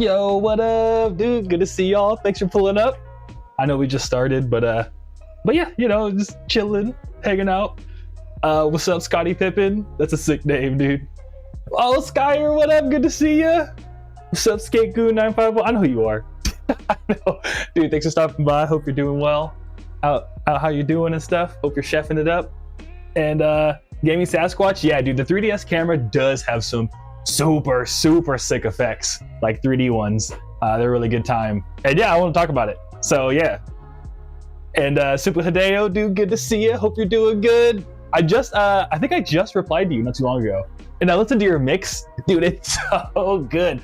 Yo, what up, dude? Good to see y'all. Thanks for pulling up. I know we just started, but yeah, you know, just chilling, hanging out. What's up, Scottie Pippen? That's a sick name, dude. Oh, Skyer, what up? Good to see ya. What's up, Skate Goon 951? I know who you are. I know, dude. Thanks for stopping by. Hope you're doing well. How you doing and stuff? Hope you're chefing it up. And Gaming Sasquatch, yeah, dude. The 3DS camera does have some super sick effects, like 3D ones. They're a really good time. And yeah, I want to talk about it. So yeah. And Super Hideo, dude, good to see you. Hope you're doing good. I think I just replied to you not too long ago, and I listened to your mix, dude. It's so good.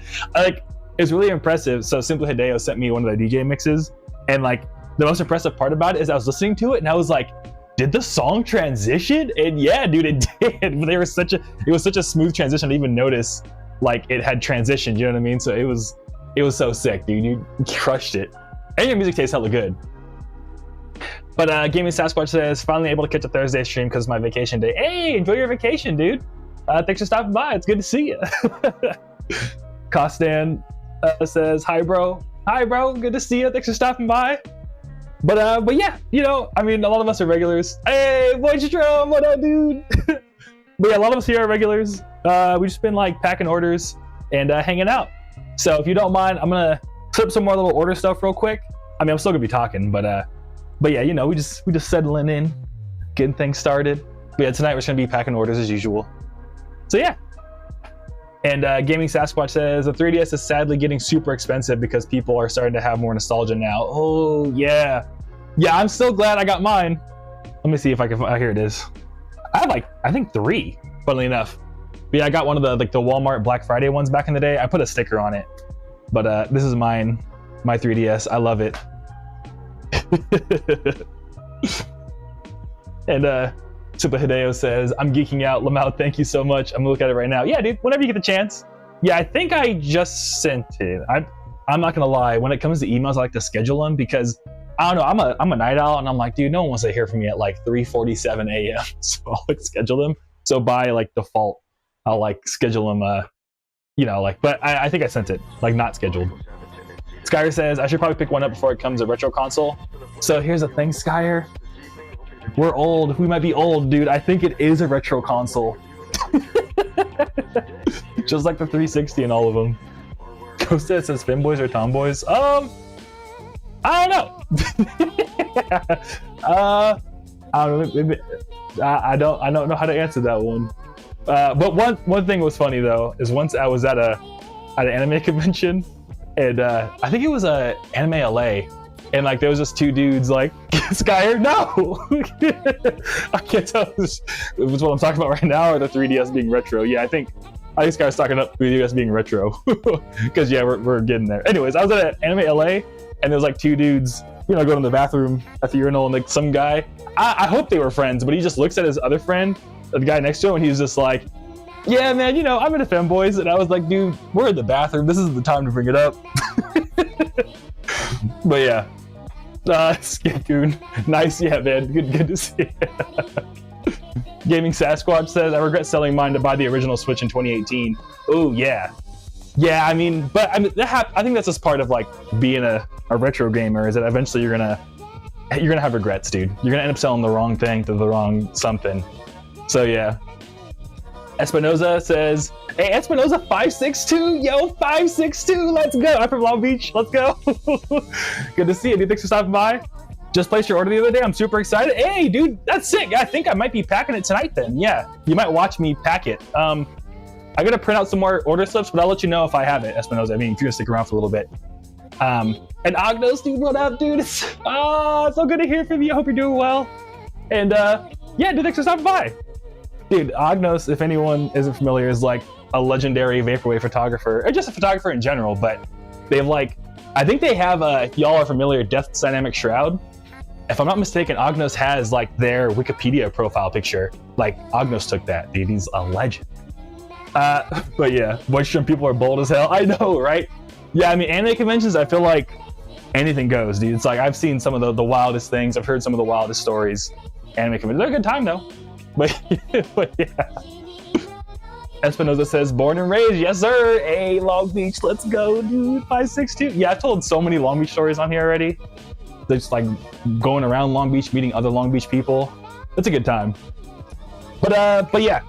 It's really impressive. So Simple Hideo sent me one of the DJ mixes, and like the most impressive part about it is I was listening to it and I was like, did the song transition? And yeah, dude, it did. But it was such a smooth transition. I didn't even notice like it had transitioned. You know what I mean? So it was so sick, dude. You crushed it, and your music tastes hella good. But Gaming Sasquatch says, finally able to catch a Thursday stream because it's my vacation day. Hey, enjoy your vacation, dude. Thanks for stopping by. It's good to see you. Costan says, hi, bro. Hi, bro. Good to see you. Thanks for stopping by. But yeah, you know, I mean, a lot of us are regulars. Hey, Boydstrom, what up, dude? But yeah, a lot of us here are regulars. We just been like packing orders and hanging out. So if you don't mind, I'm gonna flip some more little order stuff real quick. I mean, I'm still gonna be talking, but yeah, you know, we just settling in, getting things started. But yeah, tonight we're just gonna be packing orders as usual. So yeah. And Gaming Sasquatch says, the 3DS is sadly getting super expensive because people are starting to have more nostalgia now. Oh yeah. Yeah, I'm so glad I got mine. Let me see if I can, here it is. I have like, I think 3, funnily enough. But yeah, I got one of the Walmart Black Friday ones back in the day. I put a sticker on it. But this is mine, my 3DS. I love it. And Super Hideo says, I'm geeking out. Lamau, thank you so much. I'm gonna look at it right now. Yeah, dude, whenever you get the chance. Yeah, I think I just sent it. I'm not gonna lie, when it comes to emails, I like to schedule them because I don't know, I'm a night owl, and I'm like, dude, no one wants to hear from me at like 3:47 a.m. So I'll like schedule them. So by like default, I'll like schedule them, you know, like, but I think I sent it, like not scheduled. Skyer says, I should probably pick one up before it comes to retro console. So here's the thing, Skyer. We're old. We might be old, dude. I think it is a retro console. Just like the 360 and all of them. Costa says femboys or tomboys. I don't know. I don't know. Maybe, I don't know how to answer that one. But one thing was funny though is once I was at an anime convention, and I think it was a Anime LA, and like there was just 2 dudes like, Skyer, no! I can't tell if it's what I'm talking about right now or the 3DS being retro. Yeah, I think Skyr's talking about 3DS being retro. Because yeah, we're getting there. Anyways, I was at Anime LA, and there was like 2 dudes, you know, going to the bathroom at the urinal, and like some guy, I hope they were friends, but he just looks at his other friend, the guy next to him, and he's just like, yeah, man, you know, I'm into femboys. And I was like, dude, we're in the bathroom. This isn't the time to bring it up. But yeah. Skipcoon. Nice, yeah, man. Good to see you. Gaming Sasquatch says, I regret selling mine to buy the original Switch in 2018. Oh, yeah. Yeah, I mean, but I mean, I think that's just part of like being a retro gamer, is that eventually you're gonna have regrets, dude. You're gonna end up selling the wrong thing to the wrong something. So yeah. Espinoza says, hey, Espinoza 562, yo, 562, let's go. I'm from Long Beach, let's go. Good to see you, dude. Thanks for stopping by. Just placed your order the other day. I'm super excited. Hey, dude, that's sick. I think I might be packing it tonight then. Yeah, you might watch me pack it. I gotta print out some more order slips, but I'll let you know if I have it, Espinoza. I mean, if you're gonna stick around for a little bit. And Agnos, dude, what up, dude? It's so good to hear from you. I hope you're doing well. And yeah, dude, thanks for stopping by. Dude, Agnos, if anyone isn't familiar, is like a legendary vaporwave photographer, or just a photographer in general, but they have like, I think they have, if y'all are familiar, Death Dynamic Shroud. If I'm not mistaken, Agnos has like their Wikipedia profile picture. Like, Agnos took that, dude, he's a legend. But yeah, Boystrom people are bold as hell. I know, right? Yeah, I mean, anime conventions, I feel like anything goes, dude. It's like, I've seen some of the wildest things, I've heard some of the wildest stories. Anime conventions, they're a good time though. But yeah. Espinoza says, born and raised, yes sir. Hey, Long Beach, let's go, dude. 562. Yeah, I've told so many Long Beach stories on here already. They're just like going around Long Beach, meeting other Long Beach people. It's a good time. But yeah,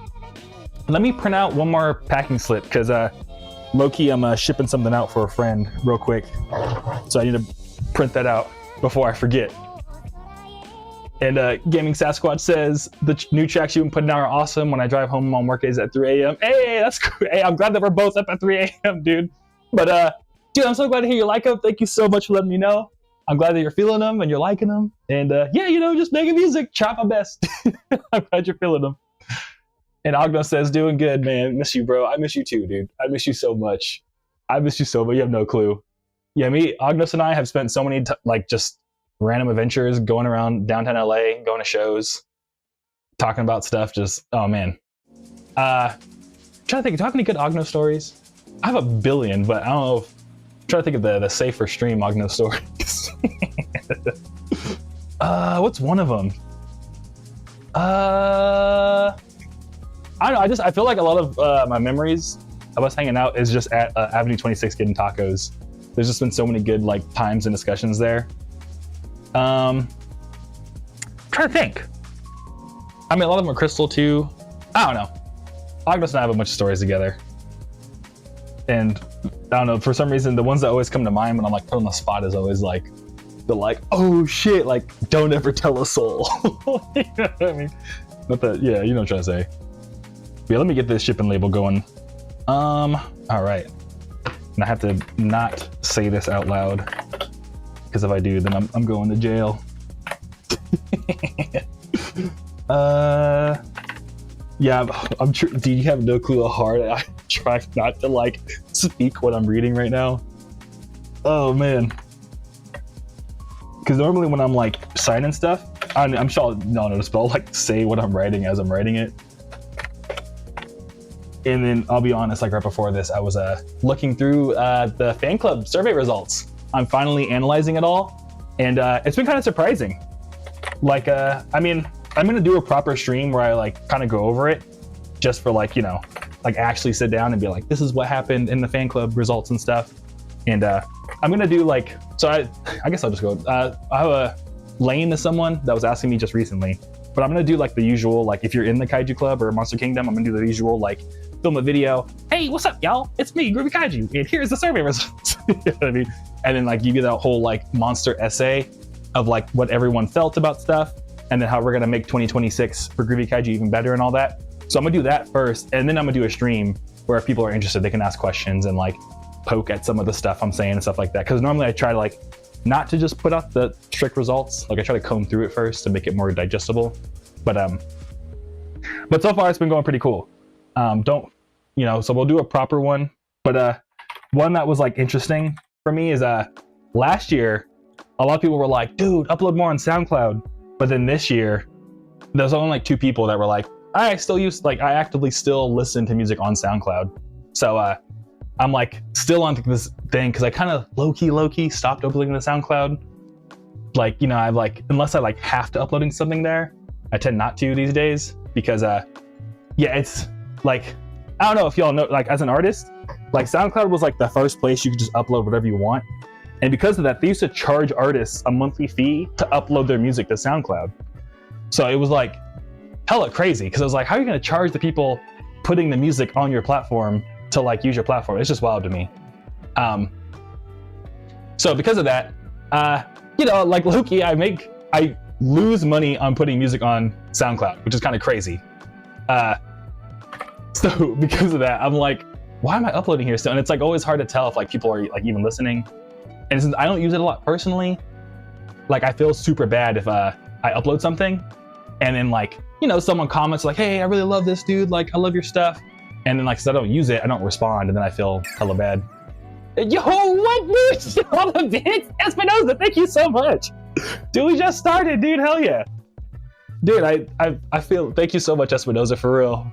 let me print out one more packing slip because low-key I'm shipping something out for a friend real quick. So I need to print that out before I forget. And Gaming Sasquatch says, the new tracks you've been putting out are awesome. When I drive home on work days at 3 a.m. Hey, that's great. Hey, I'm glad that we're both up at 3 a.m., dude. But dude, I'm so glad to hear you like them. Thank you so much for letting me know. I'm glad that you're feeling them and you're liking them. And yeah, you know, just making music, try my best. I'm glad you're feeling them. And Agno says, doing good, man. Miss you, bro. I miss you too, dude. I miss you so much. I miss you so much. You have no clue. Yeah, me, Agnos and I have spent so many, like, just random adventures going around downtown LA, going to shows, talking about stuff. Just, oh, man. Trying to think, do I have any good Agno stories? I have a billion, but I don't know if, I'm trying to think of the safer stream Agno stories. What's one of them? I don't know. I feel like a lot of my memories of us hanging out is just at Avenue 26 getting tacos. There's just been so many good like times and discussions there. Trying to think. I mean, a lot of them are Crystal too. I don't know. Agnes and I have a bunch of stories together. And I don't know, for some reason, the ones that always come to mind when I'm like put on the spot is always like, the like, oh shit, like don't ever tell a soul. You know what I mean? But yeah, you know what I'm trying to say. Yeah, let me get this shipping label going. All right. And I have to not say this out loud because if I do, then I'm going to jail. Yeah, I'm sure. Do you have no clue how hard I try not to like speak what I'm reading right now? Oh man. Because normally when I'm like signing stuff, I'm sure I'll notice, but I'll like say what I'm writing as I'm writing it. And then I'll be honest, like right before this, I was looking through the fan club survey results. I'm finally analyzing it all, and it's been kind of surprising. Like, I mean, I'm gonna do a proper stream where I like kind of go over it, just for like, you know, like actually sit down and be like, this is what happened in the fan club results and stuff. And I'm gonna do like, so I guess I'll just go. I have a lane to someone that was asking me just recently, but I'm gonna do like the usual, like if you're in the Kaiju Club or Monster Kingdom, I'm gonna do the usual like film a video. Hey, what's up, y'all? It's me, Groovy Kaiju, and here's the survey results. You know what I mean? And then like you get that whole like monster essay of like what everyone felt about stuff, and then how we're gonna make 2026 for Groovy Kaiju even better and all that. So I'm gonna do that first, and then I'm gonna do a stream where if people are interested, they can ask questions and like poke at some of the stuff I'm saying and stuff like that. Because normally I try to like not to just put out the strict results. Like I try to comb through it first to make it more digestible. But so far it's been going pretty cool. You know, so we'll do a proper one. But one that was like interesting for me is last year, a lot of people were like, dude, upload more on SoundCloud. But then this year, there's only like 2 people that were like, I actively still listen to music on SoundCloud. So I'm like still on this thing because I kind of low-key stopped uploading to SoundCloud. Like, you know, I've like, unless I like have to uploading something there, I tend not to these days because yeah, it's like, I don't know if y'all know, like as an artist, like SoundCloud was like the first place you could just upload whatever you want. And because of that, they used to charge artists a monthly fee to upload their music to SoundCloud. So it was like hella crazy because I was like, how are you going to charge the people putting the music on your platform to like use your platform? It's just wild to me. So because of that, you know, like low-key, I lose money on putting music on SoundCloud, which is kind of crazy. So because of that, I'm like, why am I uploading here still? And it's like always hard to tell if like people are like even listening. And since I don't use it a lot personally, like I feel super bad if I upload something and then like, you know, someone comments like, hey, I really love this, dude. Like, I love your stuff. And then like, since I don't use it, I don't respond. And then I feel hella bad. Yo, what, dude? All the bits? Espinoza, thank you so much. Dude, we just started, dude. Hell yeah. Dude, I feel, thank you so much, Espinoza, for real.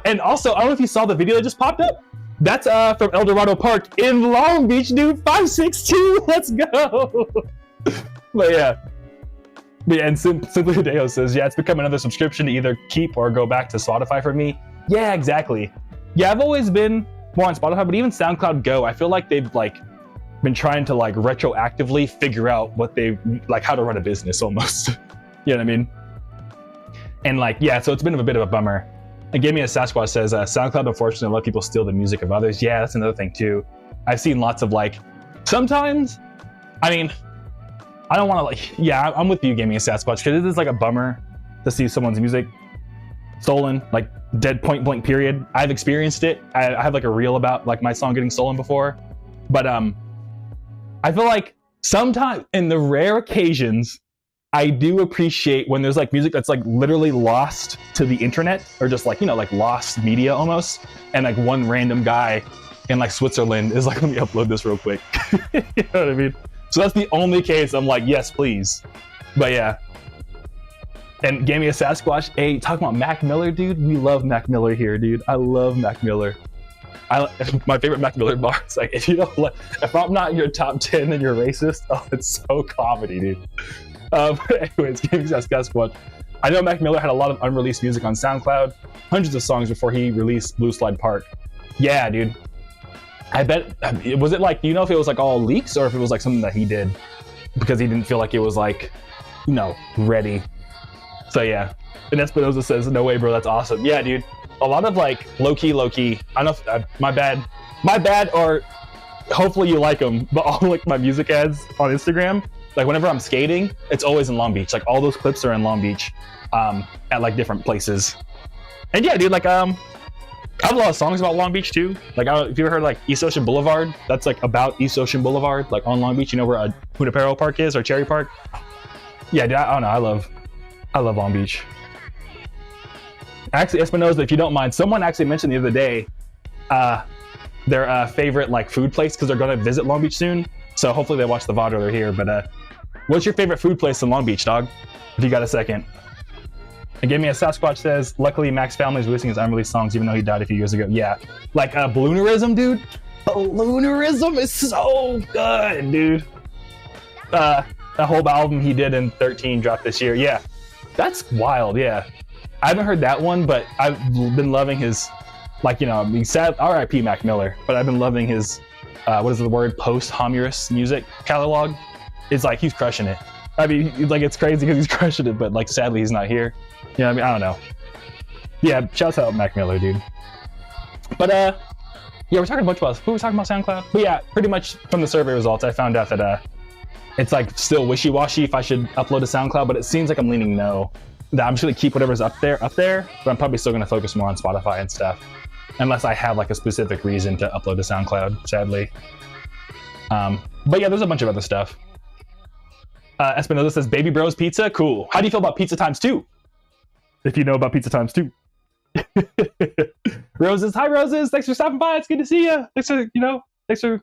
And also, I don't know if you saw the video that just popped up. That's from El Dorado Park in Long Beach, dude. 562, let's go. But yeah, and Simply Hideo says, yeah, it's become another subscription to either keep or go back to Spotify for me. Yeah, exactly. Yeah, I've always been more on Spotify, but even SoundCloud Go, I feel like they've like been trying to like retroactively figure out what they like, how to run a business almost. You know what I mean? And like, yeah, so it's been a bit of a bummer. And Give Me a Sasquatch says, SoundCloud unfortunately let people steal the music of others. Yeah, that's another thing too. I've seen lots of like, sometimes, I mean, I don't want to like, yeah, I'm with you, Give Me a Sasquatch, because it is like a bummer to see someone's music stolen, like dead point blank period. I've experienced it. I have like a reel about like my song getting stolen before. But I feel like sometimes in the rare occasions, I do appreciate when there's like music that's like literally lost to the internet, or just like, you know, like lost media almost. And like one random guy in like Switzerland is like, let me upload this real quick. You know what I mean? So that's the only case I'm like, yes, please. But yeah. And Give Me a Sasquatch. Hey, talking about Mac Miller, dude. We love Mac Miller here, dude. I love Mac Miller. My favorite Mac Miller bar is like, if you don't, if I'm not in your top 10, then you're racist. Oh, it's so comedy, dude. Anyways, Give Me a Sasquatch. I know Mac Miller had a lot of unreleased music on SoundCloud, hundreds of songs before he released Blue Slide Park. Yeah, dude. I bet, was it like, do you know if it was like all leaks or if it was like something that he did because he didn't feel like it was like, you know, ready? So yeah. And Espinoza says, no way, bro, that's awesome. Yeah, dude. A lot of like low-key. I don't know if, my bad, or hopefully you like them, but all like my music ads on Instagram, like whenever I'm skating, it's always in Long Beach. Like all those clips are in Long Beach at like different places. And yeah, dude, like I have a lot of songs about Long Beach too. Like if you ever heard like East Ocean Boulevard, that's like about East Ocean Boulevard, like on Long Beach, you know where Junipero Park is, or Cherry Park. Yeah, dude, I don't know, I love Long Beach. Actually, Espinoza, if you don't mind, someone actually mentioned the other day their favorite like food place, because they're going to visit Long Beach soon. So hopefully they watch the VOD or they're here. But what's your favorite food place in Long Beach, dog? If you got a second. And Give Me a Sasquatch says, luckily Mac's family is releasing his unreleased songs even though he died a few years ago. Yeah, like Balloonerism, dude. Balloonerism is so good, dude. The whole album he did in 13 dropped this year. Yeah, that's wild. Yeah, I haven't heard that one, but I've been loving his, like, you know, I mean, sad R.I.P. Mac Miller, but I've been loving his, what is the word, post-Homerus music catalog. It's like, he's crushing it. I mean, like, it's crazy because he's crushing it, but like, sadly, he's not here. You know what I mean? I don't know. Yeah, shouts out Mac Miller, dude. But, yeah, we're talking a bunch about, who were we talking about SoundCloud? But yeah, pretty much from the survey results, I found out that, it's like still wishy-washy if I should upload to SoundCloud, but it seems like I'm leaning no. That I'm just gonna keep whatever's up there, but I'm probably still gonna focus more on Spotify and stuff, unless I have like a specific reason to upload to SoundCloud, sadly. But yeah, there's a bunch of other stuff. Espinoza says, Baby Bros Pizza, cool. How do you feel about Pizza Times 2? If you know about Pizza Times 2. Roses, hi Roses, thanks for stopping by, it's good to see you. Thanks for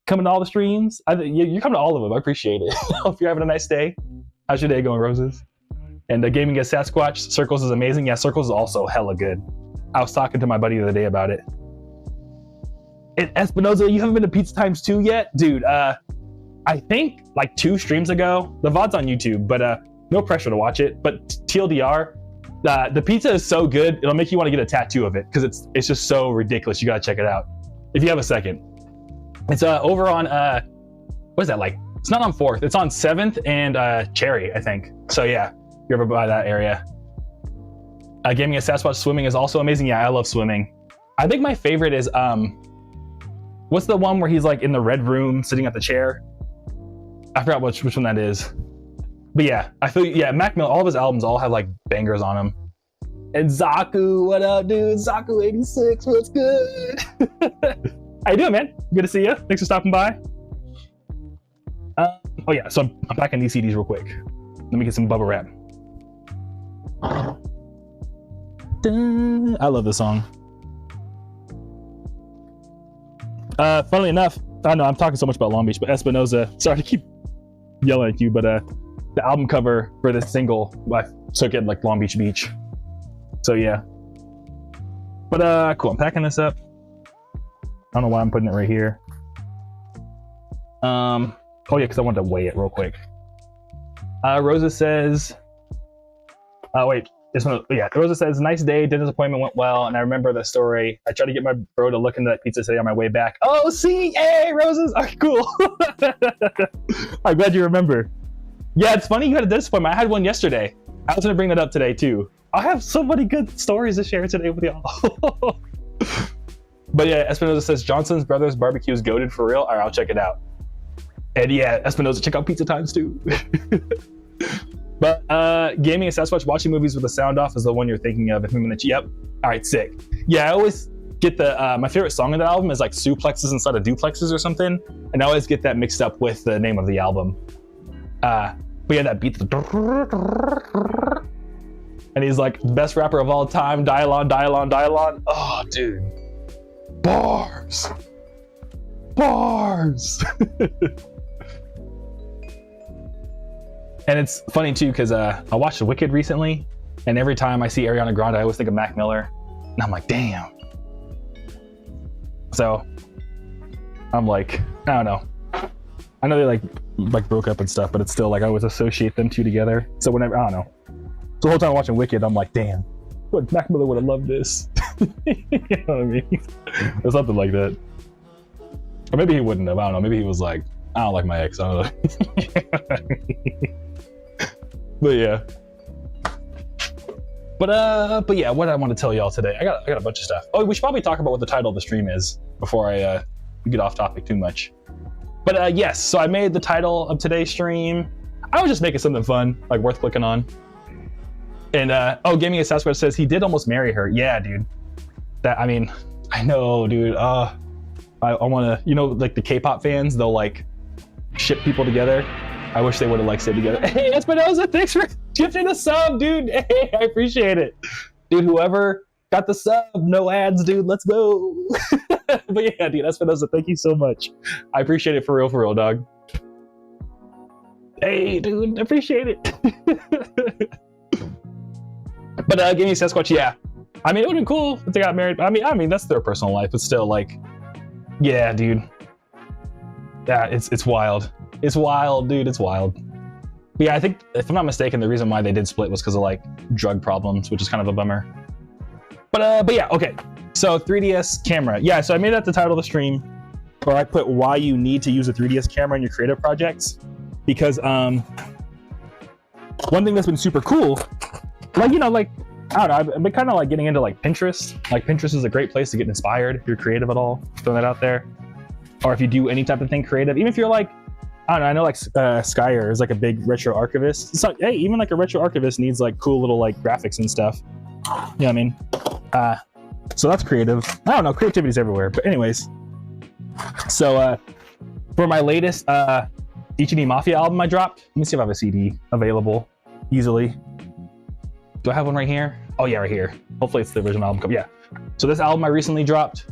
coming to all the streams. You come to all of them, I appreciate it. Hope you're having a nice day. How's your day going, Roses? And Gaming as Sasquatch, Circles is amazing. Yeah, Circles is also hella good. I was talking to my buddy the other day about it. And Espinoza, you haven't been to Pizza Times 2 yet? Dude, I think like 2 streams ago, the VOD's on YouTube, but no pressure to watch it. But TLDR, the pizza is so good, it'll make you want to get a tattoo of it because it's just so ridiculous. You gotta check it out. If you have a second. It's over on, what is that, like, it's not on 4th, it's on 7th and Cherry, I think. So yeah. You're ever by that area. Gaming as Sasquatch, swimming is also amazing. Yeah, I love swimming. I think my favorite is, what's the one where he's like in the red room sitting at the chair? I forgot which one that is. But yeah, I feel, yeah, Mac Miller, all of his albums all have like bangers on them. And Zaku, what up, dude? Zaku 86, what's good? How you doing, man? Good to see you. Thanks for stopping by. Oh yeah, so I'm packing these CDs real quick. Let me get some bubble wrap. I love this song. Funnily enough, I know I'm talking so much about Long Beach, but Espinoza, sorry to keep yelling at you, but the album cover for this single, I took it like Long Beach. So yeah. But cool, I'm packing this up. I don't know why I'm putting it right here. Oh yeah, because I wanted to weigh it real quick. Rosa says, wait, Rosa says, nice day, dentist appointment went well, and I remember the story. I tried to get my bro to look into that pizza today on my way back. Oh, see, hey, Roses, okay, cool. I'm glad you remember. Yeah, it's funny you had a dentist appointment. I had one yesterday. I was gonna bring that up today too. I have so many good stories to share today with y'all. But yeah, Espinoza says, Johnson's Brothers Barbecue is goated for real. All right, I'll check it out. And yeah, Espinoza, check out Pizza Times too. But gaming and Sasquatch watching movies with the sound off is the one you're thinking of. Yep. All right, sick. Yeah, I always get the my favorite song of the album is like Suplexes Inside of Duplexes or something, and I always get that mixed up with the name of the album. But yeah, that beat, and he's like, best rapper of all time, dial on. Oh, dude, bars. And it's funny too, because I watched Wicked recently, and every time I see Ariana Grande, I always think of Mac Miller, and I'm like, damn. So I'm like, I don't know. I know they like broke up and stuff, but it's still like I always associate them two together. So whenever, I don't know. So the whole time watching Wicked, I'm like, damn, Mac Miller would have loved this. You know what I mean? Or something like that. Or maybe he wouldn't have. I don't know. Maybe he was like, I don't like my ex. I don't know. But yeah. But yeah, what I want to tell y'all today, I got a bunch of stuff. Oh, we should probably talk about what the title of the stream is before I get off topic too much. But yes, so I made the title of today's stream. I was just making something fun, like worth clicking on. And Gaming a Sasquatch says he did almost marry her. Yeah, dude. I mean, I know, dude. I want to, like the K-pop fans, they'll like ship people together. I wish they would have like stayed together. Hey, Espinoza, thanks for gifting a sub, dude. Hey, I appreciate it. Dude, whoever got the sub, no ads, dude. Let's go. But yeah, dude, Espinoza, thank you so much. I appreciate it for real, dog. Hey, dude, appreciate it. But Gaming Sasquatch, yeah. I mean, it would have been cool if they got married. I mean, that's their personal life, but still, like, yeah, dude. Yeah, it's wild. It's wild, dude. It's wild. But yeah, I think, if I'm not mistaken, the reason why they did split was because of like drug problems, which is kind of a bummer. But yeah, okay. So 3DS camera. Yeah, so I made that the title of the stream, where I put why you need to use a 3DS camera in your creative projects. Because one thing that's been super cool, like, I don't know, I've been kind of like getting into like Pinterest. Like Pinterest is a great place to get inspired if you're creative at all. Throw that out there. Or if you do any type of thing creative, even if you're like, I don't know, I know like Skyer is like a big retro archivist. It's like, hey, even like a retro archivist needs like cool little like graphics and stuff. You know what I mean? So that's creative. I don't know, creativity's everywhere. But anyways, so for my latest Ichi Mafia album I dropped, let me see if I have a CD available easily. Do I have one right here? Oh yeah, right here. Hopefully it's the original album cover. Yeah. So this album I recently dropped.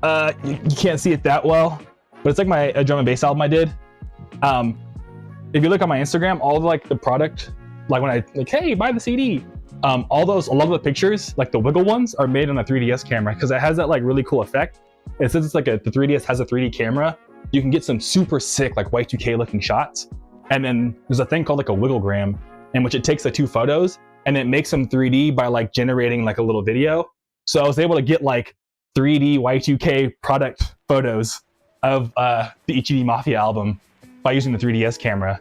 You can't see it that well, but it's like my drum and bass album I did. If you look on my Instagram, all of like the product, like when I like, hey, buy the CD. A lot of the pictures, like the wiggle ones, are made on a 3DS camera because it has that like really cool effect. And since it's like the 3DS has a 3D camera, you can get some super sick like Y2K looking shots. And then there's a thing called like a wigglegram, in which it takes the two photos and it makes them 3D by like generating like a little video. So I was able to get like 3D Y2K product photos of the Ichi Mafia album by using the 3DS camera.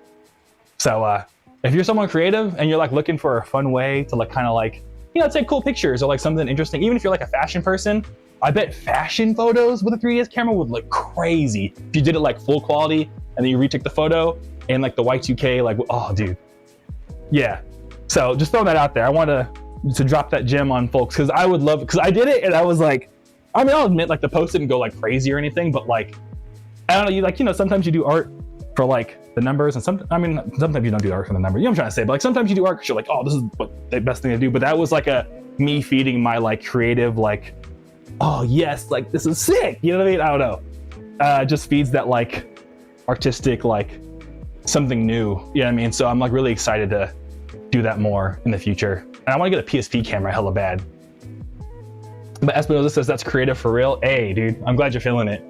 So if you're someone creative and you're like looking for a fun way to like kind of like, take cool pictures or like something interesting, even if you're like a fashion person, I bet fashion photos with a 3DS camera would look crazy. If you did it like full quality and then you retook the photo and like the Y2K, like, oh dude. Yeah. So just throwing that out there. I want to drop that gem on folks because I would love it, because I did it and I was like, I mean, I'll admit like the post didn't go like crazy or anything, but like, I don't know, sometimes you do art for like the numbers, and sometimes you don't do art for the numbers. You know what I'm trying to say? But like sometimes you do art because you're like, oh, this is what the best thing to do. But that was like me feeding my like creative, like, oh yes, like this is sick. You know what I mean? I don't know. It just feeds that like artistic, like something new. You know what I mean? So I'm like really excited to do that more in the future. And I want to get a PSP camera hella bad. But Espinoza says that's creative for real. Hey, dude, I'm glad you're feeling it.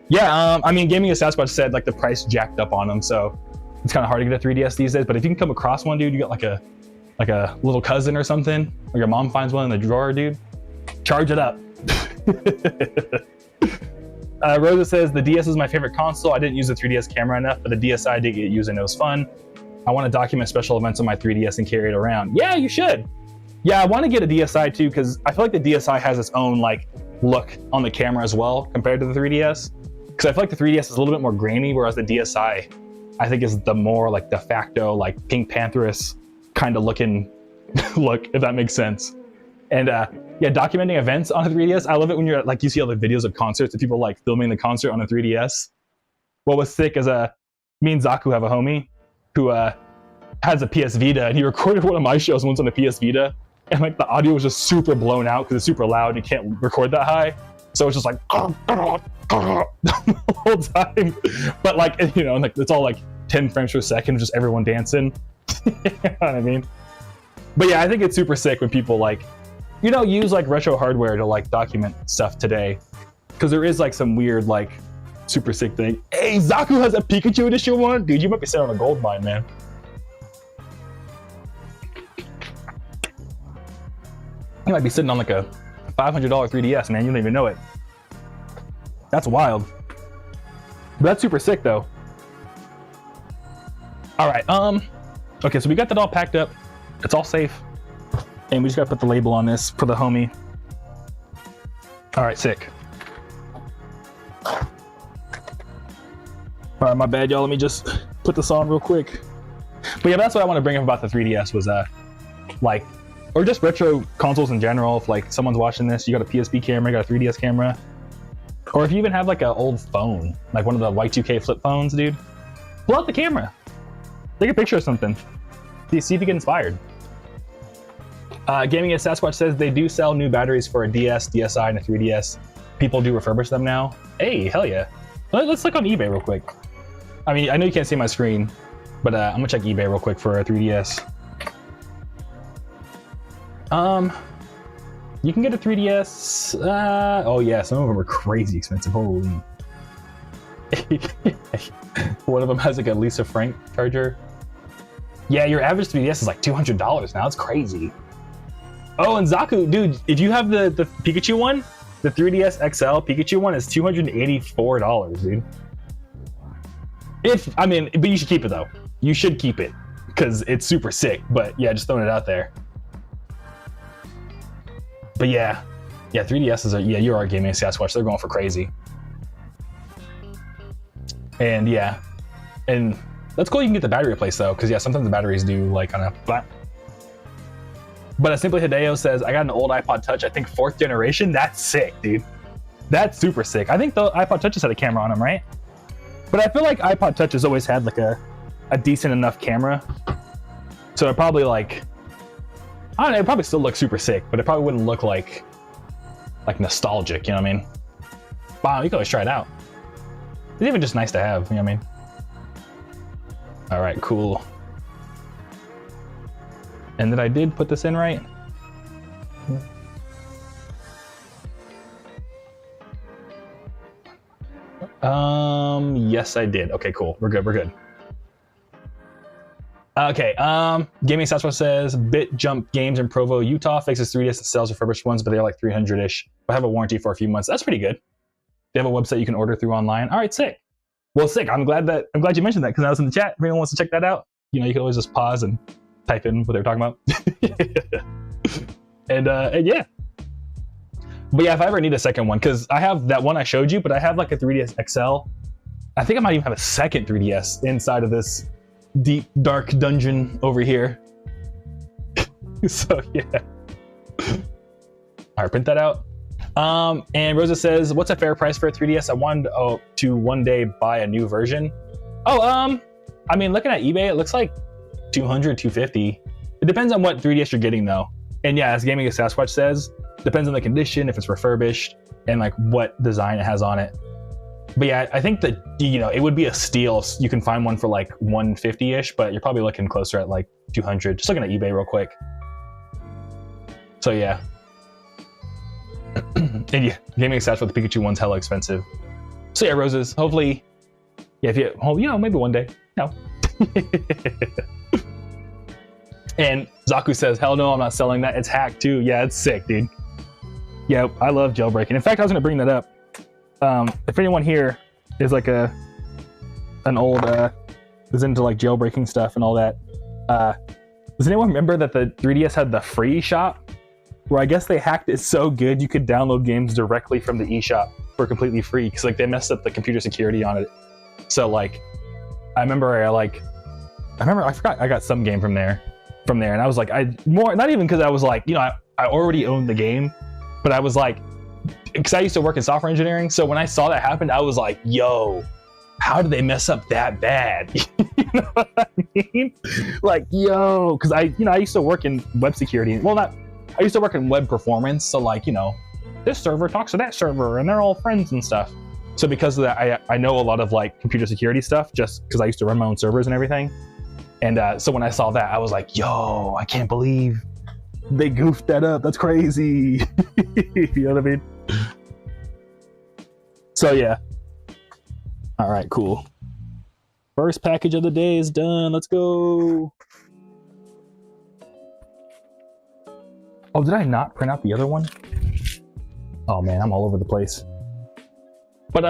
Yeah, I mean, Gaming a Sasquatch said like the price jacked up on them, so it's kind of hard to get a 3DS these days. But if you can come across one, dude, you got like a like a little cousin or something, or your mom finds one in the drawer, dude, charge it up. Rosa says, the DS is my favorite console. I didn't use the 3DS camera enough, but the DSi did get used and it was fun. I want to document special events on my 3DS and carry it around. Yeah, you should. Yeah, I want to get a DSi too, because I feel like the DSi has its own like look on the camera as well compared to the 3DS. Because I feel like the 3DS is a little bit more grainy, whereas the DSi, I think, is the more like de facto, like Pink Pantheress kind of looking look, if that makes sense. And yeah, documenting events on a 3DS. I love it when you're like, you see all the videos of concerts and people like filming the concert on a 3DS. What was sick is me and Zaku have a homie who has a PS Vita, and he recorded one of my shows once on a PS Vita, and like the audio was just super blown out because it's super loud and you can't record that high. So it's just like the whole time. But like, you know, like it's all like 10 frames per second, just everyone dancing. You know what I mean? But yeah, I think it's super sick when people like, you know, use like retro hardware to like document stuff today. Because there is like some weird, like super sick thing. Hey, Zaku has a Pikachu edition one? Dude, you might be sitting on a gold mine, man. You might be sitting on like a $500 3DS, man. You don't even know it. That's wild. But that's super sick though. All right, okay, so we got that all packed up. It's all safe. And we just gotta put the label on this for the homie. All right, sick. All right, my bad, y'all. Let me just put this on real quick. But yeah, that's what I want to bring up about the 3DS was like, or just retro consoles in general. If like someone's watching this, you got a PSP camera, you got a 3DS camera, or if you even have like an old phone, like one of the Y2K flip phones, dude, pull out the camera, take a picture of something, see if you get inspired. Gaming as Sasquatch says they do sell new batteries for a DS, DSi, and a 3DS. People do refurbish them now. Hey, hell yeah. Let's look on eBay real quick. I mean, I know you can't see my screen, but I'm gonna check eBay real quick for a 3DS. You can get a 3DS. Oh yeah, some of them are crazy expensive. Holy. One of them has like a Lisa Frank charger. Yeah, your average 3DS is like $200 now. It's crazy. Oh, and Zaku, dude, if you have the Pikachu one, the 3DS XL Pikachu one is $284, dude. I mean, but you should keep it though. You should keep it because it's super sick. But yeah, just throwing it out there. But yeah, 3DSs are, yeah, you are gaming Sasquatch. They're going for crazy. And yeah, and that's cool. You can get the battery replaced though, because yeah, sometimes the batteries do like kind of flat. But Simply Hideo says, I got an old iPod Touch, I think 4th generation. That's sick, dude. That's super sick. I think the iPod Touches had a camera on them, right? But I feel like iPod Touches always had like a decent enough camera. So it probably like, I don't know, it probably still looks super sick, but it probably wouldn't look like nostalgic, you know what I mean? Wow, you can always try it out. It's even just nice to have, you know what I mean? All right, cool. And then I did put this in right. Yes, I did. Okay, cool. We're good. Okay, Gaming Sasquatch says, Bit Jump Games in Provo, Utah fixes 3DS and sells refurbished ones, but they're like 300-ish. But have a warranty for a few months. That's pretty good. They have a website you can order through online. All right, sick. Well, sick. I'm glad you mentioned that because I was in the chat. If anyone wants to check that out, you know, you can always just pause and type in what they're talking about. and yeah. But yeah, if I ever need a second one, because I have that one I showed you, but I have like a 3DS XL. I think I might even have a second 3DS inside of this deep, dark dungeon over here. So yeah. All right, print that out. And Rosa says, what's a fair price for a 3DS? I wanted to one day buy a new version. Oh, I mean, looking at eBay, it looks like $200, $250. It depends on what 3DS you're getting though. And yeah, as Gaming as Sasquatch says, depends on the condition, if it's refurbished, and like what design it has on it. But yeah, I think that, you know, it would be a steal. You can find one for like 150-ish, but you're probably looking closer at like 200. Just looking at eBay real quick. So yeah. And yeah, Gaming Stats with the Pikachu one's hella expensive. So yeah, Roses, hopefully, yeah, if you know, maybe one day. No. And Zaku says, hell no, I'm not selling that. It's hacked too. Yeah, it's sick, dude. Yeah, I love jailbreaking. In fact, I was gonna bring that up. If anyone here is like is into like jailbreaking stuff and all that, does anyone remember that the 3DS had the free shop? Where I guess they hacked it so good you could download games directly from the eShop for completely free, because like they messed up the computer security on it. So like, I forgot I got some game from there, and I was like, not even because I was like, I already owned the game, but I was like, because I used to work in software engineering, so when I saw that happen, I was like, yo, how did they mess up that bad? You know what I mean? Like, yo, because I used to work in web security. Well, I used to work in web performance, so like, this server talks to that server, and they're all friends and stuff. So because of that, I know a lot of like computer security stuff, just because I used to run my own servers and everything. And so when I saw that, I was like, yo, I can't believe they goofed that up. That's crazy. You know what I mean? So yeah. All right, cool. First package of the day is done. Let's go. Oh, did I not print out the other one? Oh man, I'm all over the place. But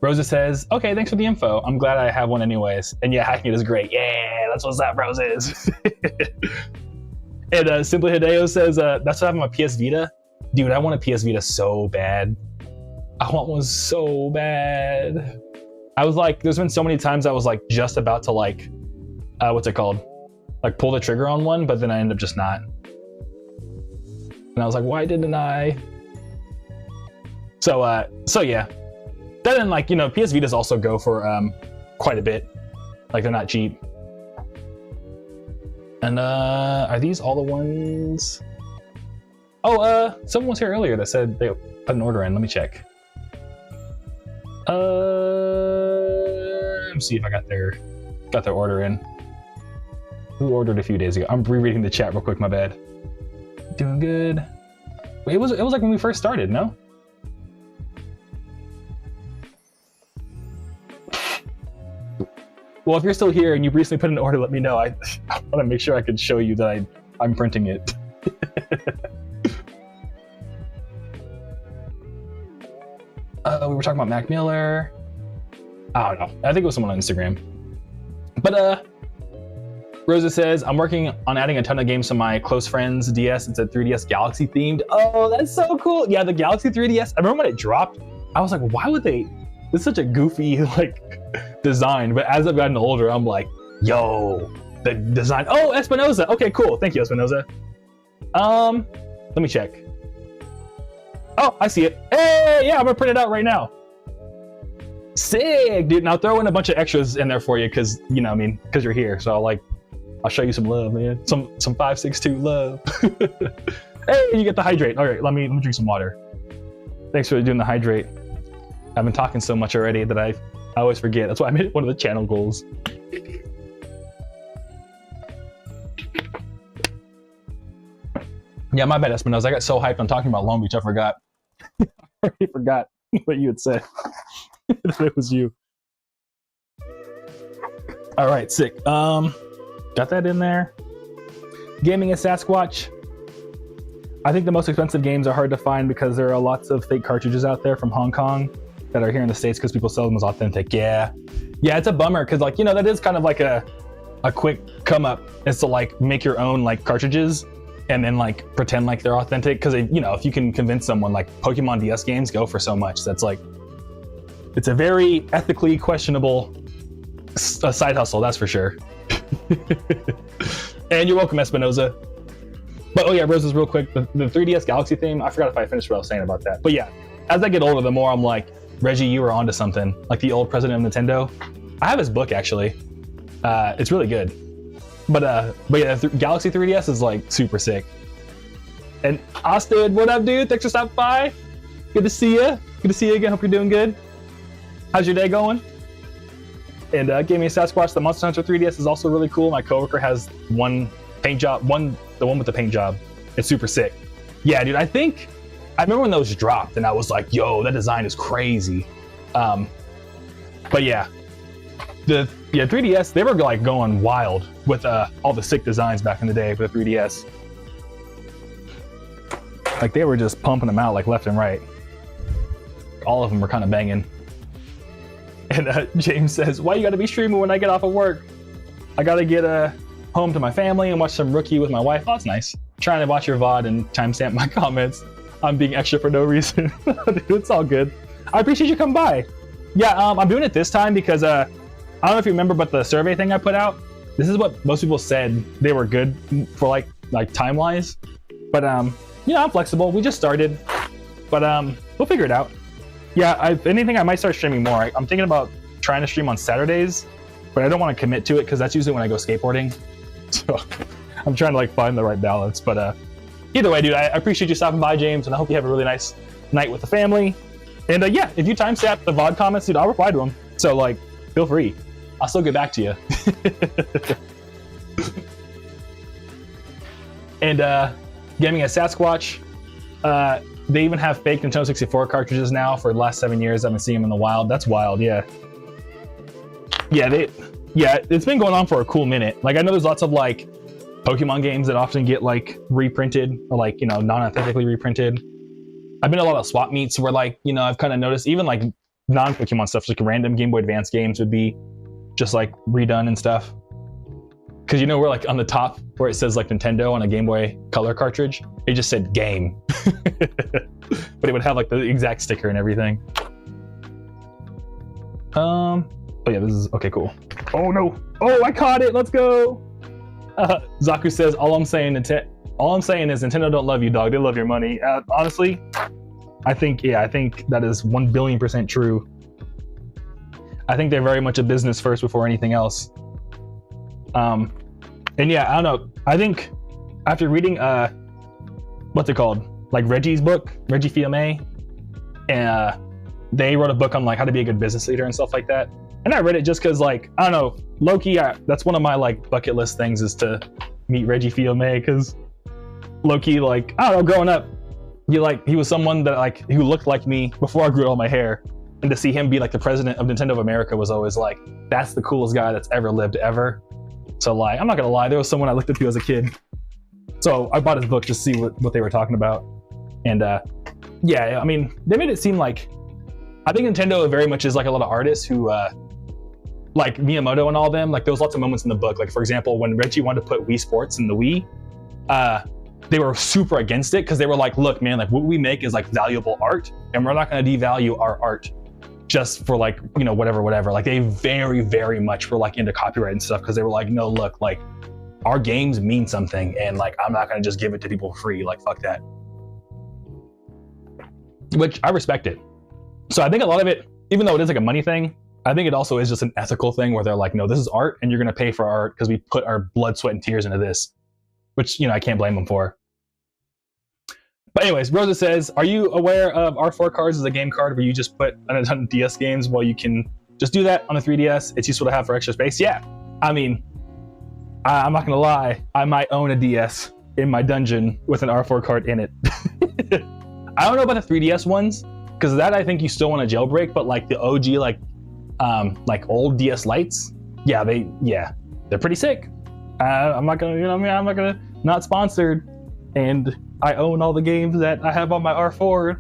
Rosa says, okay, thanks for the info. I'm glad I have one anyways. And yeah, hacking it is great. Yeah, that's what's up, Roses. And Simply Hideo says, that's what I have on my PS Vita. Dude, I want a PS Vita so bad. I want one so bad. I was like, there's been so many times I was like just about to like, what's it called? Like pull the trigger on one, but then I ended up just not. And I was like, why didn't I? So yeah. Then like, PS Vitas also go for quite a bit. Like they're not cheap. And are these all the ones? Oh, someone was here earlier that said they put an order in. Let me check. Let me see if I got their order in. Who ordered a few days ago? I'm rereading the chat real quick, my bad. Doing good. Wait, it was like when we first started, no? Well, if you're still here and you recently put in an order, let me know. I want to make sure I can show you that I'm printing it. We were talking about Mac Miller. I don't know. I think it was someone on Instagram. But Rosa says, I'm working on adding a ton of games to my close friends DS. It's a 3DS Galaxy themed. Oh, that's so cool. Yeah, the Galaxy 3DS. I remember when it dropped, I was like, why would they? This is such a goofy like design. But as I've gotten older, I'm like, yo, the design. Oh, Espinoza. Okay, cool. Thank you, Espinoza. Let me check. Oh, I see it. Hey, yeah, I'm gonna print it out right now. Sick, dude. And I'll throw in a bunch of extras in there for you because because you're here. So I'll show you some love, man. Some 562 love. Hey, you get the hydrate. All right, let me drink some water. Thanks for doing the hydrate. I've been talking so much already that I always forget. That's why I made it one of the channel goals. Yeah, my bad, Espinosa. I got so hyped on talking about Long Beach, I forgot. I already forgot what you had said. It was you. All right, sick. Got that in there. Gaming is Sasquatch. I think the most expensive games are hard to find because there are lots of fake cartridges out there from Hong Kong that are here in the States because people sell them as authentic. Yeah, it's a bummer because that is kind of like a quick come up is to like make your own like cartridges and then like pretend like they're authentic because if you can convince someone, like Pokemon DS games go for so much, that's like it's a very ethically questionable side hustle, that's for sure. And you're welcome, Espinoza. But oh yeah, Roses, real quick, the 3DS Galaxy theme, I forgot if I finished what I was saying about that. But yeah, as I get older, the more I'm like, Reggie, you were onto something. Like the old president of Nintendo. I have his book actually. It's really good. But yeah, Galaxy 3DS is like super sick. And Austin, what up, dude? Thanks for stopping by. Good to see you. Good to see you again. Hope you're doing good. How's your day going? And Gaming Sasquatch, the Monster Hunter 3DS is also really cool. My coworker has one paint job, the one with the paint job. It's super sick. Yeah, dude, I remember when those dropped and I was like, yo, that design is crazy. But yeah. The 3DS, they were like going wild with all the sick designs back in the day for the 3DS. Like they were just pumping them out like left and right. All of them were kind of banging. And James says, why you gotta be streaming when I get off of work? I gotta get home to my family and watch some Rookie with my wife. Oh, that's nice. Trying to watch your VOD and timestamp my comments. I'm being extra for no reason. Dude, it's all good. I appreciate you coming by. Yeah, I'm doing it this time because I don't know if you remember, but the survey thing I put out, this is what most people said they were good for like time-wise. But you know, I'm flexible. We just started, but we'll figure it out. Yeah, if anything, I might start streaming more. I'm thinking about trying to stream on Saturdays, but I don't want to commit to it because that's usually when I go skateboarding. So I'm trying to like find the right balance. But either way, dude, I appreciate you stopping by, James, and I hope you have a really nice night with the family. And yeah, if you timestamp the VOD comments, dude, I'll reply to them. So like, feel free. I'll still get back to you. And gaming at Sasquatch, they even have fake Nintendo 64 cartridges now for the last 7 years. I've been seeing them in the wild. That's wild, yeah. Yeah, it's been going on for a cool minute. Like I know there's lots of like Pokemon games that often get like reprinted or like, you know, non-authentically reprinted. I've been to a lot of swap meets where like, you know, I've kind of noticed even like non-Pokemon stuff, like random Game Boy Advance games would be just like redone and stuff. Cause you know, we're like on the top where it says like Nintendo on a Game Boy Color cartridge, it just said game. But it would have like the exact sticker and everything. But yeah, this is, okay, cool. Oh no, oh, I caught it, let's go. Zaku says, all I'm saying is Nintendo don't love you, dog, they love your money. Honestly, I think that is 1 billion% true. I think they're very much a business first before anything else. And yeah, I don't know. I think after reading what's it called? Like Reggie's book, Reggie Fils-Aimé, and they wrote a book on like how to be a good business leader and stuff like that. And I read it just because like, I don't know, low-key, that's one of my like bucket list things is to meet Reggie Fils-Aimé, because low-key, like, I don't know, growing up, he was someone that like, who looked like me before I grew all my hair. And to see him be like the president of Nintendo of America was always like, that's the coolest guy that's ever lived ever. So like, I'm not gonna lie, there was someone I looked up to as a kid. So I bought his book just to see what they were talking about. And yeah, I mean, they made it seem like, I think Nintendo very much is like a lot of artists who, like Miyamoto and all them, like there was lots of moments in the book. Like for example, when Reggie wanted to put Wii Sports in the Wii, they were super against it because they were like, look, man, like what we make is like valuable art and we're not gonna devalue our art just for like, you know, whatever. Like they very, very much were like into copyright and stuff because they were like, no, look, like our games mean something and like, I'm not gonna just give it to people for free, like fuck that. Which I respect it. So I think a lot of it, even though it is like a money thing, I think it also is just an ethical thing where they're like, no, this is art and you're gonna pay for art because we put our blood, sweat, and tears into this, which, you know, I can't blame them for. But anyways, Rosa says, are you aware of R4 cards as a game card where you just put a ton of DS games? Well, you can just do that on a 3DS. It's useful to have for extra space. Yeah, I mean, I'm not gonna lie, I might own a DS in my dungeon with an R4 card in it. I don't know about the 3DS ones, because that I think you still want to jailbreak, but like the OG, like old DS Lites, yeah, they're pretty sick. I'm not gonna, you know what I mean? I'm not gonna, not sponsored, and I own all the games that I have on my R4.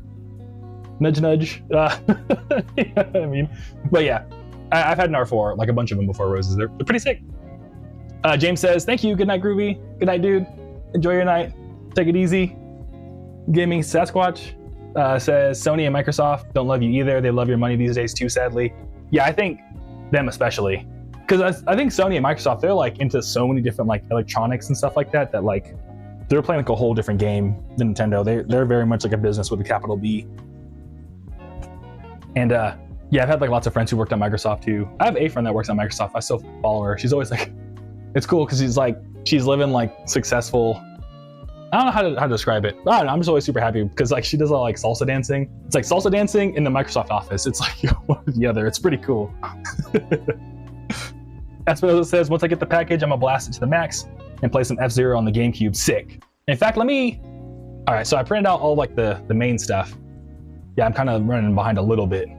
Nudge, nudge. You know what I mean? But yeah, I've had an R4, like a bunch of them before, Roses. They're pretty sick. James says, thank you. Good night, Groovy. Good night, dude. Enjoy your night. Take it easy. Gaming Sasquatch says, Sony and Microsoft don't love you either. They love your money these days too, sadly. Yeah, I think them especially. Because I think Sony and Microsoft, they're like into so many different like electronics and stuff like that, that like they're playing like a whole different game than Nintendo. They're very much like a business with a capital B. And yeah, I've had like lots of friends who worked at Microsoft too. I have a friend that works at Microsoft. I still follow her. She's always like, it's cool because she's living like successful. I don't know how to describe it. I don't know, I'm just always super happy because like she does all like salsa dancing. It's like salsa dancing in the Microsoft office. It's like one or the other. It's pretty cool. Espinosa says, once I get the package, I'm gonna blast it to the max and play some F-Zero on the GameCube. Sick. In fact, all right, so I printed out all like the main stuff. Yeah, I'm kind of running behind a little bit.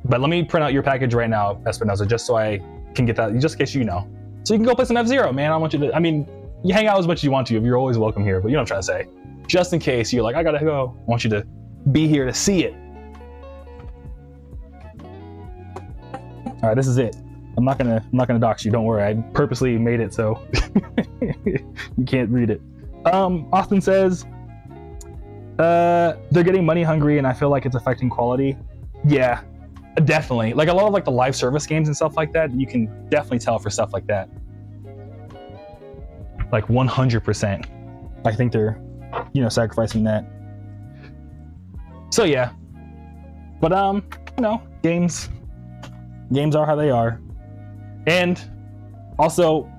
But let me print out your package right now, Espinosa, just so I can get that, just in case you know. So you can go play some F-Zero, man. I want you to, I mean, you hang out as much as you want to. You're always welcome here, but you know what I'm trying to say. Just in case you're like, I gotta go. I want you to be here to see it. All right, this is it. I'm not gonna dox you. Don't worry. I purposely made it so you can't read it. Austin says, they're getting money hungry, and I feel like it's affecting quality. Yeah, definitely. Like a lot of like the live service games and stuff like that, you can definitely tell for stuff like that. Like 100%. I think they're, you know, sacrificing that. So yeah, but you know, games are how they are. And also,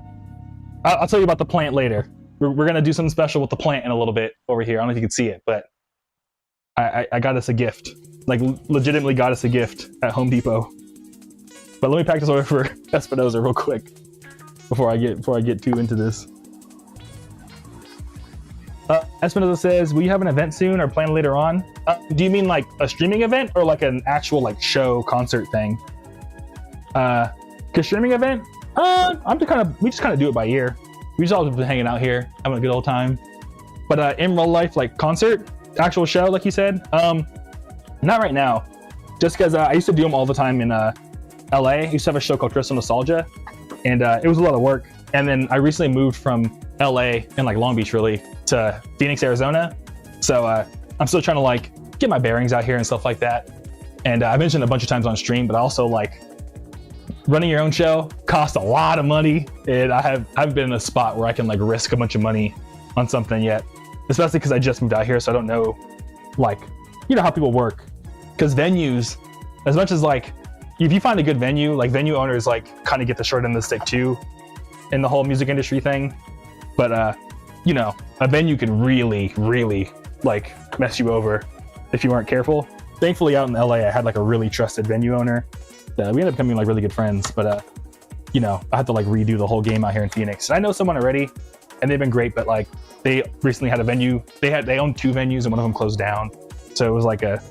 I'll tell you about the plant later. We're gonna do something special with the plant in a little bit over here. I don't know if you can see it, but I got us a gift. Like legitimately got us a gift at Home Depot. But let me pack this order for Espinosa real quick before I get too into this. Espinosa says, will you have an event soon or plan later on? Do you mean like a streaming event or like an actual like show concert thing? Cause streaming event, we just kind of do it by ear. We just all been hanging out here, having a good old time. But in real life, like concert, actual show, like you said, not right now. Just because I used to do them all the time in LA. I used to have a show called Crystal Nostalgia, and it was a lot of work. And then I recently moved from LA and like Long Beach really to Phoenix, Arizona. So I'm still trying to like get my bearings out here and stuff like that. And I mentioned a bunch of times on stream, but also like running your own show costs a lot of money. And I haven't been in a spot where I can like risk a bunch of money on something yet, especially because I just moved out here. So I don't know, like, you know how people work. Because venues, as much as like, if you find a good venue, like venue owners like kind of get the short end of the stick too in the whole music industry thing. But you know, a venue can really, really like mess you over if you aren't careful. Thankfully out in LA, I had like a really trusted venue owner. We ended up becoming like really good friends, but you know, I had to like redo the whole game out here in Phoenix. I know someone already and they've been great, but like they recently had a venue. They owned 2 venues and one of them closed down. So it was like a,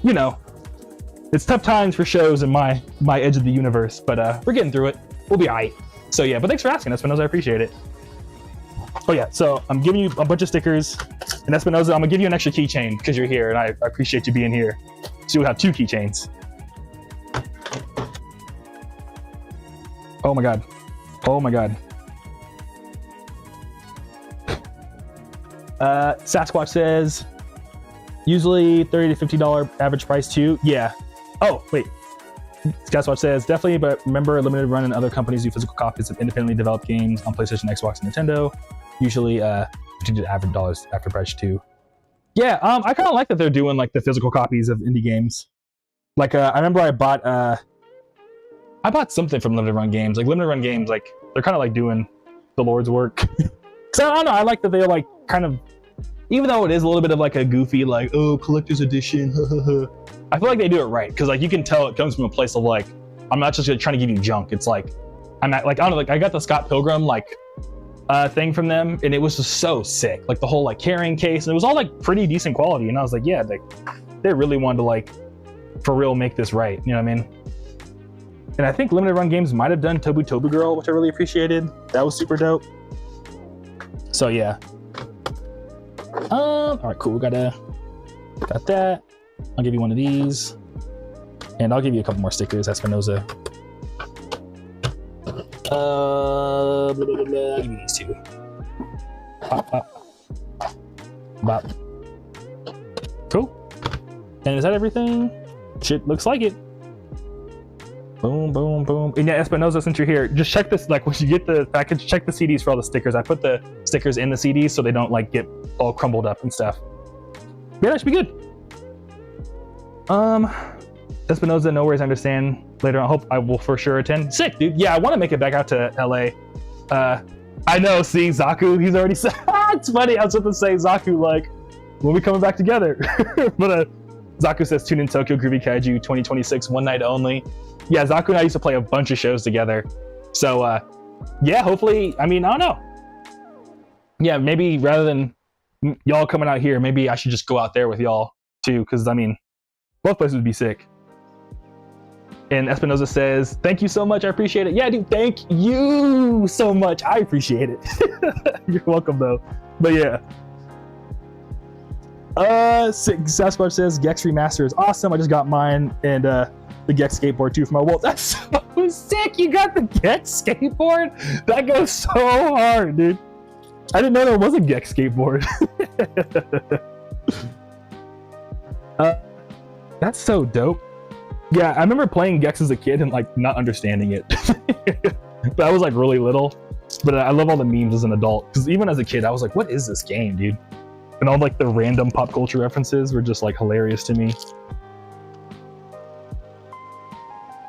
you know, it's tough times for shows in my edge of the universe, but we're getting through it. We'll be all right. So yeah, but thanks for asking, Espinosa. I appreciate it. Oh yeah, so I'm giving you a bunch of stickers, and Espinosa, I'm gonna give you an extra keychain because you're here, and I appreciate you being here. So you'll have 2 keychains. Oh my god. Oh my god. Sasquatch says, usually $30 to $50 average price too. Yeah. Oh, wait. Sasquatch says, definitely, but remember limited run and other companies do physical copies of independently developed games on PlayStation, Xbox, and Nintendo. Usually $50 to average dollars after price too. Yeah, I kind of like that they're doing like the physical copies of indie games. Like I remember I bought something from Limited Run Games. Like Limited Run Games, like they're kind of like doing the Lord's work. Cause I don't know, I like that they're like kind of, even though it is a little bit of like a goofy like, oh, collector's edition, I feel like they do it right. Cause like you can tell it comes from a place of like, I'm not just trying to give you junk. It's like, I'm at like, I don't know, like I got the Scott Pilgrim like thing from them, and it was just so sick. Like the whole like carrying case, and it was all like pretty decent quality. And I was like, yeah, they really wanted to like for real make this right. You know what I mean? And I think Limited Run Games might have done Tobu Girl, which I really appreciated. That was super dope. So yeah. All right, cool. Got that. I'll give you one of these, and I'll give you a couple more stickers. Espinosa. I'll give you these 2. Pop, pop, bop. Cool. And is that everything? Shit, looks like it. Boom, boom, boom. And yeah, Espinosa, since you're here, just check this, like, when you get the package, check the CDs for all the stickers. I put the stickers in the CDs so they don't, like, get all crumbled up and stuff. Yeah, that should be good. Espinosa, no worries, I understand. Later on, I hope I will for sure attend. Sick, dude. Yeah, I want to make it back out to LA. I know, see, Zaku, he's already said, it's funny, I was about to say, Zaku, like, when we coming back together? But Zaku says, tune in Tokyo Groovy Kaiju 2026, one night only. Yeah, Zaku and I used to play a bunch of shows together. So, yeah, hopefully, I mean, I don't know. Yeah, maybe rather than y'all coming out here, maybe I should just go out there with y'all too, because, I mean, both places would be sick. And Espinoza says, thank you so much. I appreciate it. Yeah, dude, thank you so much. I appreciate it. You're welcome, though. But yeah. Sasquatch says, Gex Remaster is awesome. I just got mine and the Gex skateboard too for my wolf. That's so sick. You got the Gex skateboard? That goes so hard, dude. I didn't know there was a Gex skateboard. That's so dope. Yeah, I remember playing Gex as a kid and like not understanding it. But I was like really little. But I love all the memes as an adult. Because even as a kid, I was like, what is this game, dude? And all like the random pop culture references were just like hilarious to me.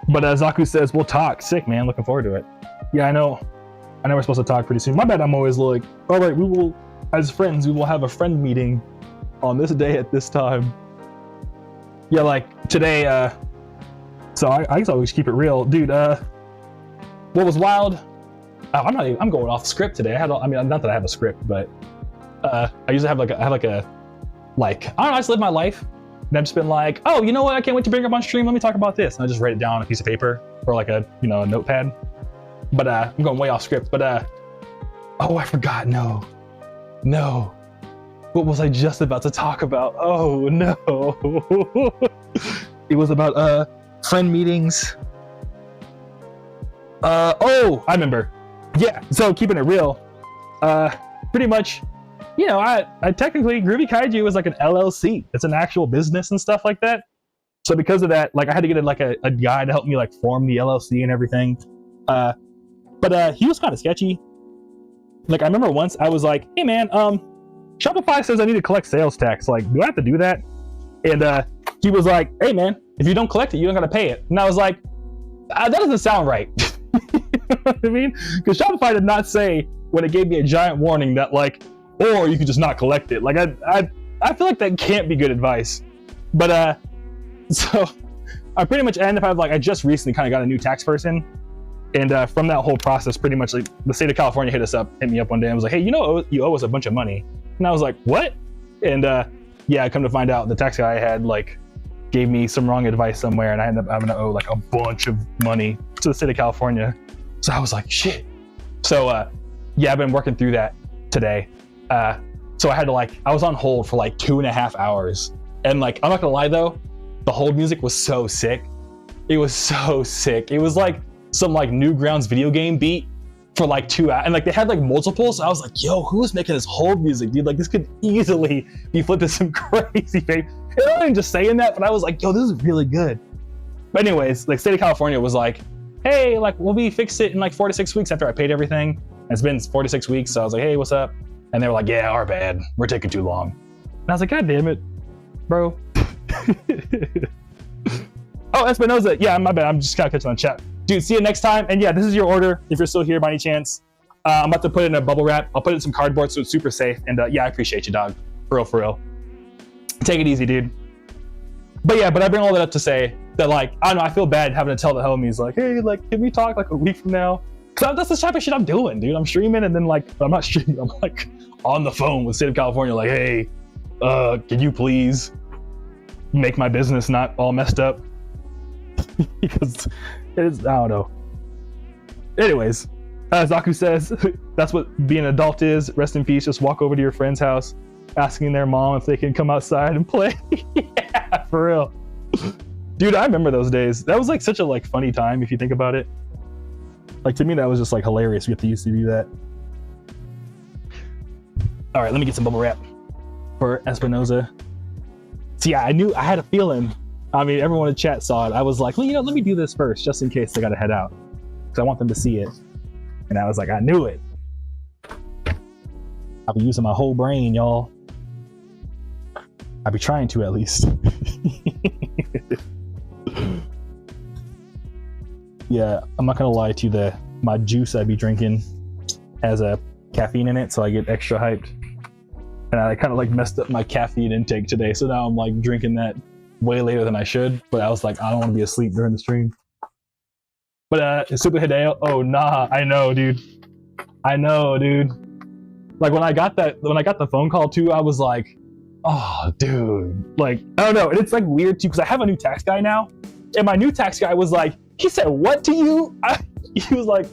But Zaku says, we'll talk. Sick, man. Looking forward to it. Yeah, I know we're supposed to talk pretty soon. My bad, I'm always like, all right, we will, as friends, we will have a friend meeting on this day at this time. Yeah, like today, so I guess I'll just keep it real. Dude, what was wild? I'm going off script today. I mean, not that I have a script, but I usually have like I don't know, I just live my life. And I've just been like, oh, you know what? I can't wait to bring it up on stream. Let me talk about this. And I just write it down on a piece of paper or like a notepad. But I'm going way off script. But oh, I forgot. No. What was I just about to talk about? Oh no. It was about friend meetings. Oh, I remember. Yeah. So keeping it real, pretty much. I technically, Groovy Kaiju is like an LLC. It's an actual business and stuff like that. So because of that, like I had to get like a guy to help me like form the LLC and everything. But he was kind of sketchy. Like I remember once I was like, hey man, Shopify says I need to collect sales tax. Like, do I have to do that? And he was like, hey man, if you don't collect it, you don't gotta pay it. And I was like, that doesn't sound right. You know what I mean? Because Shopify did not say when it gave me a giant warning that like, or you could just not collect it. Like I feel like that can't be good advice. But so I pretty much ended up I just recently kind of got a new tax person, and from that whole process, pretty much like the state of California hit me up one day and was like, hey, you owe us a bunch of money. And I was like, what? And yeah, I come to find out the tax guy I had like gave me some wrong advice somewhere, and I ended up having to owe like a bunch of money to the state of California. So I was like, shit. So yeah, I've been working through that today. So I had to I was on hold for like 2.5 hours. And like, I'm not gonna lie though, the hold music was so sick. It was so sick. It was like some like Newgrounds video game beat for like 2 hours. And like they had like multiples. So I was like, yo, who's making this hold music, dude? Like this could easily be flipped to some crazy fame. And I wasn't just saying that, but I was like, yo, this is really good. But anyways, like state of California was like, hey, like we'll fix it in like 4 to 6 weeks after I paid everything. And it's been 4 to 6 weeks. So I was like, hey, what's up? And they were like, yeah, our bad. We're taking too long. And I was like, God damn it, bro. Oh, Espinoza. Yeah, my bad. I'm just kind of catching on chat. Dude, see you next time. And yeah, this is your order if you're still here by any chance. I'm about to put it in a bubble wrap. I'll put it in some cardboard so it's super safe. And yeah, I appreciate you, dog. For real. Take it easy, dude. But yeah, I bring all that up to say that like, I don't know, I feel bad having to tell the homies like, hey, like, can we talk like a week from now? Cause that's the type of shit I'm doing, dude. I'm streaming and then like, I'm not streaming. I'm like on the phone with state of California like, hey, can you please make my business not all messed up? Because it is, I don't know. Anyways, Zaku says, that's what being an adult is. Rest in peace. Just walk over to your friend's house, asking their mom if they can come outside and play. Yeah, for real. Dude, I remember those days. That was like such a like funny time if you think about it. Like to me, that was just like hilarious. We have to used to do that. All right, let me get some bubble wrap for Espinoza. So yeah, I had a feeling. I mean, everyone in chat saw it. I was like, well, let me do this first, just in case they got to head out, because I want them to see it. And I was like, I knew it. I'll be using my whole brain, y'all. I'll be trying to at least. Yeah, I'm not gonna lie to you, my juice I'd be drinking has a caffeine in it, so I get extra hyped. And I kind of like messed up my caffeine intake today, so now I'm like drinking that way later than I should. But I was like, I don't want to be asleep during the stream. But Super Hideo, oh nah, I know, dude. Like when I got the phone call too, I was like, oh dude, like I don't know. And it's like weird too, because I have a new tax guy now. And my new tax guy was like, he said, what to you? He was like,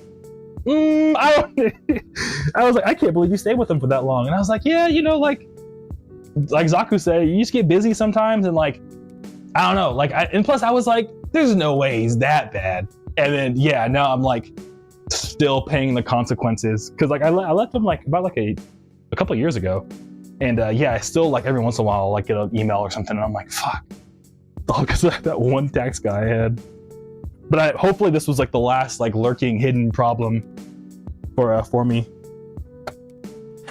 I don't. I was like, I can't believe you stayed with him for that long. And I was like, yeah, you know, like Zaku said, you just get busy sometimes, and like, I don't know, like, and plus I was like, there's no way he's that bad. And then yeah, now I'm like still paying the consequences, because like I left him like about like a couple of years ago, and yeah, I still like every once in a while like get an email or something, and I'm like, fuck, all because of that one tax guy I had. But hopefully this was like the last like lurking hidden problem for me.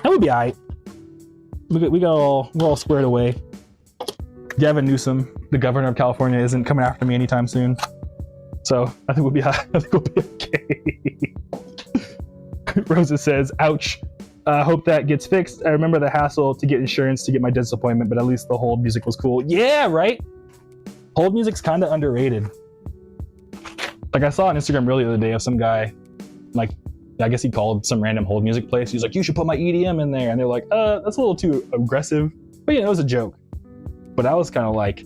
That would be alright. We got all squared away. Gavin Newsom, the governor of California, isn't coming after me anytime soon, so I think we'll be okay. Rosa says, "Ouch. Hope that gets fixed. I remember the hassle to get insurance to get my dentist appointment, but at least the hold music was cool." Yeah, right. Hold music's kind of underrated. Like I saw on Instagram really the other day of some guy, like I guess he called some random hold music place. He's like, "You should put my EDM in there," and they're like, "That's a little too aggressive." But yeah, it was a joke. But I was kind of like,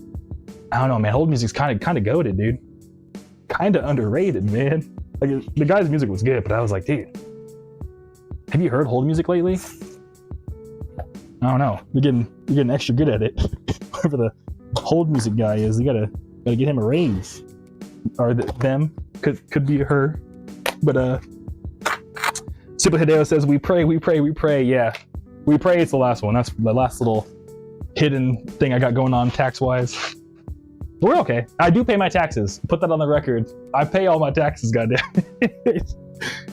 I don't know, man. Hold music's kind of goated, dude. Kind of underrated, man. Like the guy's music was good, but I was like, dude, have you heard hold music lately? I don't know. You're getting extra good at it. Whoever the hold music guy is, you gotta get him a raise. Or them could be her. But Super Hideo says, we pray. Yeah, we pray. It's the last one. That's the last little hidden thing I got going on tax wise. We're okay. I do pay my taxes. Put that on the record. I pay all my taxes, goddamn.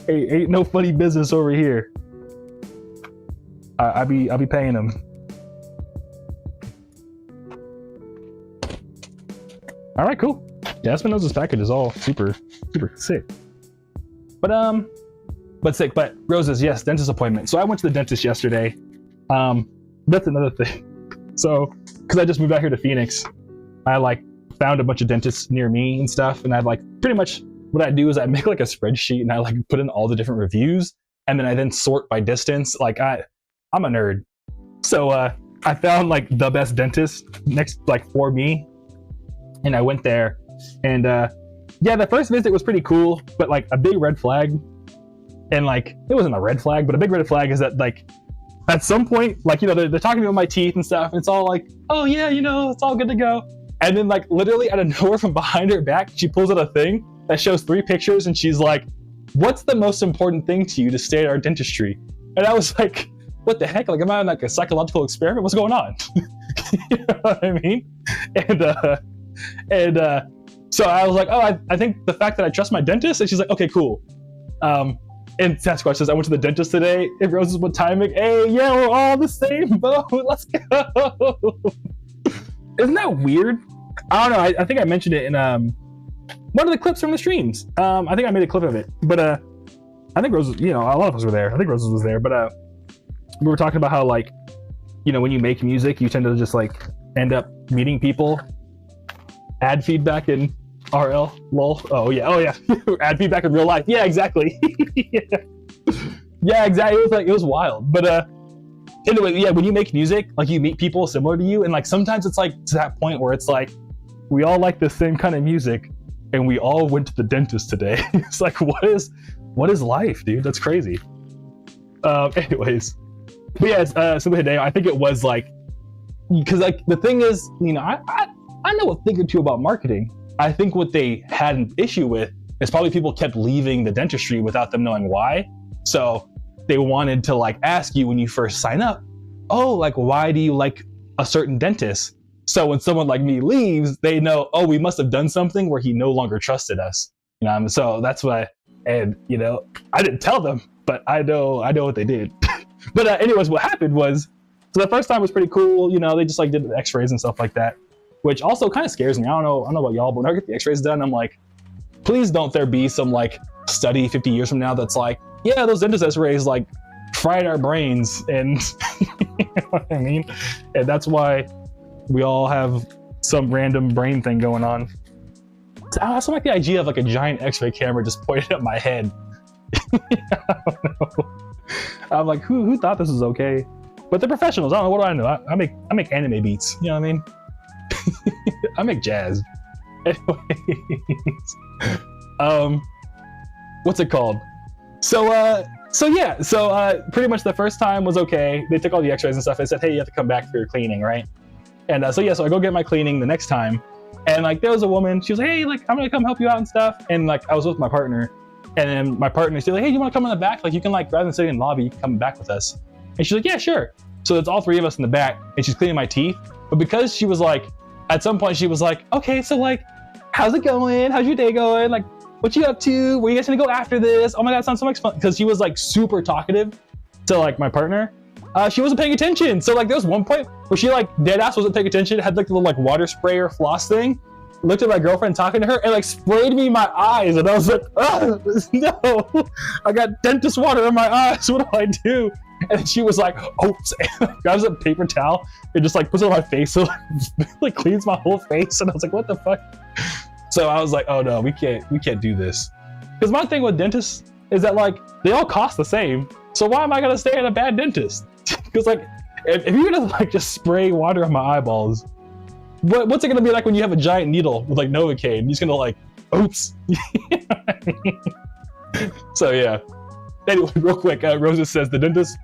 Hey, ain't no funny business over here. I be paying them. All right, cool. Yeah, Espinosa's package is all super sick. But sick. But Rose's, yes, dentist appointment. So I went to the dentist yesterday. That's another thing. So, because I just moved out here to Phoenix, I like found a bunch of dentists near me and stuff, and I'd like pretty much what I do is I make like a spreadsheet and I like put in all the different reviews, and then I sort by distance. Like I'm a nerd, so I found like the best dentist next like for me, and I went there, and yeah, the first visit was pretty cool, but like a big red flag, and like it wasn't a red flag, but a big red flag is that like at some point, like, you know, they're talking about my teeth and stuff, and it's all like, oh yeah, you know, it's all good to go. And then like literally out of nowhere from behind her back, she pulls out a thing that shows 3 pictures, and she's like, "What's the most important thing to you to stay at our dentistry?" And I was like, what the heck? Like, am I on like a psychological experiment? What's going on? You know what I mean? And so I was like, oh, I think the fact that I trust my dentist, and she's like, okay, cool. And Sasquatch says, I went to the dentist today. And Rose is what timing. Hey, yeah, we're all the same boat. Let's go. Isn't that weird? I don't know. I think I mentioned it in one of the clips from the streams. I think I made a clip of it. But I think Rose, you know, a lot of us were there. I think Rose was there. But we were talking about how, like, you know, when you make music, you tend to just like end up meeting people, add feedback in RL, lol. Oh yeah. Add feedback in real life. Yeah, exactly. Yeah, exactly. It was wild. But anyway, yeah, when you make music, like you meet people similar to you, and like sometimes it's like to that point where it's like we all like the same kind of music, and we all went to the dentist today. It's like, what is life, dude? That's crazy. Anyways, but yeah, Super Hideo, I think it was like, because like the thing is, you know, I know a thing or two about marketing. I think what they had an issue with is probably people kept leaving the dentistry without them knowing why. So they wanted to like ask you when you first sign up, oh, like, why do you like a certain dentist? So when someone like me leaves, they know, oh, we must have done something where he no longer trusted us. You know, so that's why. And you know, I didn't tell them, but I know what they did. But anyways, what happened was, so the first time was pretty cool. You know, they just like did the X-rays and stuff like that, which also kind of scares me. I don't know about y'all, but when I get the X-rays done, I'm like, please don't there be some like study 50 years from now that's like, yeah, those dentist X-rays like fried our brains, and you know what I mean? And that's why we all have some random brain thing going on. So I also like the idea of like a giant X-ray camera just pointed at my head. I don't know. I'm like, who thought this was okay? But they're professionals. I don't know. What do I know? I make anime beats. You know what I mean? I make jazz. Anyways, what's it called? So pretty much the first time was okay. They took all the x-rays and stuff. They said, hey, you have to come back for your cleaning, right? And so I go get my cleaning the next time. And like, there was a woman, she was like, hey, like, I'm gonna come help you out and stuff. And like, I was with my partner. And then my partner said, like, hey, you wanna come in the back? Like, you can like, rather than sitting in the lobby, you can come back with us. And she's like, yeah, sure. So it's all three of us in the back and she's cleaning my teeth. But because she was like, at some point she was like, okay, so like, how's it going? How's your day going? Like, what you up to? Where you guys gonna go after this? Oh my God, sounds so much fun. Because she was like super talkative to like my partner. She wasn't paying attention. So like there was one point where she like dead ass wasn't paying attention, had like the little like water sprayer floss thing, looked at my girlfriend talking to her and like sprayed me in my eyes. And I was like, oh, no, I got dentist water in my eyes. What do I do? And she was like, oops, grabs a paper towel and just like puts it on my face. So like cleans my whole face. And I was like, what the fuck? So I was like, oh no, we can't do this. Because my thing with dentists is that like, they all cost the same. So why am I gonna stay at a bad dentist? Because like, if you're gonna like just spray water on my eyeballs, what's it gonna be like when you have a giant needle with like Novocaine? You're just gonna like, oops. You know what I mean? So yeah. Anyway, real quick, Rosa says, the dentist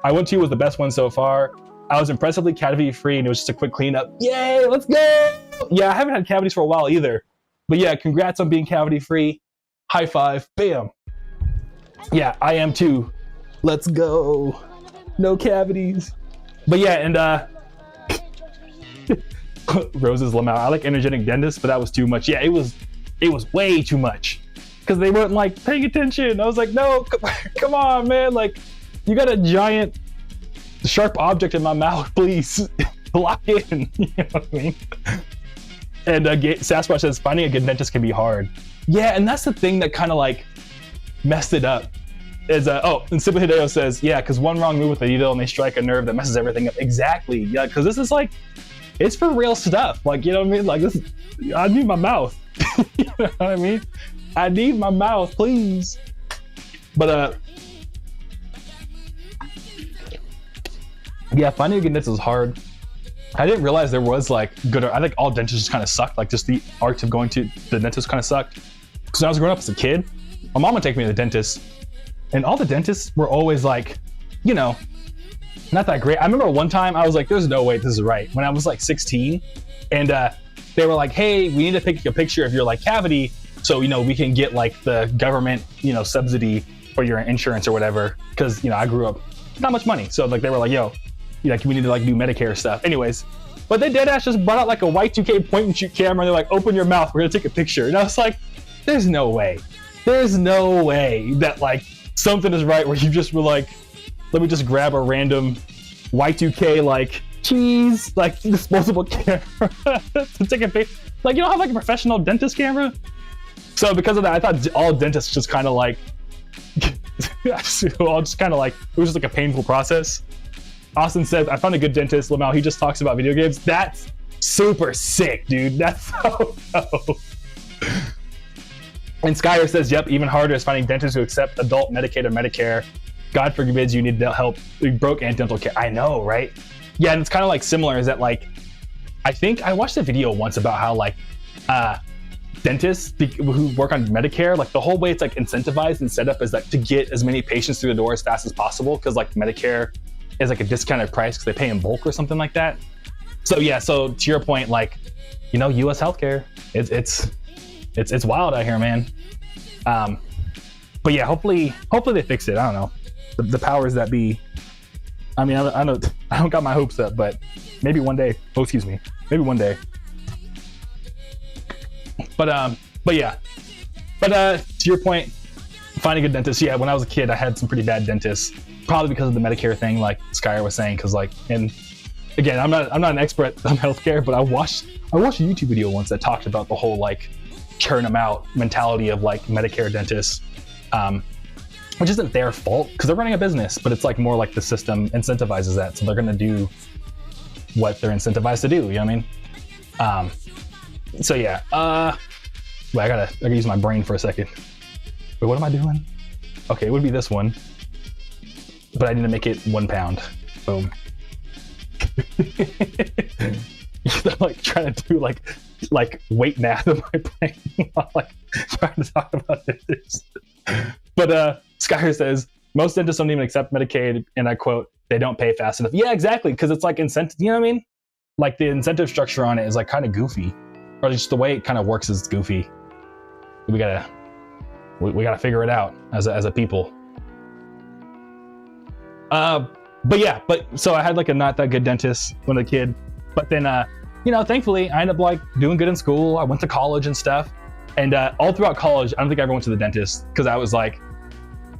I went to was the best one so far. I was impressively cavity free and it was just a quick cleanup. Yay, let's go! Yeah, I haven't had cavities for a while either. But yeah, congrats on being cavity free. High five, bam. Yeah, I am too. Let's go. No cavities. But yeah, and Rose's lemon. I like energetic dentists, but that was too much. Yeah, it was way too much. Because they weren't like paying attention. I was like, no, come on, man. Like, you got a giant sharp object in my mouth, please. Lock in. You know what I mean? And Sasquatch says, finding a good dentist can be hard. Yeah, and that's the thing that kind of like messed it up. Is and Simply Hideo says, yeah, because one wrong move with the needle and they strike a nerve that messes everything up. Exactly. Yeah, because this is like, it's for real stuff. Like, you know what I mean? Like, this, I need my mouth. You know what I mean? I need my mouth, please. But yeah, finding a good dentist is hard. I didn't realize there was like good. I think all dentists kind of sucked. Like just the art of going to the dentist kind of sucked. Because when I was growing up as a kid, my mom would take me to the dentist, and all the dentists were always like, you know, not that great. I remember one time I was like, "There's no way this is right." When I was like 16, and they were like, "Hey, we need to take a picture of your like cavity, so you know we can get like the government, you know, subsidy for your insurance or whatever." Because you know I grew up not much money, so like they were like, "Yo, like we need to like do Medicare stuff." Anyways, but they deadass just brought out like a Y2K point and shoot camera. And they're like, "Open your mouth, we're gonna take a picture." And I was like, "There's no way that like something is right where you just were like, let me just grab a random Y2K like cheese like disposable camera to take a picture. Like you don't have like a professional dentist camera." So because of that, I thought all dentists just kind of like, all just kind of like it was just like a painful process. Austin says, I found a good dentist, Lamau. He just talks about video games. That's super sick, dude. That's so dope. And Skyer says, yep, even harder is finding dentists who accept adult Medicaid or Medicare. God forbids you need help. We broke and dental care. I know, right? Yeah, and it's kind of like similar is that like, I think I watched a video once about how like dentists who work on Medicare, like the whole way it's like incentivized and set up is like to get as many patients through the door as fast as possible because like Medicare is like a discounted price because they pay in bulk or something like that. So yeah, so to your point, like, you know, U.S. healthcare, it's wild out here, man. But yeah, hopefully they fix it. I don't know, the powers that be. I mean, I don't got my hopes up, but maybe one day. Oh, excuse me, maybe one day. But yeah, to your point, finding a good dentist. Yeah, when I was a kid, I had some pretty bad dentists, probably because of the Medicare thing, like Skyer was saying. Because like, and again, I'm not an expert on healthcare, but I watched a YouTube video once that talked about the whole like churn them out mentality of like Medicare dentists, which isn't their fault because they're running a business, but it's like more like the system incentivizes that, so they're gonna do what they're incentivized to do. You know what I mean? So yeah. Wait, I gotta use my brain for a second. Wait, what am I doing? Okay, it would be this one, but I need to make it 1 pound. Boom. They're like trying to do like like weight math in my brain while like trying to talk about this. But Skyler says most dentists don't even accept Medicaid, and I quote, "They don't pay fast enough." Yeah, exactly, because it's like incentive. You know what I mean? Like the incentive structure on it is like kind of goofy, or just the way it kind of works is goofy. We gotta figure it out as a people. But so I had like a not that good dentist when I was a kid, but then thankfully I ended up like doing good in school. I went to college and stuff, and all throughout college I don't think I ever went to the dentist because I was like,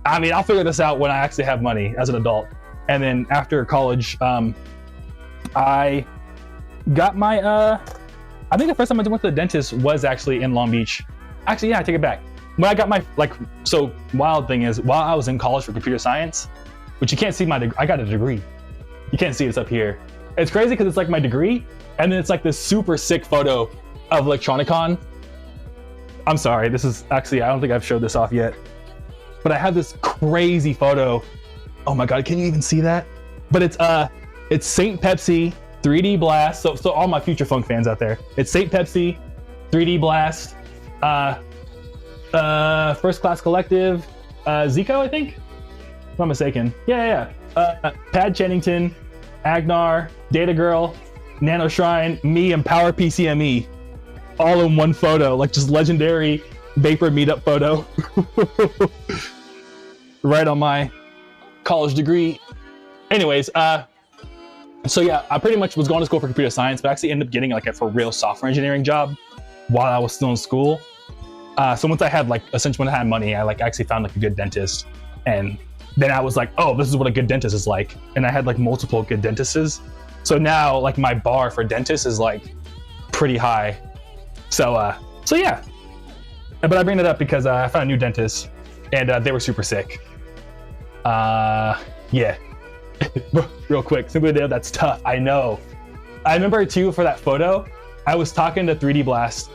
I mean, I'll figure this out when I actually have money as an adult. And then after college, I got my I think the first time I went to the dentist was actually in Long Beach. Actually, yeah, I take it back. When I got my so wild thing is while I was in college for computer science, which you can't see I got a degree. You can't see it's up here. It's crazy because it's like my degree, and then it's like this super sick photo of Electronicon. I'm sorry, this is actually, I don't think I've showed this off yet, but I have this crazy photo. Oh my God, can you even see that? But it's Saint Pepsi 3D Blast. So all my Future Funk fans out there, it's Saint Pepsi 3D Blast, First Class Collective, Zico, I think, if I'm mistaken. Yeah. Pad Chennington, Agnar, Data Girl, Nano Shrine, me, and Power PCME, all in one photo, like just legendary Vapor meetup photo. Right on my college degree. Anyways, so yeah, I pretty much was going to school for computer science, but actually ended up getting like a for real software engineering job while I was still in school. So once I had essentially when I had money, I actually found a good dentist, and then I was like, oh, this is what a good dentist is like. And I had multiple good dentists. So now my bar for dentists is pretty high. So yeah. But I bring it up because I found a new dentist, and they were super sick. Yeah. Real quick, simply Dale, that's tough. I know. I remember too for that photo, I was talking to 3D Blast.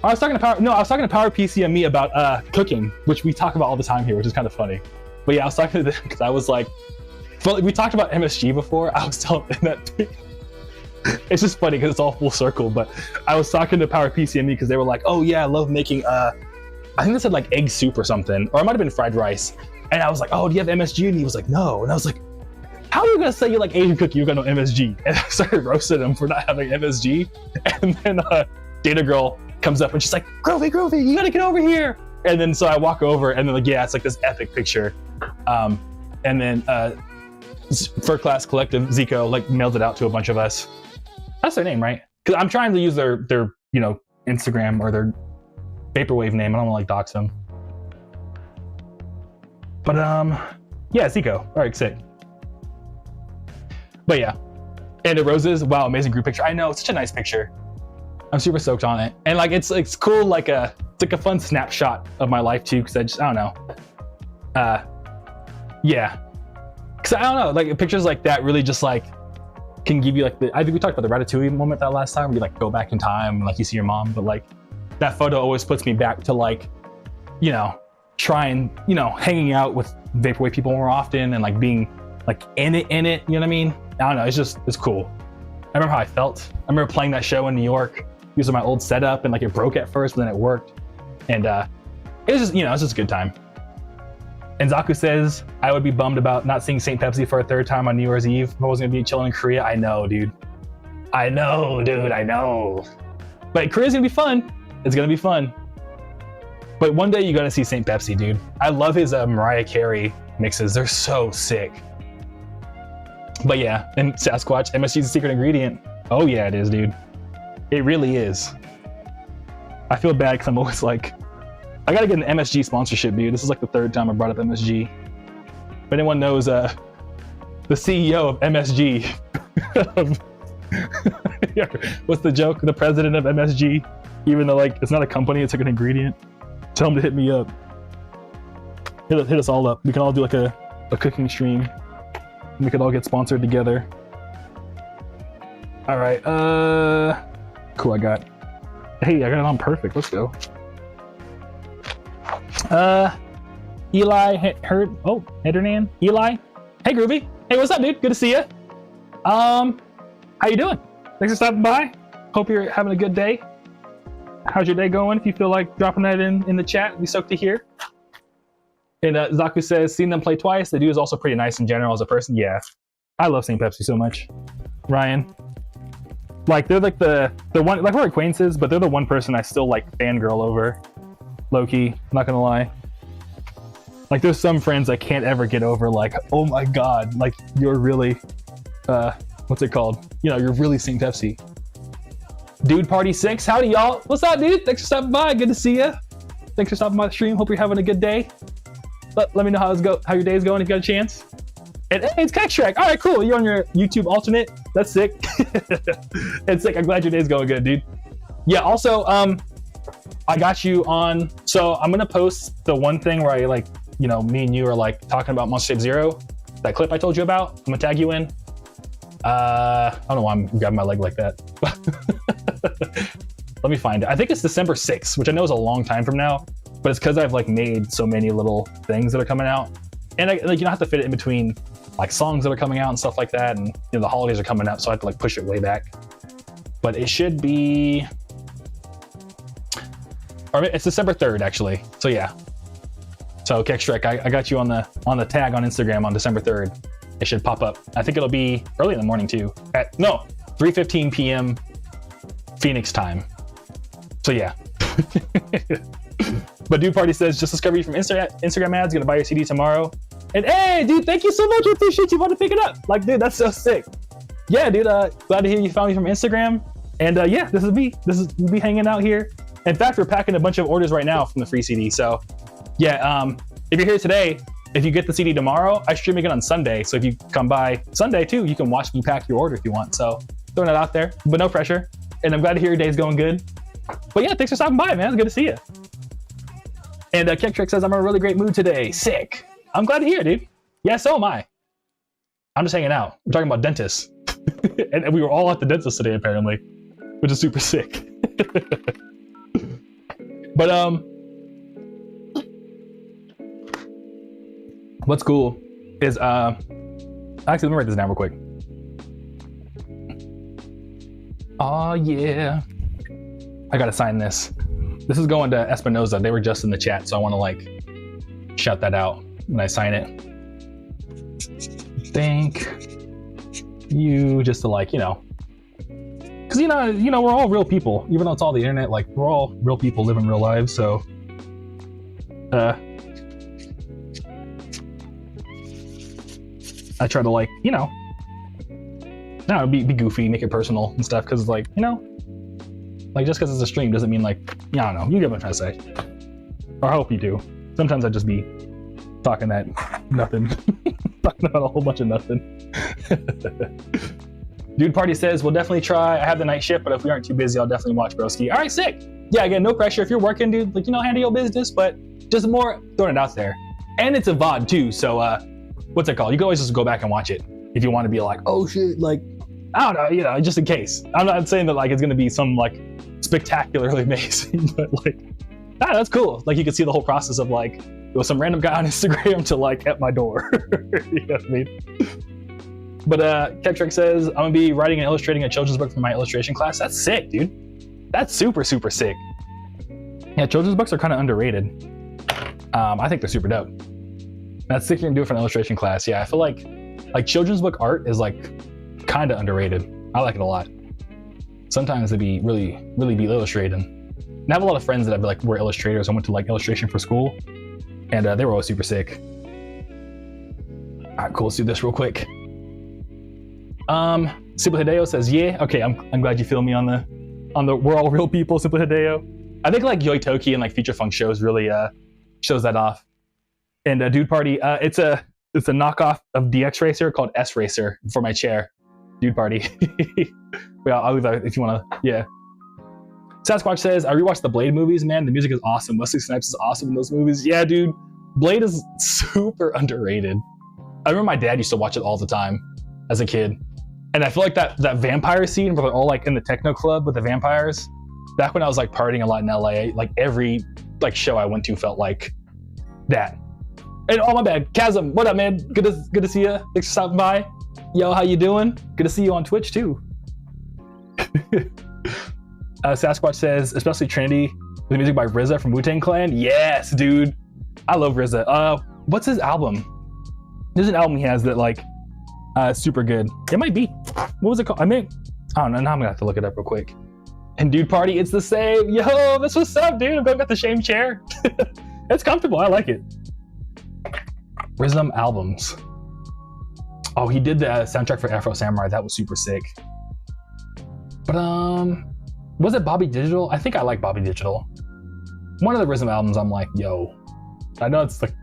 I was talking to Power PCME about cooking, which we talk about all the time here, which is kind of funny. But yeah, I was talking to them because I was like, we talked about MSG before. I was telling them that. It's just funny because it's all full circle. But I was talking to Power PCME because they were like, oh yeah, I love making, I think they said egg soup or something, or it might've been fried rice. And I was like, oh, do you have MSG? And he was like, no. And I was like, how are you gonna say you like Asian cooking, you got no MSG? And I started roasting him for not having MSG. And then Data Girl comes up and she's like, Groovy, you gotta get over here. And then so I walk over, and then yeah, it's this epic picture. And then First Class Collective, Zico, mailed it out to a bunch of us. That's their name, right? Because I'm trying to use their Instagram or their Vaporwave name. I don't want to dox them. But yeah, Zico. All right, sick. But yeah, and the roses. Wow, amazing group picture. I know, it's such a nice picture. I'm super stoked on it, and it's cool. It's a fun snapshot of my life too, because I don't know. Yeah, because I don't know. Pictures like that really just can give you I think we talked about the Ratatouille moment that last time, where you go back in time and you see your mom, but that photo always puts me back to trying, hanging out with Vaporwave people more often, and being in it, you know what I mean? I don't know, it's cool. I remember how I felt. I remember playing that show in New York using my old setup, and it broke at first, but then it worked. And it was just, it's just a good time. And Zaku says, I would be bummed about not seeing St. Pepsi for a third time on New Year's Eve if I was gonna be chilling in Korea. I know, dude. I know. But Korea's gonna be fun. It's gonna be fun. But one day you gotta see St. Pepsi, dude. I love his Mariah Carey mixes. They're so sick. But yeah, and Sasquatch, MSG's a secret ingredient. Oh yeah, it is, dude. It really is. I feel bad because I'm always I gotta get an MSG sponsorship, dude. This is the third time I brought up MSG. If anyone knows the CEO of MSG, what's the joke? The president of MSG, even though it's not a company, it's an ingredient. Tell him to hit me up. Hit us all up. We can all do a cooking stream. We could all get sponsored together. All right. Cool. I got it on perfect. Let's go. Eli heard. Oh, Heddernan. Eli. Hey, Groovy. Hey, what's up, dude? Good to see you. How you doing? Thanks for stopping by. Hope you're having a good day. how's your day going? If you feel like dropping that in the chat, we stoked to hear. And Zaku says, seen them play twice. The dude is also pretty nice in general as a person. Yeah, I love St. Pepsi so much. Ryan, like they're like the one, like we're acquaintances, but they're the one person I still like fangirl over. Low key, not gonna lie. Like there's some friends I can't ever get over. Like, oh my god, like you're really, what's it called? You know, you're really St. Pepsi. Dude Party 6, howdy y'all. What's up, dude? Thanks for stopping by. Good to see you. Thanks for stopping by the stream. Hope you're having a good day. Let me know how your day's going if you got a chance. And hey, it's Shrek. All right, cool. You're on your YouTube alternate. That's sick. It's sick. I'm glad your day's going good, dude. Yeah. Also, I got you on. So I'm gonna post the one thing where I like, you know, me and you are like talking about Monster Shape Zero, that clip I told you about. I'm gonna tag you in. I don't know why I'm grabbing my leg like that. Let me find it. I think it's December 6th, which I know is a long time from now, but it's because I've like made so many little things that are coming out, and I, like, you don't have to fit it in between like songs that are coming out and stuff like that, and you know the holidays are coming up, so I have to like push it way back. But it should be, or it's December 3rd actually. So yeah. So Kextrek, I got you on the tag on Instagram on December 3rd. It should pop up. I think it'll be early in the morning too. At 3:15 p.m. Phoenix time. So yeah. But Dude Party says, just discovered you from Instagram ads, gonna buy your CD tomorrow. And hey, dude, thank you so much. I appreciate you want to pick it up. Like, dude, that's so sick. Yeah, dude, glad to hear you found me from Instagram. And yeah, this is me. We'll be hanging out here. In fact, we're packing a bunch of orders right now from the free CD. So yeah, if you're here today, if you get the CD tomorrow, I stream it on Sunday. So if you come by Sunday too, you can watch me pack your order if you want. So throwing that out there, but no pressure. And I'm glad to hear your day's going good. But yeah, thanks for stopping by, man. It's good to see you. And Kektrick says, I'm in a really great mood today. Sick. I'm glad to hear, dude. Yeah, so am I. I'm just hanging out. We're talking about dentists. and we were all at the dentist today, apparently, which is super sick. But, what's cool is, actually, let me write this down real quick. Oh, yeah. I gotta sign this. This is going to Espinoza. They were just in the chat, so I want to like shout that out when I sign it. Thank you, just to like, you know, because you know we're all real people, even though it's all the internet. Like we're all real people living real lives. So, I try to like, you know, be goofy, make it personal and stuff, because like, you know. Like, just because it's a stream doesn't mean like, yeah, I don't know, you get what I'm trying to say. Or I hope you do. Sometimes I just be talking that nothing. Talking about a whole bunch of nothing. Dude Party says, we'll definitely try. I have the night shift, but if we aren't too busy, I'll definitely watch Broski. All right, sick. Yeah, again, no pressure. If you're working, dude, like, you know, handle your business, but just more throwing it out there. And it's a VOD too, so what's it called? You can always just go back and watch it if you want to be like, oh shit, like, I don't know, you know, just in case. I'm not saying that like it's gonna be some like spectacularly amazing, but like, that's cool. Like you can see the whole process of like, it was some random guy on Instagram to like at my door. You know what I mean? But Kektrick says, I'm gonna be writing and illustrating a children's book for my illustration class. That's sick, dude. That's super, super sick. Yeah, children's books are kind of underrated. I think they're super dope. That's sick you can do it for an illustration class. Yeah, I feel like children's book art is like kind of underrated. I like it a lot. Sometimes they be really be illustrated. And I have a lot of friends that were illustrators. I went to like illustration for school, and they were always super sick. All right, cool. Let's do this real quick. Simple Hideo says, yeah. Okay, I'm glad you feel me on the we're all real people. Simple Hideo. I think like Yoi Toki and like Feature Funk shows really shows that off. And Dude Party, it's a knockoff of DX Racer called S Racer for my chair. Dude Party. Yeah, I'll leave that if you want to. Yeah. Sasquatch says, I rewatched the Blade movies, man. The music is awesome. Wesley Snipes is awesome in those movies. Yeah, dude. Blade is super underrated. I remember my dad used to watch it all the time as a kid. And I feel like that vampire scene where they're all like in the techno club with the vampires. Back when I was like partying a lot in LA, like every like show I went to felt like that. And oh my bad, Chasm, what up, man? Good to see you. Thanks for stopping by. Yo, how you doing? Good to see you on Twitch too. Sasquatch says, especially Trinity, with the music by RZA from Wu-Tang Clan. Yes, dude. I love RZA. What's his album? There's an album he has that like super good. It might be. What was it called? I don't know. Now I'm gonna have to look it up real quick. And Dude Party, it's the same. Yo, this was up, dude. I'm going with the shame chair. It's comfortable. I like it. Rhythm albums. Oh, he did the soundtrack for Afro Samurai. That was super sick. But was it Bobby Digital? I think I like Bobby Digital. One of the Rhythm albums, I'm like, yo. I know it's like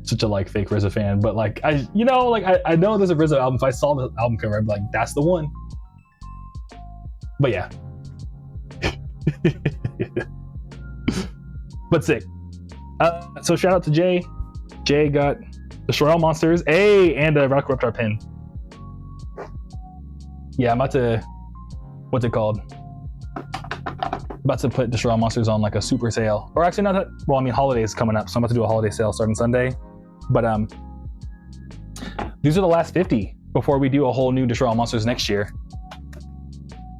such a like fake RZA fan, but like I know there's a RZA album. If I saw the album cover, I'd be like, that's the one. But yeah. But sick. So shout out to Jay. Jay got Destroy All Monsters, and a Radical Reptar pin. Yeah, I'm about to, what's it called? About to put Destroy All Monsters on like a super sale. Or actually not that, well, I mean, holidays coming up, so I'm about to do a holiday sale starting Sunday. But these are the last 50 before we do a whole new Destroy All Monsters next year.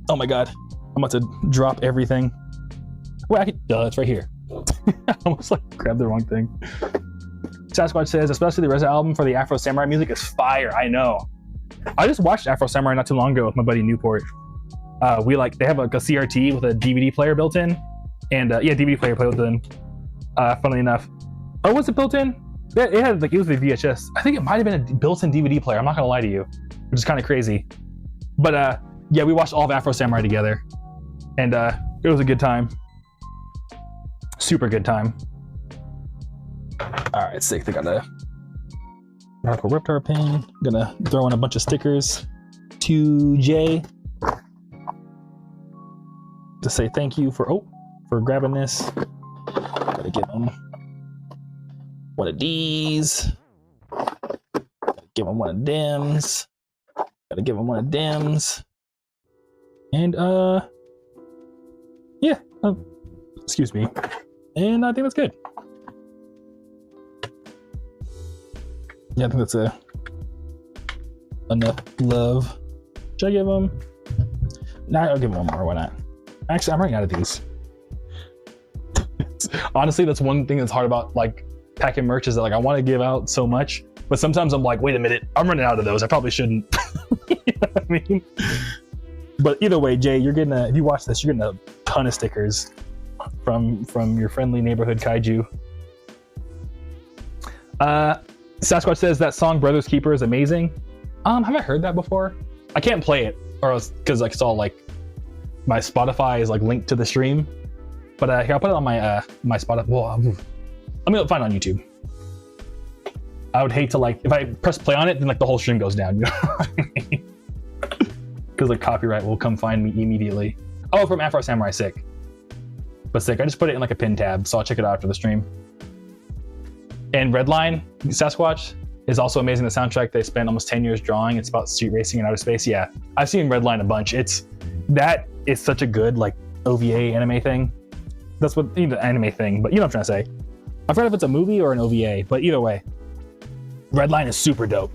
Oh my God. I'm about to drop everything. Wait, it's right here. I almost like grabbed the wrong thing. Sasquatch says, especially the RZA album for the Afro Samurai music is fire. I know. I just watched Afro Samurai not too long ago with my buddy Newport. They have like a CRT with a DVD player built in, and DVD player built in. Funnily enough, was it built in? It had it was the VHS. I think it might have been a built-in DVD player. I'm not gonna lie to you, which is kind of crazy. But yeah, we watched all of Afro Samurai together, and it was a good time. Super good time. All right, sick. They got a Radical Reptar pin. Gonna throw in a bunch of stickers to Jay to say thank you for grabbing this. Gotta give him one of these. Gotta give him one of dems. Gotta give him one of dems. And yeah. Excuse me. And I think that's good. Yeah, I think that's enough love. Should I give him? Nah, I'll give him one more. Why not? Actually, I'm running out of these. Honestly, that's one thing that's hard about like packing merch is that like I want to give out so much, but sometimes I'm like, wait a minute, I'm running out of those. I probably shouldn't. You know what I mean? But either way, Jay, you're getting if you watch this, you're getting a ton of stickers from your friendly neighborhood kaiju. Sasquatch says that song Brother's Keeper is amazing. Have I heard that before? I can't play it, or else because like it's all like my Spotify is like linked to the stream. But here, I'll put it on my my Spotify. Well, I'm gonna find it on YouTube. I would hate to like if I press play on it, then like the whole stream goes down. You know what I mean? Because like copyright will come find me immediately. Oh, from Afro Samurai, sick. But sick. I just put it in like a pin tab, so I'll check it out after the stream. And Redline, Sasquatch, is also amazing. The soundtrack they spent almost 10 years drawing. It's about street racing in outer space. Yeah, I've seen Redline a bunch. That is such a good like OVA anime thing. That's what the anime thing, but you know what I'm trying to say. I forgot if it's a movie or an OVA, but either way, Redline is super dope.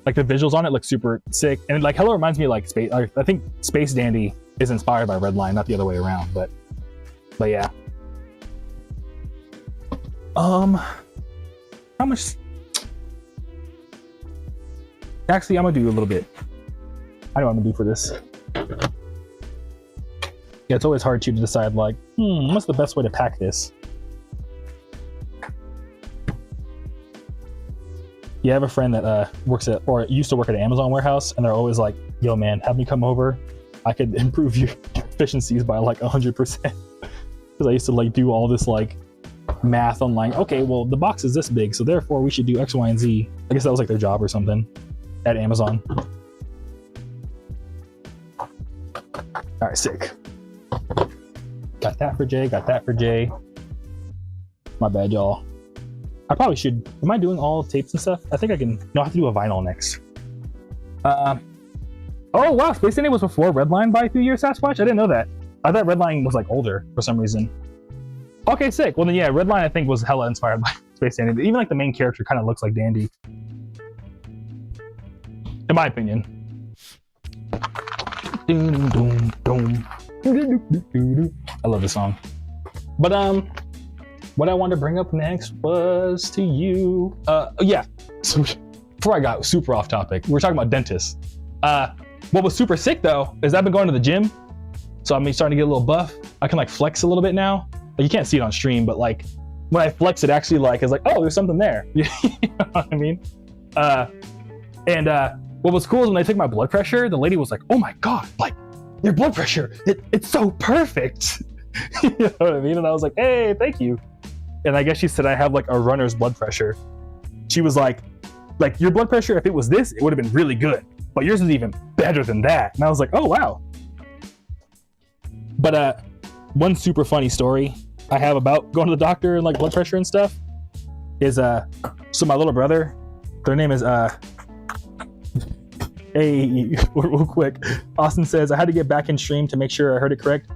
Like the visuals on it look super sick, and it like hella reminds me of like space. I think Space Dandy is inspired by Redline, not the other way around. But yeah. How much? Actually, I'm gonna do a little bit. I know what I'm gonna do for this. Yeah, it's always hard to decide like, what's the best way to pack this? You have a friend that works at, or used to work at an Amazon warehouse, and they're always like, yo man, have me come over. I could improve your efficiencies by like 100%. Because I used to like do all this like math on like, okay, well the box is this big, so therefore we should do X, Y, and Z. I guess that was like their job or something at Amazon. All right, sick. Got that for Jay, got that for Jay. My bad, y'all. I probably should, am I doing all tapes and stuff? I think I can, no, I have to do a vinyl next. Oh wow, Space Dandy was before Redline by a few years, Sasquatch? I didn't know that. I thought Redline was like older for some reason. Okay, sick. Well then yeah, Redline I think was hella inspired by Space Dandy. Even like the main character kind of looks like Dandy. In my opinion. Doom, doom, doom. I love this song. But what I wanted to bring up next was to you. Yeah. So before I got super off topic, we were talking about dentists. What was super sick though is I've been going to the gym, so I'm starting to get a little buff. I can like flex a little bit now. Like, you can't see it on stream, but like when I flex, it actually like is like, oh, there's something there. You know what I mean? And what was cool is when I took my blood pressure, the lady was like, oh my god, like your blood pressure, it's so perfect. You know what I mean? And I was like, hey, thank you. And I guess she said I have like a runner's blood pressure. She was like your blood pressure, if it was this, it would have been really good, but yours is even better than that. And I was like, oh wow. But one super funny story I have about going to the doctor and like blood pressure and stuff is so my little brother, their name is hey, real quick, Austin says, I had to get back in stream to make sure I heard it correct.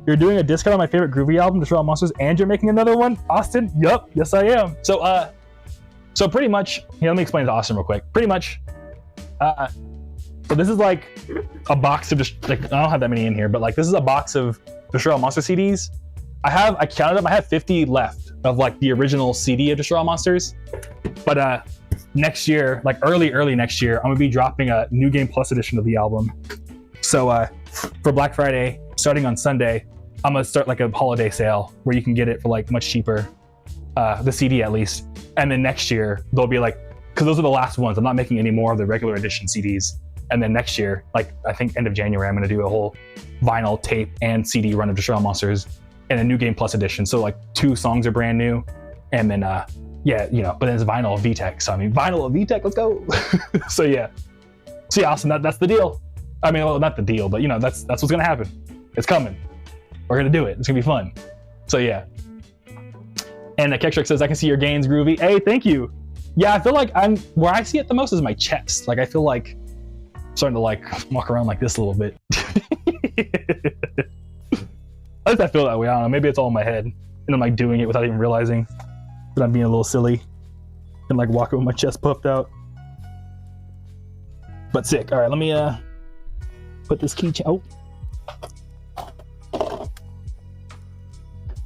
You're doing a discount on my favorite Groovy album, Aviscerall Monsters, and you're making another one? Austin? Yup, yes I am. So pretty much, let me explain to Austin real quick. Pretty much, so this is like a box of just, like, I don't have that many in here, but like this is a box of Aviscerall Monster CDs. I counted them, I have 50 left of like the original CD of Aviscerall Monsters. But next year, like early next year, I'm gonna be dropping a New Game Plus edition of the album. So for Black Friday, starting on Sunday, I'm gonna start like a holiday sale where you can get it for like much cheaper, the CD at least. And then next year they'll be like, because those are the last ones. I'm not making any more of the regular edition CDs. And then next year, like I think end of January, I'm gonna do a whole vinyl, tape, and CD run of Aviscerall Monsters in a New Game Plus edition. So like 2 songs are brand new, and then yeah, but then it's vinyl of VTech. So I mean, vinyl of VTech, let's go. So yeah, Austin, that's the deal. I mean, well, not the deal, but that's what's gonna happen. It's coming. We're gonna do it. It's gonna be fun. So yeah. And Kekshuk says, I can see your gains, Groovy. Hey, thank you. Yeah, I feel like where I see it the most is my chest. Like I feel like I'm starting to like walk around like this a little bit. At least I feel that way. I don't know. Maybe it's all in my head, and I'm like doing it without even realizing that I'm being a little silly and like walking with my chest puffed out. But sick. All right, let me put this keychain. Oh.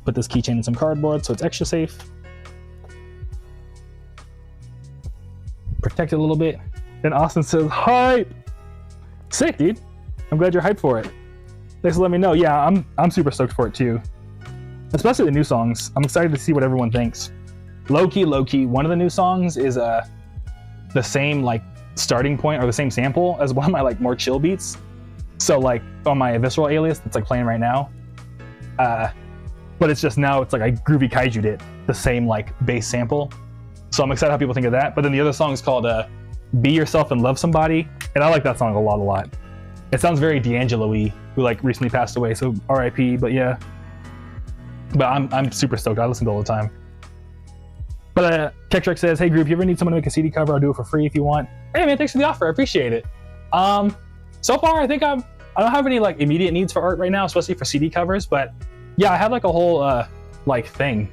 Put this keychain in some cardboard so it's extra safe. Protect it a little bit. And Austin says, hype! Sick, dude. I'm glad you're hyped for it. Thanks for letting me know. Yeah, I'm super stoked for it too. Especially the new songs. I'm excited to see what everyone thinks. Low-key, one of the new songs is the same like starting point or the same sample as one of my like more chill beats. So like on my Aviscerall alias that's like playing right now. But it's just now it's like I Groovy Kaiju did the same like bass sample. So I'm excited how people think of that. But then the other song is called Be Yourself and Love Somebody. And I like that song a lot. It sounds very D'Angelo-y, who like recently passed away, so RIP, but yeah. But I'm super stoked. I listen to it all the time. But Kektrek says, hey group, you ever need someone to make a CD cover? I'll do it for free if you want. Hey man, thanks for the offer. I appreciate it. So far I think I don't have any like immediate needs for art right now, especially for CD covers, but yeah, I have like a whole like thing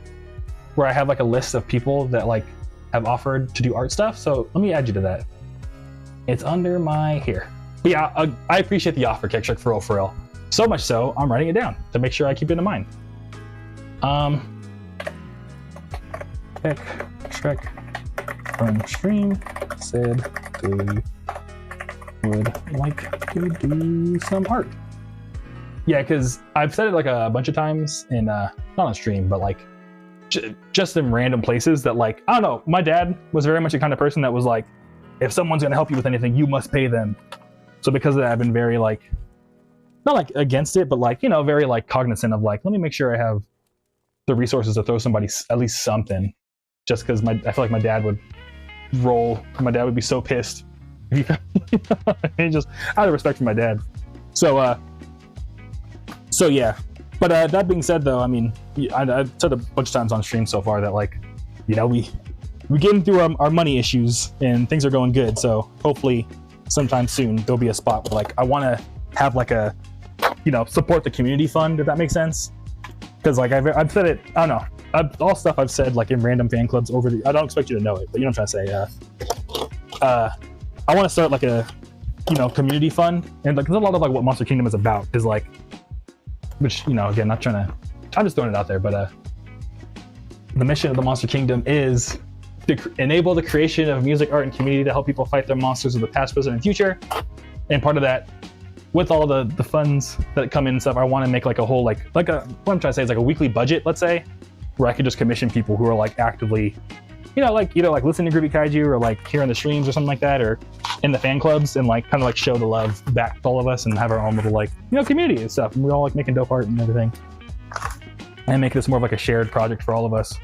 where I have like a list of people that like have offered to do art stuff. So let me add you to that. It's under my here. But yeah, I appreciate the offer, Kektrek, for real. So much so, I'm writing it down to make sure I keep it in mind. Kektrek from stream said they would like to do some art. Yeah, because I've said it like a bunch of times in, not on stream, but like just in random places that like, I don't know, my dad was very much the kind of person that was like, if someone's gonna help you with anything, you must pay them. So because of that, I've been very like, not like against it, but like, very like cognizant of like, let me make sure I have the resources to throw somebody at least something. Just because I feel like my dad would roll. My dad would be so pissed. Just out of respect for my dad. So yeah. But that being said, though, I mean, I've said a bunch of times on stream so far that like, we getting through our money issues and things are going good. So hopefully sometime soon there'll be a spot where like I want to have like a, support the community fund, if that makes sense. Because like I've said it, I don't know. All stuff I've said like in random fan clubs over I don't expect you to know it, but you know what I'm trying to say. I want to start like a, community fund, and like there's a lot of like what Monster Kingdom is about is like which, you know, again, not trying to, I'm just throwing it out there, but the mission of the Monster Kingdom is to enable the creation of music, art, and community to help people fight their monsters of the past, present, and future. And part of that, with all the funds that come in and stuff, I want to make like a whole, like what I'm trying to say is like a weekly budget, let's say, where I could just commission people who are like actively, you know, like either like listening to Groovy Kaiju or like hearing the streams or something like that, or in the fan clubs, and like kind of like show the love back to all of us and have our own little like, you know, community and stuff. And we're all like making dope art and everything, and make this more of like a shared project for all of us.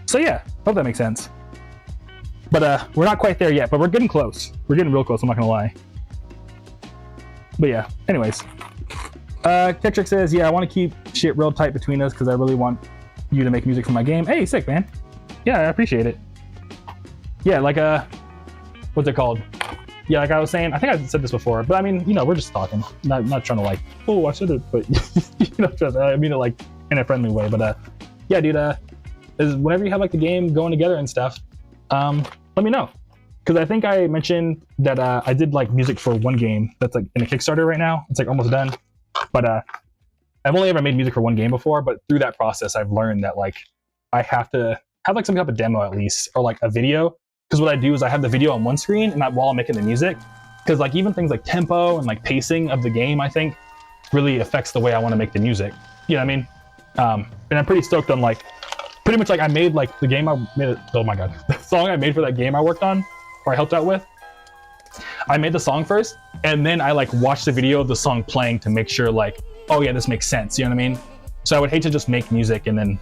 So yeah, hope that makes sense. But we're not quite there yet, but we're getting close. We're getting real close, I'm not gonna lie. But yeah, anyways. Ketrick says, yeah, I want to keep shit real tight between us because I really want you to make music for my game. Hey, sick, man. Yeah, I appreciate it. Yeah, like, what's it called? Yeah, like I was saying, I think I said this before, but I mean, you know, we're just talking. Not trying to like, oh, I said it, but, you know, I mean it like in a friendly way. But yeah, dude, is whenever you have like the game going together and stuff, let me know. Because I think I mentioned that I did like music for one game that's like in a Kickstarter right now. It's like almost done. But I've only ever made music for one game before, but through that process, I've learned that like I have to have like some type of demo at least, or like a video. Because what I do is I have the video on one screen and while I'm making the music. Because like even things like tempo and like pacing of the game, I think really affects the way I want to make the music. You know what I mean? And I'm pretty stoked on like, pretty much like I made like the game I made, oh my God, the song I made for that game I worked on, or I helped out with, I made the song first, and then I like watched the video of the song playing to make sure like, oh yeah, this makes sense, you know what I mean? So I would hate to just make music and then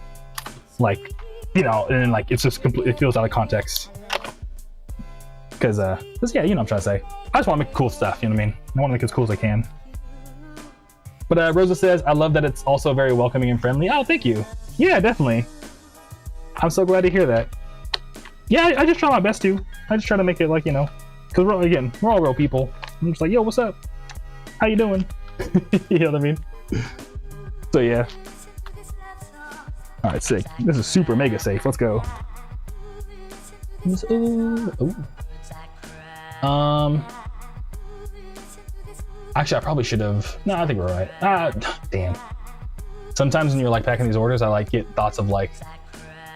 like, you know, and then like it's just completely, it feels out of context. Because yeah, you know what I'm trying to say. I just want to make cool stuff, you know what I mean? I want to make it as cool as I can. But Rosa says, I love that it's also very welcoming and friendly. Oh, thank you. Yeah, definitely. I'm so glad to hear that. Yeah, I just try my best to. I just try to make it like, you know, because we're all real people. I'm just like, yo, what's up? How you doing? You know what I mean? So yeah. All right, sick. This is super mega safe. Let's go. Ooh. Actually, I probably should have. No, I think we're all right. Damn. Sometimes when you're like packing these orders, I like get thoughts of like,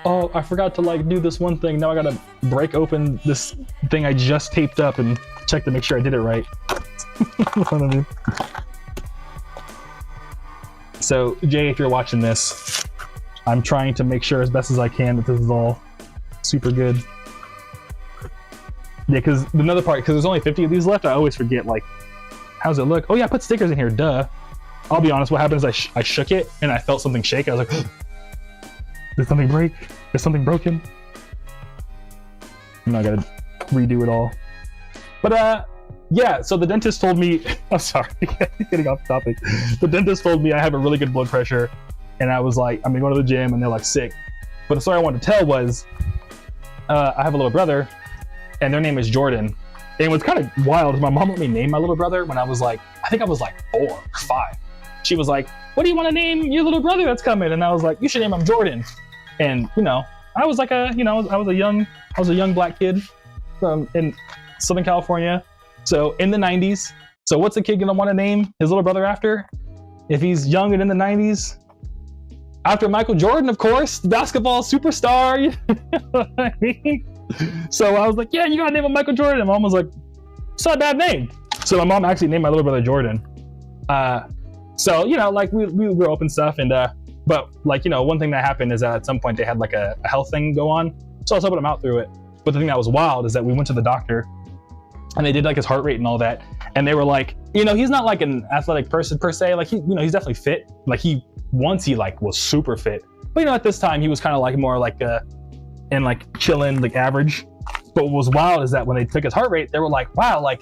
oh, I forgot to like do this one thing. Now I gotta break open this thing I just taped up and check to make sure I did it right. You know what I mean? So Jay, if you're watching this, I'm trying to make sure as best as I can that this is all super good. Yeah, because another part, because there's only 50 of these left, I always forget like, how's it look? Oh yeah, I put stickers in here, duh. I'll be honest, what happened is I shook it and I felt something shake. I was like, did something break? Is something broken? I'm not gonna redo it all. But yeah, so the dentist told me, I'm sorry, getting off topic. The dentist told me I have a really good blood pressure, and I was like, I'm gonna go to the gym, and they're like, sick. But the story I wanted to tell was, I have a little brother, and their name is Jordan. And what's kind of wild is my mom let me name my little brother when I was like, I think I was like 4 or 5. She was like, what do you want to name your little brother that's coming? And I was like, you should name him Jordan. And you know, I was like I was a young black kid from in Southern California. So in the 90s. So what's the kid gonna want to name his little brother after? If he's young and in the 90s? After Michael Jordan, of course, the basketball superstar. You know what I mean? So I was like, yeah, you gotta name him Michael Jordan. And mom was like, it's not a bad name. So my mom actually named my little brother Jordan. So, you know, like we were open stuff, and but like, you know, one thing that happened is that at some point they had like a health thing go on. So I was helping him out through it. But the thing that was wild is that we went to the doctor and they did like his heart rate and all that. And they were like, you know, he's not like an athletic person per se. Like he, you know, he's definitely fit. Like he like was super fit. But you know, at this time he was kind of like more like and like chilling, like average. But what was wild is that when they took his heart rate, they were like, wow, like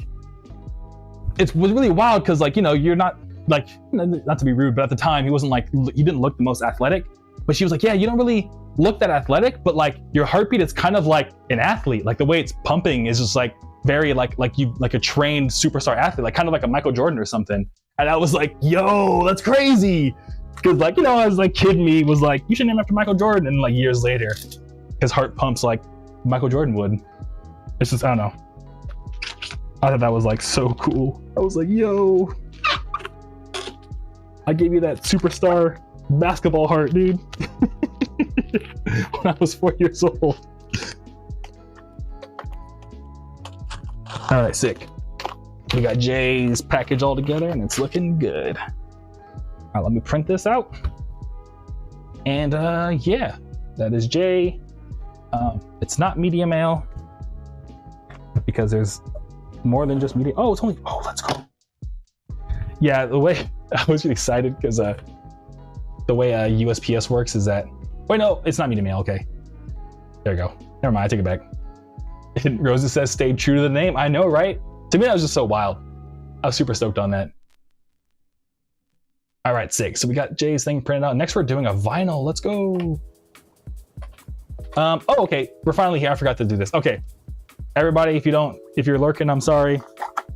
it was really wild because like, you know, you're not like, not to be rude, but at the time he wasn't like, he didn't look the most athletic. But she was like, yeah, you don't really look that athletic, but like your heartbeat is kind of like an athlete. Like the way it's pumping is just like very like a trained superstar athlete, like kind of like a Michael Jordan or something. And I was like, yo, that's crazy. Because like, you know, I was like, kid me was like, you should name after Michael Jordan. And like years later, his heart pumps like Michael Jordan would. It's just, I don't know. I thought that was like so cool. I was like, yo. I gave you that superstar basketball heart, dude. When I was 4 years old. All right, sick. We got Jay's package all together and it's looking good. All right, let me print this out. And yeah, that is Jay. It's not media mail because there's more than just media. Oh, it's only, oh, let's go. Yeah, the way I was really excited because the way USPS works is that, wait, no, it's not media mail. Okay, there you go. Never mind, I take it back. And Rosa says, stay true to the name. I know, right? To me, that was just so wild. I was super stoked on that. All right, sick. So we got Jay's thing printed out. Next, we're doing a vinyl. Let's go. Oh, okay. We're finally here. I forgot to do this. Okay. Everybody, if you're lurking, I'm sorry,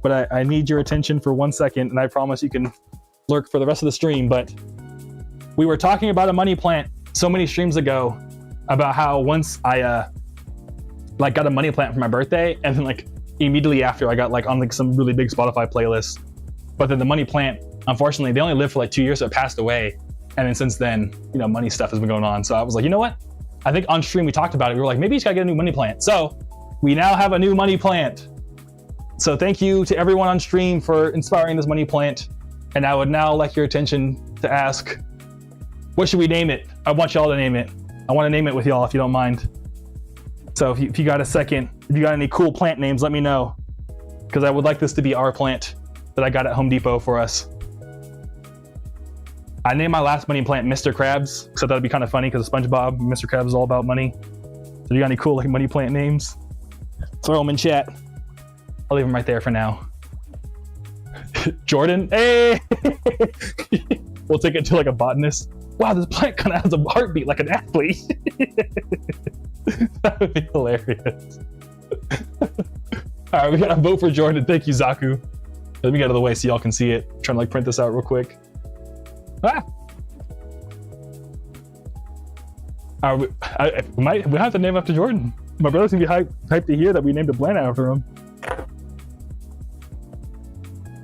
but I need your attention for 1 second, and I promise you can lurk for the rest of the stream. But we were talking about a money plant so many streams ago about how once I like got a money plant for my birthday, and then like immediately after I got like on like some really big Spotify playlist. But then the money plant, unfortunately, they only lived for like 2 years, so it passed away. And then since then, you know, money stuff has been going on. So I was like, you know what? I think on stream we talked about it. We were like, maybe you just gotta get a new money plant. So we now have a new money plant. So thank you to everyone on stream for inspiring this money plant. And I would now like your attention to ask, what should we name it? I want y'all to name it. I want to name it with y'all if you don't mind. So if you got a second, if you got any cool plant names, let me know. Because I would like this to be our plant that I got at Home Depot for us. I named my last money plant Mr. Krabs, so that'd be kind of funny because SpongeBob, Mr. Krabs is all about money. So you got any cool like money plant names? Throw them in chat. I'll leave them right there for now. Jordan, hey! We'll take it to like a botanist. Wow, this plant kind of has a heartbeat like an athlete. That would be hilarious. All right, we gotta vote for Jordan. Thank you, Zaku. Let me get out of the way so y'all can see it. I'm trying to like print this out real quick. Ah! We have to name after Jordan. My brother's gonna be hyped to hear that we named a plant after him.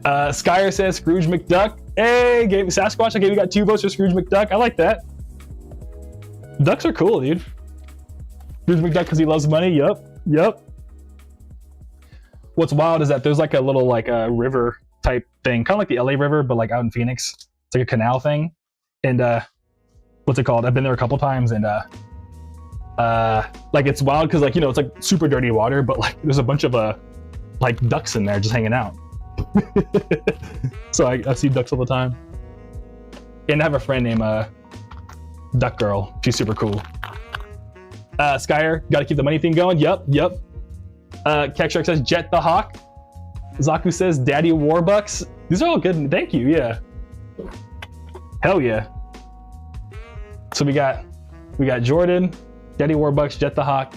Skyer says Scrooge McDuck. Hey, Sasquatch, I gave you got 2 votes for Scrooge McDuck. I like that. Ducks are cool, dude. Scrooge McDuck because he loves money. Yep. What's wild is that there's like a little like a river type thing, kind of like the LA River, but like out in Phoenix. It's like a canal thing. And what's it called? I've been there a couple times, and like it's wild because like, you know, it's like super dirty water, but like there's a bunch of like ducks in there just hanging out. So I see ducks all the time. And I have a friend named Duck Girl. She's super cool. Skyer, gotta keep the money thing going. Yep. Kekshark says Jet the Hawk. Zaku says Daddy Warbucks. These are all good. Thank you. Yeah. Hell yeah. So we got Jordan, Daddy Warbucks, Jet the Hawk,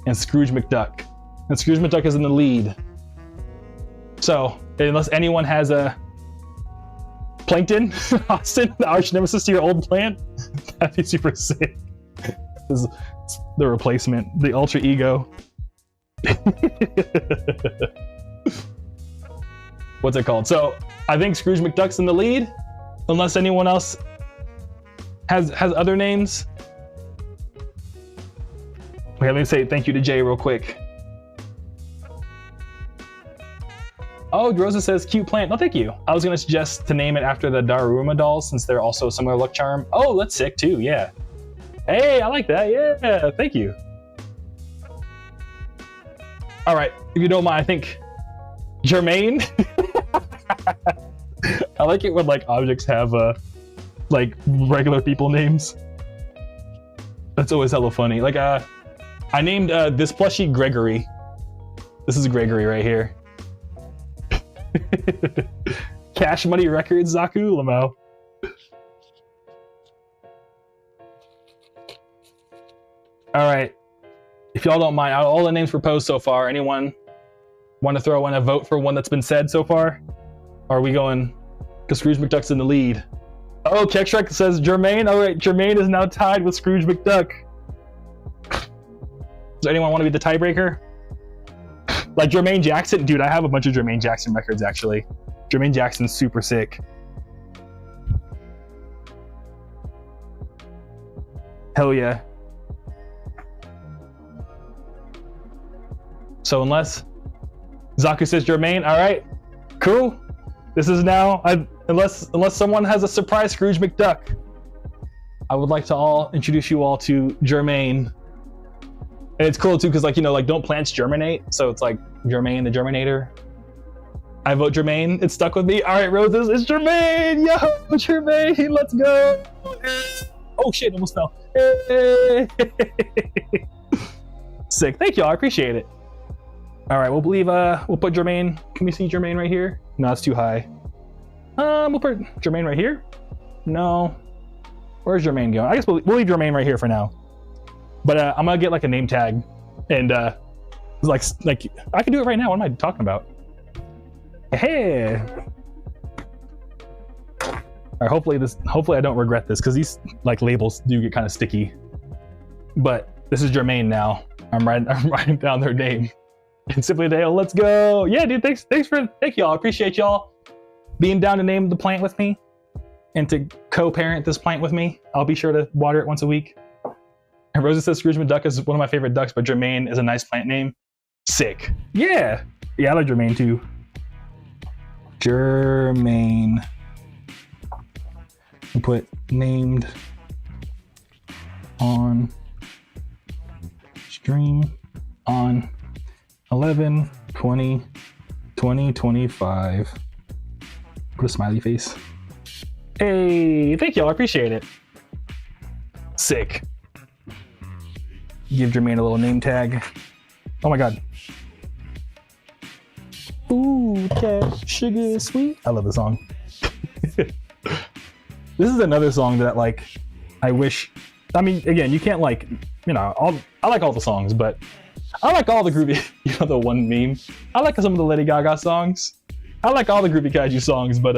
and Scrooge McDuck. And Scrooge McDuck is in the lead. So unless anyone has a Plankton, Austin, the arch nemesis to your old plant, that'd be super sick. This is the replacement, the ultra ego. What's it called? So I think Scrooge McDuck's in the lead, unless anyone else has other names. Okay, let me say thank you to Jay real quick. Oh, Rosa says cute plant. No, thank you. I was gonna suggest to name it after the Daruma dolls since they're also a similar look charm. Oh, that's sick too. Yeah. Hey, I like that. Yeah, thank you. All right, if you don't mind, I think Jermaine. I like it when like objects have like regular people names. That's always hella funny. Like I named this plushie Gregory. This is Gregory right here. Cash Money Records, Zaku Lamo. All right, if y'all don't mind, out of all the names proposed so far, anyone want to throw in a vote for one that's been said so far? Or are we going, because Scrooge McDuck's in the lead? Oh, Kekshrek says Jermaine. All right, Jermaine is now tied with Scrooge McDuck. Does anyone want to be the tiebreaker? Like Jermaine Jackson, dude, I have a bunch of Jermaine Jackson records actually. Jermaine Jackson's super sick. Hell yeah. So unless Zaku says Jermaine, all right, cool. This is now, unless someone has a surprise Scrooge McDuck, I would like to introduce you all to Jermaine. And it's cool too, because like, you know, like don't plants germinate? So it's like Jermaine the Germinator. I vote Jermaine. It stuck with me. All right, Roses, it's Jermaine. Yo, Jermaine, let's go. Oh shit, almost fell. Sick. Thank y'all. I appreciate it. All right, we'll put Jermaine. Can we see Jermaine right here? No, it's too high. We'll put Jermaine right here. No. Where's Jermaine going? I guess we'll leave Jermaine right here for now. But I'm gonna get like a name tag, and like I can do it right now. What am I talking about? Hey. All right. Hopefully I don't regret this, because these like labels do get kind of sticky. But this is Jermaine now. I'm writing down their name. And Simply Dale, let's go. Yeah, dude. Thank y'all. I appreciate y'all being down to name the plant with me, and to co-parent this plant with me. I'll be sure to water it once a week. And Rosa says Scrooge McDuck is one of my favorite ducks, but Jermaine is a nice plant name. Sick. Yeah. Yeah, I like Jermaine too. Jermaine. We'll put named on stream on 11/20/2025. Put a smiley face. Hey, thank y'all. I appreciate it. Sick. Give Jermaine a little name tag. Oh my god. Ooh, cat, sugar, sweet. I love the song. This is another song that like, I wish, I mean, again, you can't like, you know, I like all the songs, but I like all the Groovy, you know, the one meme. I like some of the Lady Gaga songs. I like all the Groovy Kaiju songs, but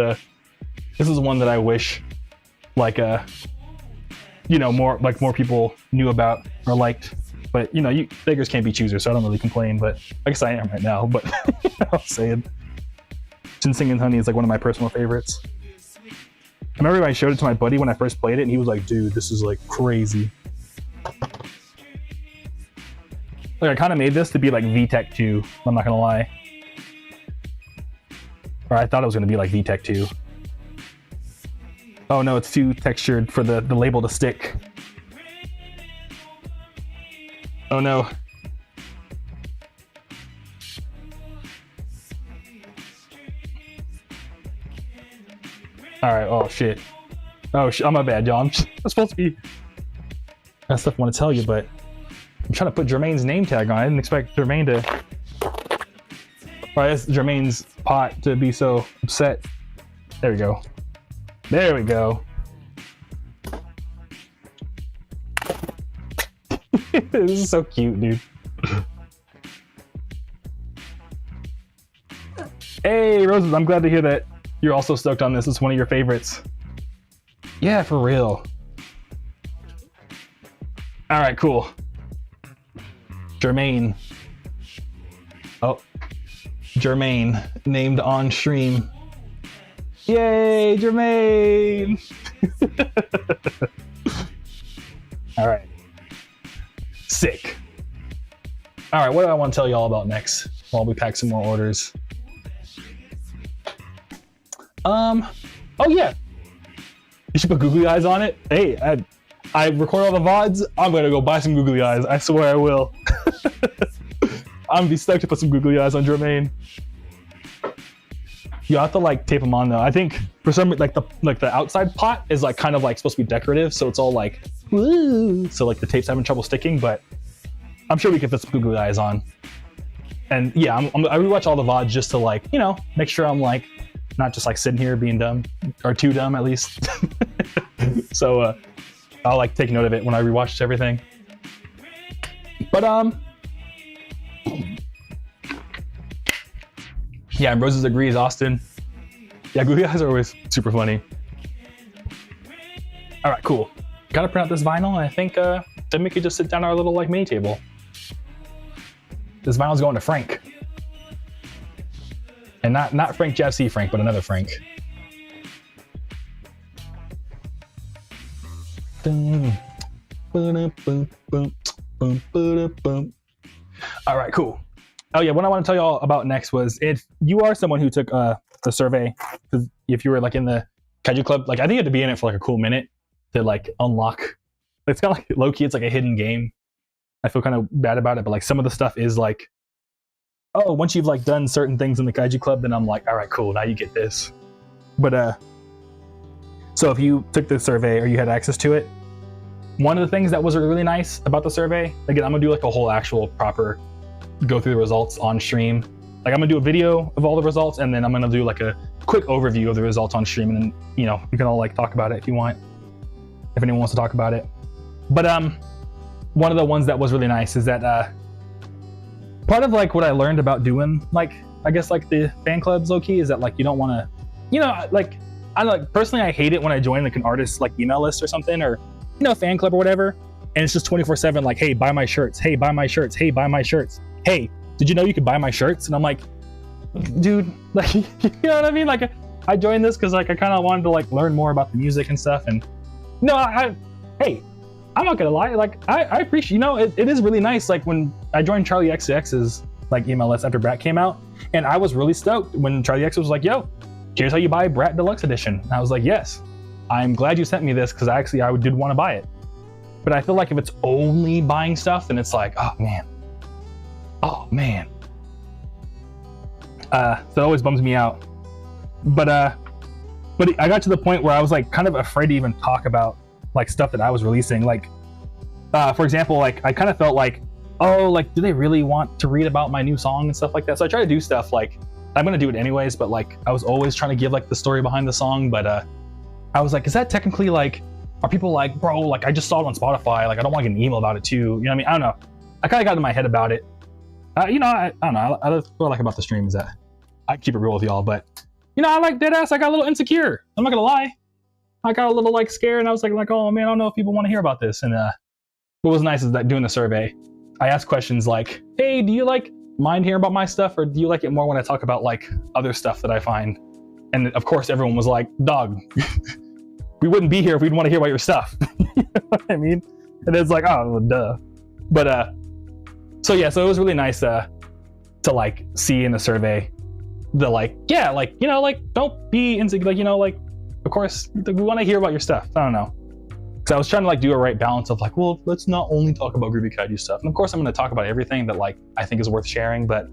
this is one that I wish, like, you know, more people knew about or liked. But, you know, beggars can't be choosers, so I don't really complain, but I guess I am right now, but I'm saying. Ginseng and Honey is like one of my personal favorites. I remember when I showed it to my buddy when I first played it, and he was like, dude, this is like crazy. Like, I kind of made this to be like VTech 2, I'm not gonna lie. Or I thought it was gonna be like VTech 2. Oh no, it's too textured for the label to stick. Oh no. All right, oh shit. Oh, I'm my bad, y'all. I'm supposed to be... That's stuff I want to tell you, but I'm trying to put Jermaine's name tag on. I didn't expect Jermaine to... Or I guess Jermaine's pot to be so upset. There we go. There we go. This is so cute, dude. Hey, Roses, I'm glad to hear that you're also stoked on this. It's one of your favorites. Yeah, for real. All right, cool. Jermaine. Oh, Jermaine, named on stream. Yay, Jermaine! All right. Sick. All right, what do I want to tell y'all about next while we pack some more orders? Oh yeah. You should put googly eyes on it. Hey, I record all the VODs. I'm gonna go buy some googly eyes. I swear I will. I'm gonna be stoked to put some googly eyes on Jermaine. You have to like tape them on though. I think for some like the outside pot is like kind of like supposed to be decorative, so it's all like woo. So like the tape's having trouble sticking, but I'm sure we can fit some googly eyes on. And yeah, I rewatch all the VODs just to like, you know, make sure I'm like not just like sitting here being dumb, or too dumb at least. So I'll like take note of it when I rewatch everything. But yeah, Roses agrees, Austin. Yeah, googly eyes are always super funny. All right, cool. Gotta print out this vinyl, and I think then we could just sit down at our little like mini table. This vinyl's going to Frank. And not Frank Jeff C. Frank, but another Frank. Dun. All right, cool. Oh yeah, what I want to tell you all about next was if you are someone who took the survey, because if you were like in the Kaiju Club, like I think you had to be in it for like a cool minute to like unlock. It's kind of like low key, it's like a hidden game. I feel kind of bad about it, but like some of the stuff is like, oh, once you've like done certain things in the Kaiju Club, then I'm like, all right, cool, now you get this. But so if you took the survey or you had access to it, one of the things that was really nice about the survey, again, I'm gonna do like a whole actual proper go through the results on stream. Like I'm gonna do a video of all the results, and then I'm gonna do like a quick overview of the results on stream, and then you know you can all like talk about it if you want, if anyone wants to talk about it. But one of the ones that was really nice is that part of like what I learned about doing like I guess like the fan clubs low key is that like you don't want to, you know, like I like personally I hate it when I join like an artist like email list or something, or you know, fan club or whatever, and it's just 24/7 like, hey, buy my shirts, hey, buy my shirts, hey, buy my shirts, hey, did you know you could buy my shirts? And I'm like, dude, like, you know what I mean? Like I joined this because like I kind of wanted to like learn more about the music and stuff, and no, hey, I'm not gonna lie, like I appreciate, you know, it is really nice. Like when I joined Charlie XCX's like email list after Brat came out, and I was really stoked when Charlie X was like, yo, here's how you buy Brat Deluxe Edition. And I was like, yes, I'm glad you sent me this because I did want to buy it. But I feel like if it's only buying stuff, then it's like, oh man. So it always bums me out. But I got to the point where I was like kind of afraid to even talk about like stuff that I was releasing. Like, for example, like I kind of felt like, oh, like, do they really want to read about my new song and stuff like that? So I try to do stuff like, I'm gonna do it anyways, but like I was always trying to give like the story behind the song. But I was like, is that technically like, are people like, bro, like I just saw it on Spotify, like I don't want to get an email about it too, you know what I mean? I don't know. I kind of got in my head about it. You know, I don't know. What I like about the stream is that I keep it real with y'all, but you know, I like deadass. I got a little insecure. I'm not gonna lie. I got a little like scared, and I was like, oh man, I don't know if people want to hear about this. And what was nice is that doing the survey, I asked questions like, hey, do you like mind hearing about my stuff, or do you like it more when I talk about like other stuff that I find? And of course, everyone was like, dog, we wouldn't be here if we'd want to hear about your stuff. You know what I mean? And it's like, oh, well, duh. But so yeah, so it was really nice to like see in the survey the like, yeah, like, you know, like don't be insecure, like, you know, like of course we want to hear about your stuff. I don't know. So I was trying to like do a right balance of like, well, let's not only talk about Groovy Kaiju stuff. And of course I'm going to talk about everything that like I think is worth sharing, but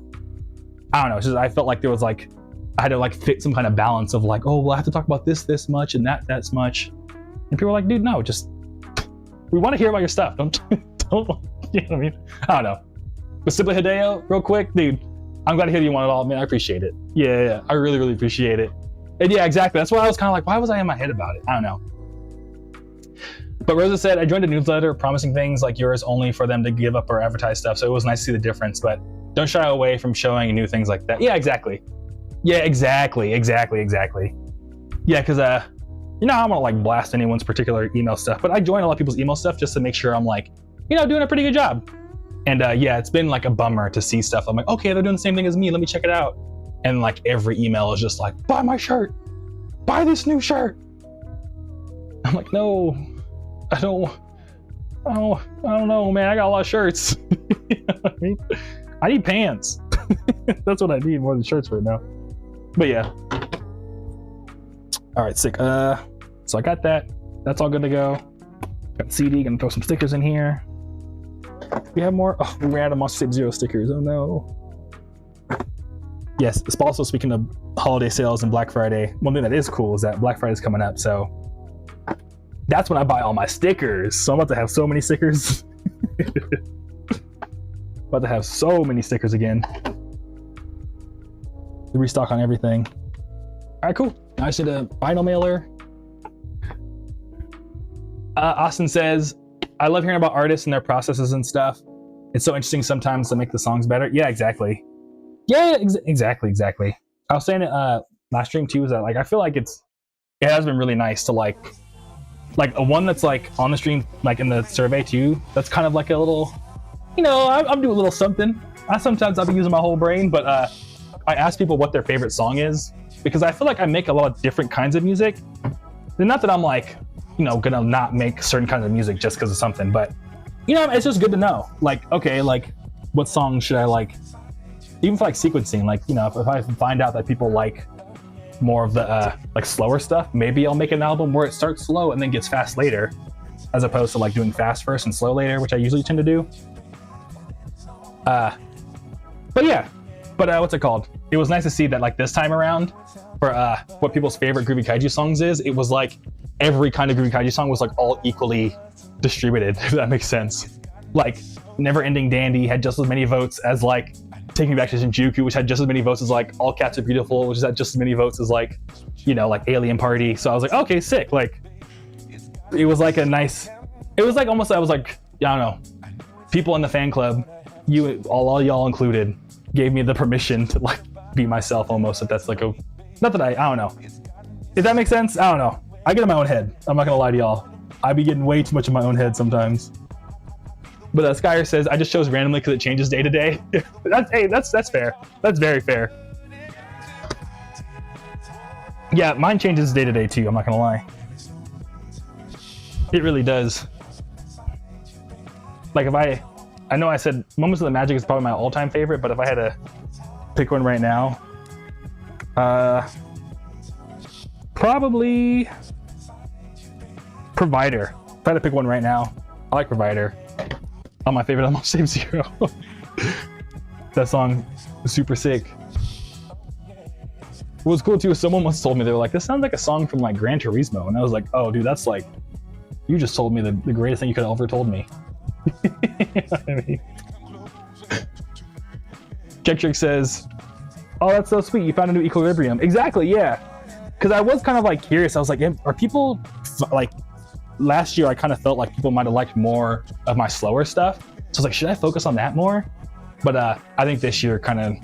I don't know. It's just I felt like there was like I had to like fit some kind of balance of like, oh, well, I have to talk about this much and that's much. And people were like, dude, no, just we want to hear about your stuff. Don't you know what I mean? I don't know. But Simply Hideo, real quick, dude, I'm glad to hear you want it all, man. I appreciate it. Yeah, I really, really appreciate it. And yeah, exactly. That's why I was kind of like, why was I in my head about it? I don't know. But Rosa said, I joined a newsletter promising things like yours only for them to give up or advertise stuff. So it was nice to see the difference, but don't shy away from showing new things like that. Yeah, exactly. Yeah, exactly. Yeah, because you know, I don't want to like blast anyone's particular email stuff, but I join a lot of people's email stuff just to make sure I'm like, you know, doing a pretty good job. And yeah, it's been like a bummer to see stuff. I'm like, okay, they're doing the same thing as me. Let me check it out. And like every email is just like, buy my shirt, buy this new shirt. I'm like, no, I don't know, man. I got a lot of shirts. You know what I mean? I need pants. That's what I need more than shirts right now. But yeah. All right, sick. So I got that. That's all good to go. Got the CD. Gonna throw some stickers in here. We have more. Oh, we ran out of Monster Tape Zero stickers. Oh no. Yes, it's also speaking of holiday sales and Black Friday. One thing that is cool is that Black Friday is coming up, so that's when I buy all my stickers. So I'm about to have so many stickers. About to have so many stickers again. Restock on everything. All right, cool. Now I should a vinyl mailer. Austin says, I love hearing about artists and their processes and stuff. It's so interesting sometimes to make the songs better. Yeah, exactly. Yeah, exactly. I was saying it last stream too, is that like I feel like it has been really nice to like a one that's like on the stream, like in the survey too. That's kind of like a little, you know, I'm doing a little something. Sometimes I'll be using my whole brain, but I ask people what their favorite song is because I feel like I make a lot of different kinds of music. And not that I'm like gonna not make certain kinds of music just because of something. But it's just good to know. Like, okay, like what song should I like? Even for like sequencing, like if I find out that people like more of the like slower stuff, maybe I'll make an album where it starts slow and then gets fast later, as opposed to like doing fast first and slow later, which I usually tend to do. But yeah, what's it called? It was nice to see that like this time around, for what people's favorite Groovy Kaiju songs is, it was like every kind of Groovy Kaiju song was like all equally distributed, if that makes sense. Like Never Ending Dandy had just as many votes as like Take Me Back to Shinjuku, which had just as many votes as like All Cats Are Beautiful, which had just as many votes as like, like Alien Party. So I was like, okay, sick. Like it was like a nice, it was like almost, I was like, I don't know, people in the fan club, you all y'all included, gave me the permission to like be myself almost. If that's like a, not that I don't know. If that makes sense, I don't know. I get in my own head. I'm not gonna lie to y'all. I be getting way too much in my own head sometimes. But Skyer says, I just chose randomly because it changes day to day. That's fair. That's very fair. Yeah, mine changes day to day too, I'm not gonna lie. It really does. Like if I know I said Moments of the Magic is probably my all-time favorite, but if I had to pick one right now, probably Provider. If I had to pick one right now, I like Provider. Oh, my favorite almost Save Zero. That song was super sick. What was cool too is someone once told me, they were like, this sounds like a song from like Gran Turismo. And I was like, oh dude, that's like, you just told me the greatest thing you could have ever told me. You know what I mean? Check says, oh, that's so sweet. You found a new equilibrium. Exactly, yeah. Because I was kind of like curious. I was like, are people like, last year I kind of felt like people might have liked more of my slower stuff. So I was like, should I focus on that more? But I think this year kind of,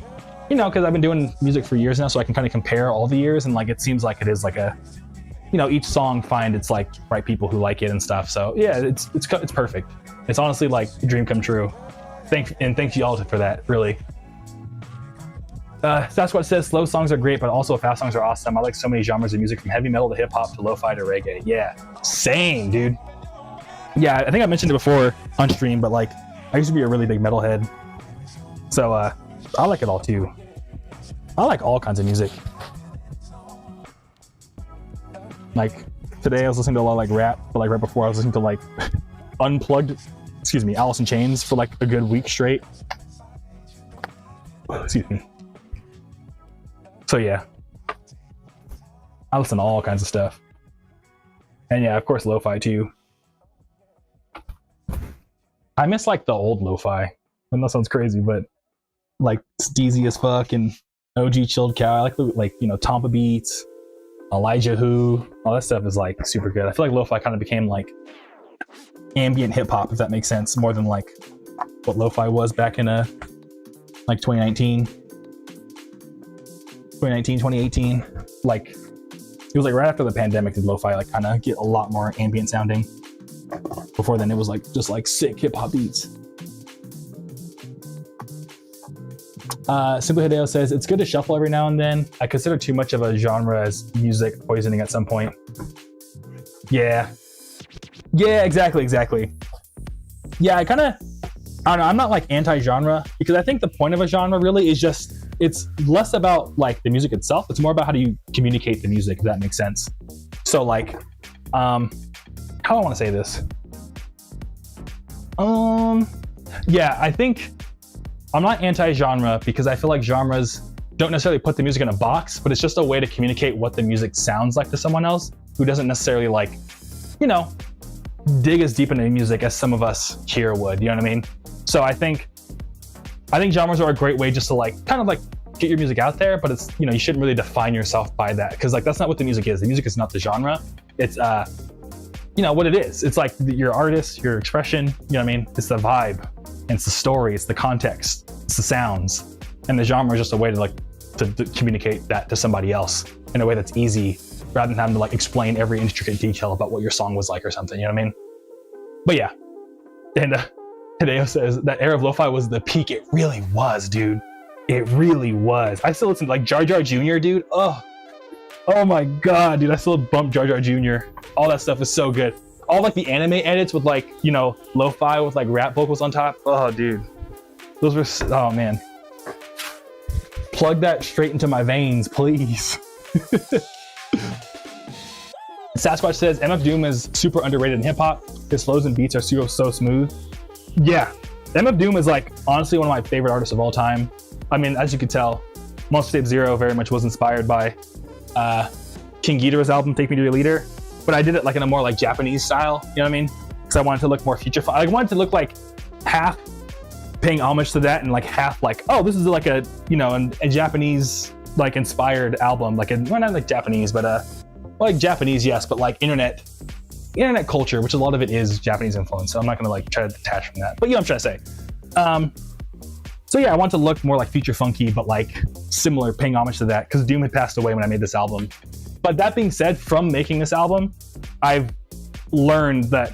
because I've been doing music for years now, so I can kind of compare all the years, and like it seems like it is like a, each song find its like right people who like it and stuff. So yeah, it's perfect. It's honestly like a dream come true. Thanks y'all for that, really. Sasquatch says slow songs are great, but also fast songs are awesome. I like so many genres of music, from heavy metal to hip hop to lo-fi to reggae. Yeah, same, dude. Yeah, I think I mentioned it before on stream, but like I used to be a really big metalhead, so I like it all too. I like all kinds of music. Like today I was listening to a lot of like rap, but like right before I was listening to like Unplugged, Alice in Chains for like a good week straight. Excuse me. So yeah, I listen to all kinds of stuff. And yeah, of course, lo-fi too. I miss like the old lo-fi. And that sounds crazy, but like Steezy as fuck and OG Chilled Cow. I like Tompa Beats, Elijah Who. All that stuff is like super good. I feel like lo-fi kind of became like ambient hip hop, if that makes sense, more than like what lo-fi was back in like 2019, 2018. Like it was like right after the pandemic did lo-fi like kind of get a lot more ambient sounding. Before then it was like just like sick hip hop beats. Simply Hideo says, it's good to shuffle every now and then. I consider too much of a genre as music poisoning at some point. Yeah, exactly. Yeah, I don't know, I'm not like anti-genre, because I think the point of a genre really is just, it's less about like the music itself, it's more about how do you communicate the music, if that makes sense. So like, how do I want to say this? Yeah, I think I'm not anti-genre, because I feel like genres don't necessarily put the music in a box, but it's just a way to communicate what the music sounds like to someone else who doesn't necessarily like, dig as deep into music as some of us here would, you know what I mean? So I think genres are a great way just to like, kind of like get your music out there, but it's, you shouldn't really define yourself by that, because like that's not what the music is. The music is not the genre. It's, what it is. It's like your artist, your expression, you know what I mean? It's the vibe, and it's the story, it's the context, it's the sounds, and the genre is just a way to like to communicate that to somebody else in a way that's easy, rather than having to like explain every intricate detail about what your song was like or something, you know what I mean? But yeah, and Hideo says that era of lo-fi was the peak. It really was, dude. It really was. I still listen to like Jar Jar Jr., dude. Oh, Oh my god, dude, I still bump Jar Jar Jr. All that stuff is so good. All like the anime edits with like, you know, lo-fi with like rap vocals on top. Oh, dude. Those were, oh man. Plug that straight into my veins, please. Sasquatch says, MF Doom is super underrated in hip hop. His flows and beats are so smooth. Yeah, MF Doom is like honestly one of my favorite artists of all time. I mean, as you could tell, Monster Tape Zero very much was inspired by King Ghidorah's album, Take Me to Your Leader. But I did it like in a more like Japanese style, you know what I mean? Because I wanted to look more future. I wanted to look like half paying homage to that and like half like, oh, this is like a, you know, a Japanese like inspired album, like well, not like Japanese, but like Japanese, yes, but like internet culture, which a lot of it is Japanese influence. So I'm not gonna like try to detach from that. But you know what I'm trying to say. So yeah, I want to look more like future funky, but like similar, paying homage to that, because Doom had passed away when I made this album. But that being said, from making this album, I've learned that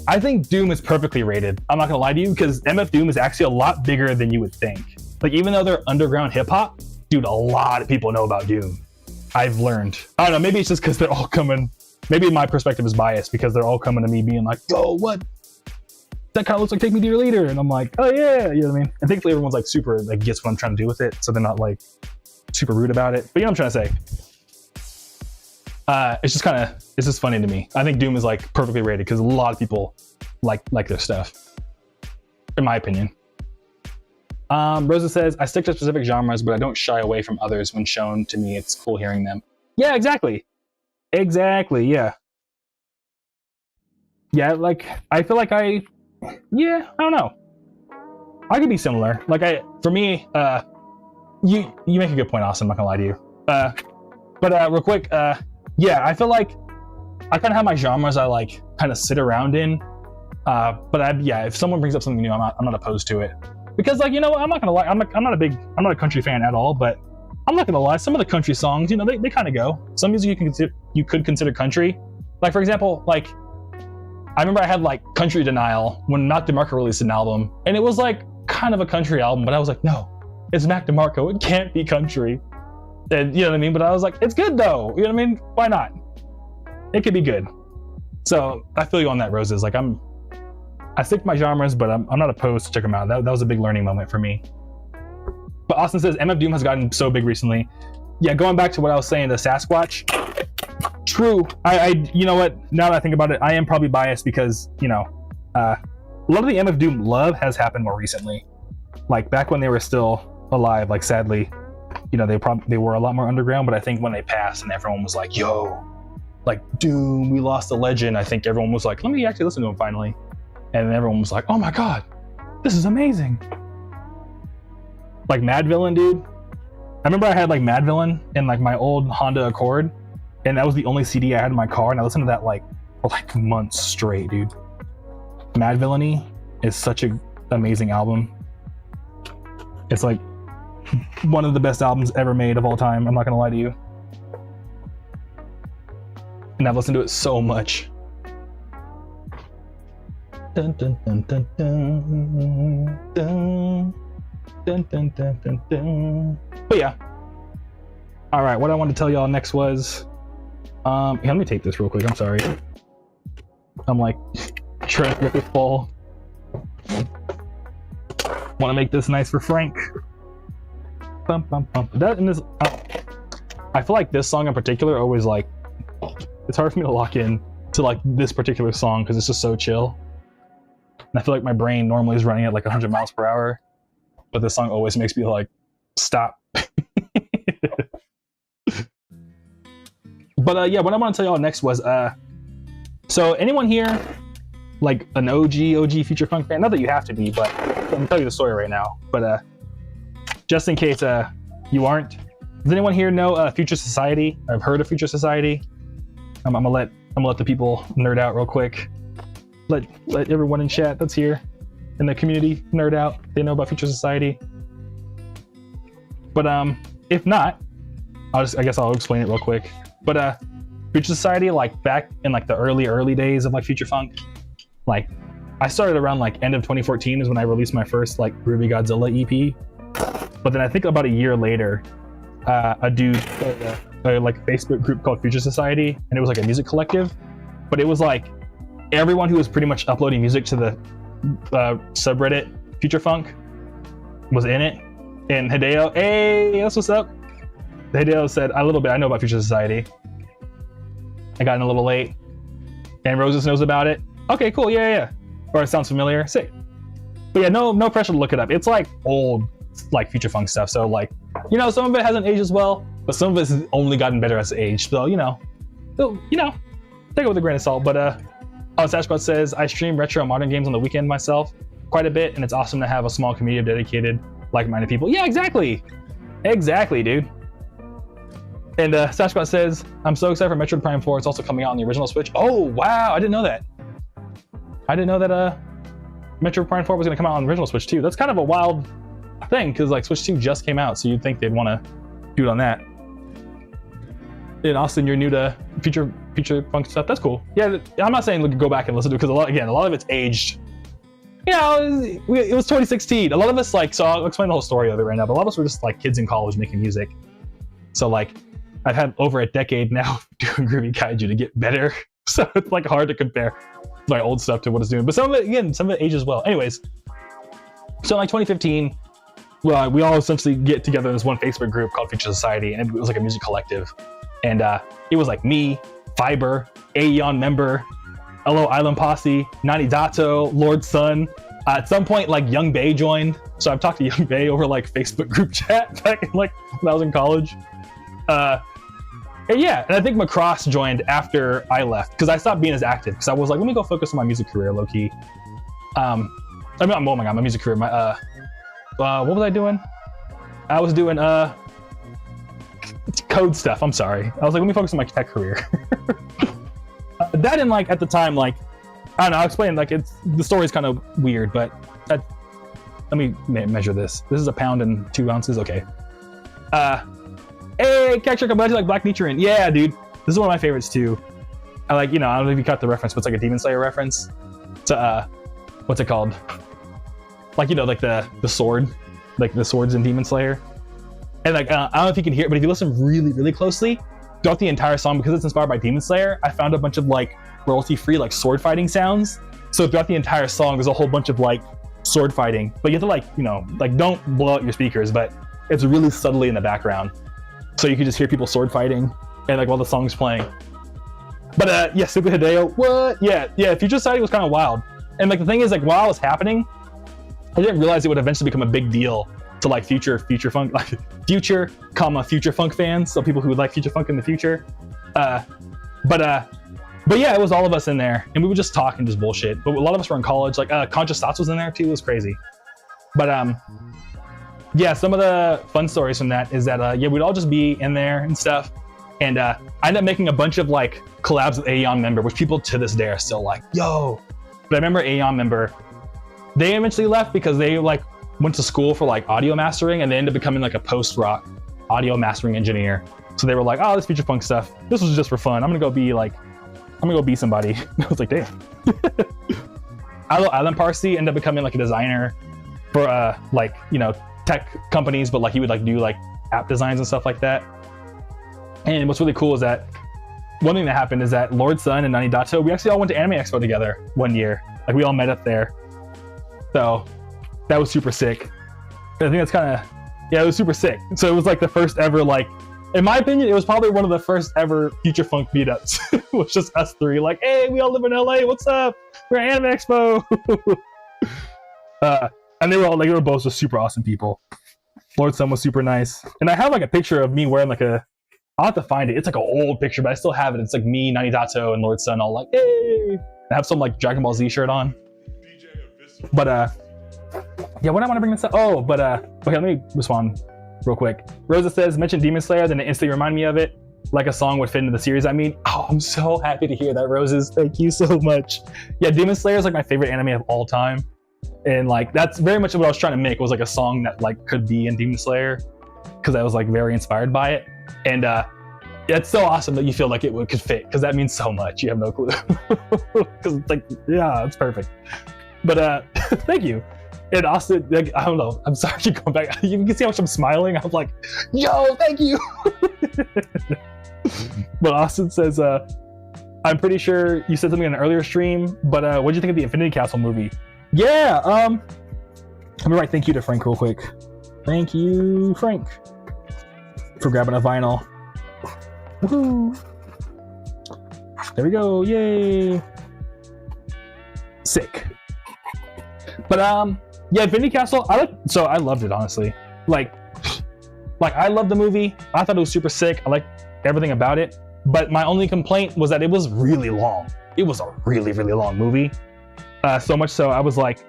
I think Doom is perfectly rated. I'm not gonna lie to you, because MF Doom is actually a lot bigger than you would think. Like even though they're underground hip hop, dude, a lot of people know about Doom. I've learned. I don't know, maybe it's just because they're all coming, maybe my perspective is biased because they're all coming to me being like, oh, what? That kind of looks like Take Me to Your Leader. And I'm like, oh yeah, you know what I mean? And thankfully everyone's like super, like gets what I'm trying to do with it. So they're not like super rude about it. But you know what I'm trying to say? It's just funny to me. I think Doom is like perfectly rated because a lot of people like their stuff, in my opinion. Rosa says, I stick to specific genres, but I don't shy away from others when shown to me. It's cool hearing them. Yeah, exactly. Exactly, yeah. Yeah, like, I feel like I don't know. I could be similar. Like, for me, you make a good point, Austin, I'm not gonna lie to you. But real quick, yeah, I feel like I kind of have my genres I like kind of sit around in. But yeah, if someone brings up something new, I'm not opposed to it. Because like, you know, I'm not gonna lie, I'm not a country fan at all, but I'm not gonna lie, some of the country songs, you know, they kind of go. Some music you could consider country. Like for example, like I remember I had like Country Denial when Mac DeMarco released an album, and it was like kind of a country album, but I was like, no, it's Mac DeMarco, it can't be country. And you know what I mean? But I was like, it's good though, you know what I mean? Why not? It could be good. So I feel you on that, Roses. Like I stick to my genres, but I'm not opposed to check them out. That was a big learning moment for me. But Austin says, MF Doom has gotten so big recently. Yeah, going back to what I was saying, the Sasquatch. True. I you know what? Now that I think about it, I am probably biased because, you know, a lot of the MF Doom love has happened more recently. Like back when they were still alive, like sadly, you know, they were a lot more underground, but I think when they passed and everyone was like, yo, like Doom, we lost a legend, I think everyone was like, let me actually listen to him finally. And then everyone was like, oh my God, this is amazing. Like Mad Villain, dude. I remember I had like Mad Villain in like my old Honda Accord, and that was the only CD I had in my car, and I listened to that like for like months straight, dude. Mad Villainy is such an amazing album. It's like one of the best albums ever made of all time, I'm not gonna lie to you. And I've listened to it so much. Dun, dun, dun, dun, dun, dun, dun, dun, dun, dun, dun. But yeah. All right, what I wanted to tell y'all next was, yeah, let me take this real quick. I'm sorry. I'm like trying to get this full. Want to make this nice for Frank. Bum, bum, bum. That in this, I feel like this song in particular always like, it's hard for me to lock in to like this particular song because it's just so chill. And I feel like my brain normally is running at like 100 miles per hour, but this song always makes me like, stop. But yeah, what I want to tell y'all next was, so anyone here, like an OG Future Funk fan, not that you have to be, but I'm gonna tell you the story right now, but just in case you aren't, does anyone here know Future Society? I've heard of Future Society. I'm gonna let the people nerd out real quick. Let everyone in chat that's here in the community nerd out. They know about Future Society. But if not, I guess I'll explain it real quick. But Future Society, like back in like the early days of like Future Funk, like I started around like end of 2014 is when I released my first like Groovy Godzilla EP. But then I think about a year later, a dude, like a Facebook group called Future Society, and it was like a music collective, but it was like everyone who was pretty much uploading music to the subreddit Future Funk was in it. And Hideo, hey, that's what's up. Hideo said, I know about Future Society. I got in a little late. And Roses knows about it. Okay, cool, yeah. Or it sounds familiar, sick. But yeah, no pressure to look it up. It's like old, like Future Funk stuff. So like, you know, some of it hasn't aged as well, but some of it has only gotten better as it aged. So, you know, take it with a grain of salt. But Sasquatch says, I stream retro and modern games on the weekend myself quite a bit, and it's awesome to have a small community of dedicated, like-minded people. Yeah, exactly, dude. And Sasquatch says, I'm so excited for Metroid Prime 4. It's also coming out on the original Switch. Oh, wow, I didn't know that. Metroid Prime 4 was going to come out on the original Switch too. That's kind of a wild thing, because like Switch 2 just came out, so you'd think they'd want to do it on that. And Austin, you're new to Future Funk stuff. That's cool. Yeah, I'm not saying go back and listen to it, because a lot of it's aged. You know, it was 2016. A lot of us so I'll explain the whole story of it right now. But a lot of us were just like kids in college making music. So like, I've had over a decade now doing Groovy Kaiju to get better. So it's like hard to compare my old stuff to what it's doing. But some of it ages well. Anyways, so in like 2015, well, we all essentially get together in this one Facebook group called Future Society, and it was like a music collective. And it was like me, Fiber, Aeon member, Hello Island Posse, Nani Dato, Lord Sun. At some point, like Young Bae joined. So I've talked to Young Bae over like Facebook group chat back in like when I was in college. And yeah, and I think Macross joined after I left, because I stopped being as active, because I was like, let me go focus on my music career, low key. Oh my god, my music career. What was I doing? I was doing code stuff. I'm sorry. I was like, let me focus on my tech career. That, and like at the time, like I don't know, I'll explain. Like the story's kind of weird, but let me measure this. This is 1 pound and 2 ounces. Okay. Hey, Catcher, I'm glad you like Black Nichiren. Yeah, dude. This is one of my favorites too. I like, I don't know if you caught the reference, but it's like a Demon Slayer reference. To what's it called? Like, like the sword, like the swords in Demon Slayer. And like, I don't know if you can hear it, but if you listen really, really closely, throughout the entire song, because it's inspired by Demon Slayer, I found a bunch of like royalty-free like sword fighting sounds. So throughout the entire song, there's a whole bunch of like sword fighting, but you have to like, don't blow out your speakers, but it's really subtly in the background. So you can just hear people sword fighting and like while the song's playing. But yeah, Super Hideo, what? Yeah, Future Society was kind of wild. And like the thing is, like while it was happening, I didn't realize it would eventually become a big deal to like future funk, like future funk fans, so people who would like future funk in the future. But yeah, it was all of us in there, and we would just talk and just bullshit. But a lot of us were in college. Like Conscious Thoughts was in there too. It was crazy. But yeah, some of the fun stories from that is that yeah, we'd all just be in there and stuff. And I ended up making a bunch of like collabs with Aeon member, which people to this day are still like, yo. But I remember Aeon member, they eventually left because they like went to school for like audio mastering, and they ended up becoming like a post-rock audio mastering engineer. So they were like, oh, this future funk stuff, this was just for fun. I'm gonna go be somebody. I was like, damn. Island Parsi ended up becoming like a designer for like, tech companies, but like he would like do like app designs and stuff like that. And what's really cool is that one thing that happened is that Lord Sun and Nani Dato, we actually all went to Anime Expo together one year. Like we all met up there. So that was super sick. I think that's kind of, yeah, it was super sick. So it was like the first ever, like, in my opinion, it was probably one of the first ever Future Funk meetups. It was just us three, like, hey, we all live in LA, what's up? We're at Anime Expo. And they were both just super awesome people. Lord Sun was super nice. And I have like a picture of me wearing like I'll have to find it. It's like an old picture, but I still have it. It's like me, Nani Dato, and Lord Sun all like, hey. I have some like Dragon Ball Z shirt on. But yeah, what I want to bring this up. Oh, but okay, let me respond real quick. Rosa says, mention Demon Slayer, then it instantly remind me of it. Like a song would fit into the series. I mean, oh, I'm so happy to hear that, Roses. Thank you so much. Yeah, Demon Slayer is like my favorite anime of all time. And like, that's very much what I was trying to make, was like a song that like could be in Demon Slayer, because I was like very inspired by it. And it's so awesome that you feel like it could fit, because that means so much. You have no clue. Because it's like, yeah, it's perfect. But thank you. And Austin, like, I don't know, I'm sorry to go back. You can see how much I'm smiling. I'm like, yo, thank you. But Austin says, I'm pretty sure you said something in an earlier stream, but what did you think of the Infinity Castle movie? Yeah, let me write thank you to Frank real quick. Thank you, Frank, for grabbing a vinyl. Woohoo! There we go, yay! Sick. But yeah, Infinity Castle, I loved it, honestly. Like I loved the movie. I thought it was super sick. I liked everything about it. But my only complaint was that it was really long. It was a really, really long movie. So much so I was like,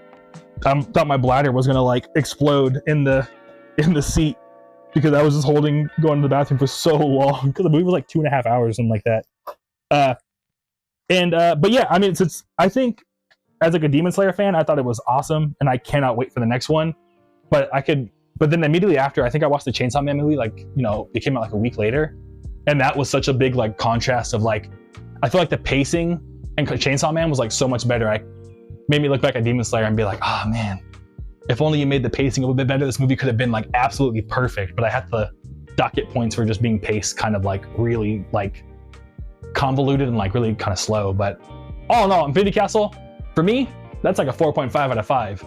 I thought my bladder was gonna like explode in the seat because I was just going to the bathroom for so long because the movie was like 2.5 hours, something like that. But yeah, I mean, I think as like a Demon Slayer fan, I thought it was awesome, and I cannot wait for the next one. But then immediately after, I think I watched the Chainsaw Man movie. Like, you know, it came out like a week later, and that was such a big like contrast of like, I feel like the pacing and Chainsaw Man was like so much better. I made me look back at Demon Slayer and be like, ah, man, if only you made the pacing a little bit better, this movie could have been like absolutely perfect. But I had to dock it points for just being paced kind of like really like convoluted and like really kind of slow. But all in all, Infinity Castle, for me, that's like a 4.5 out of 5.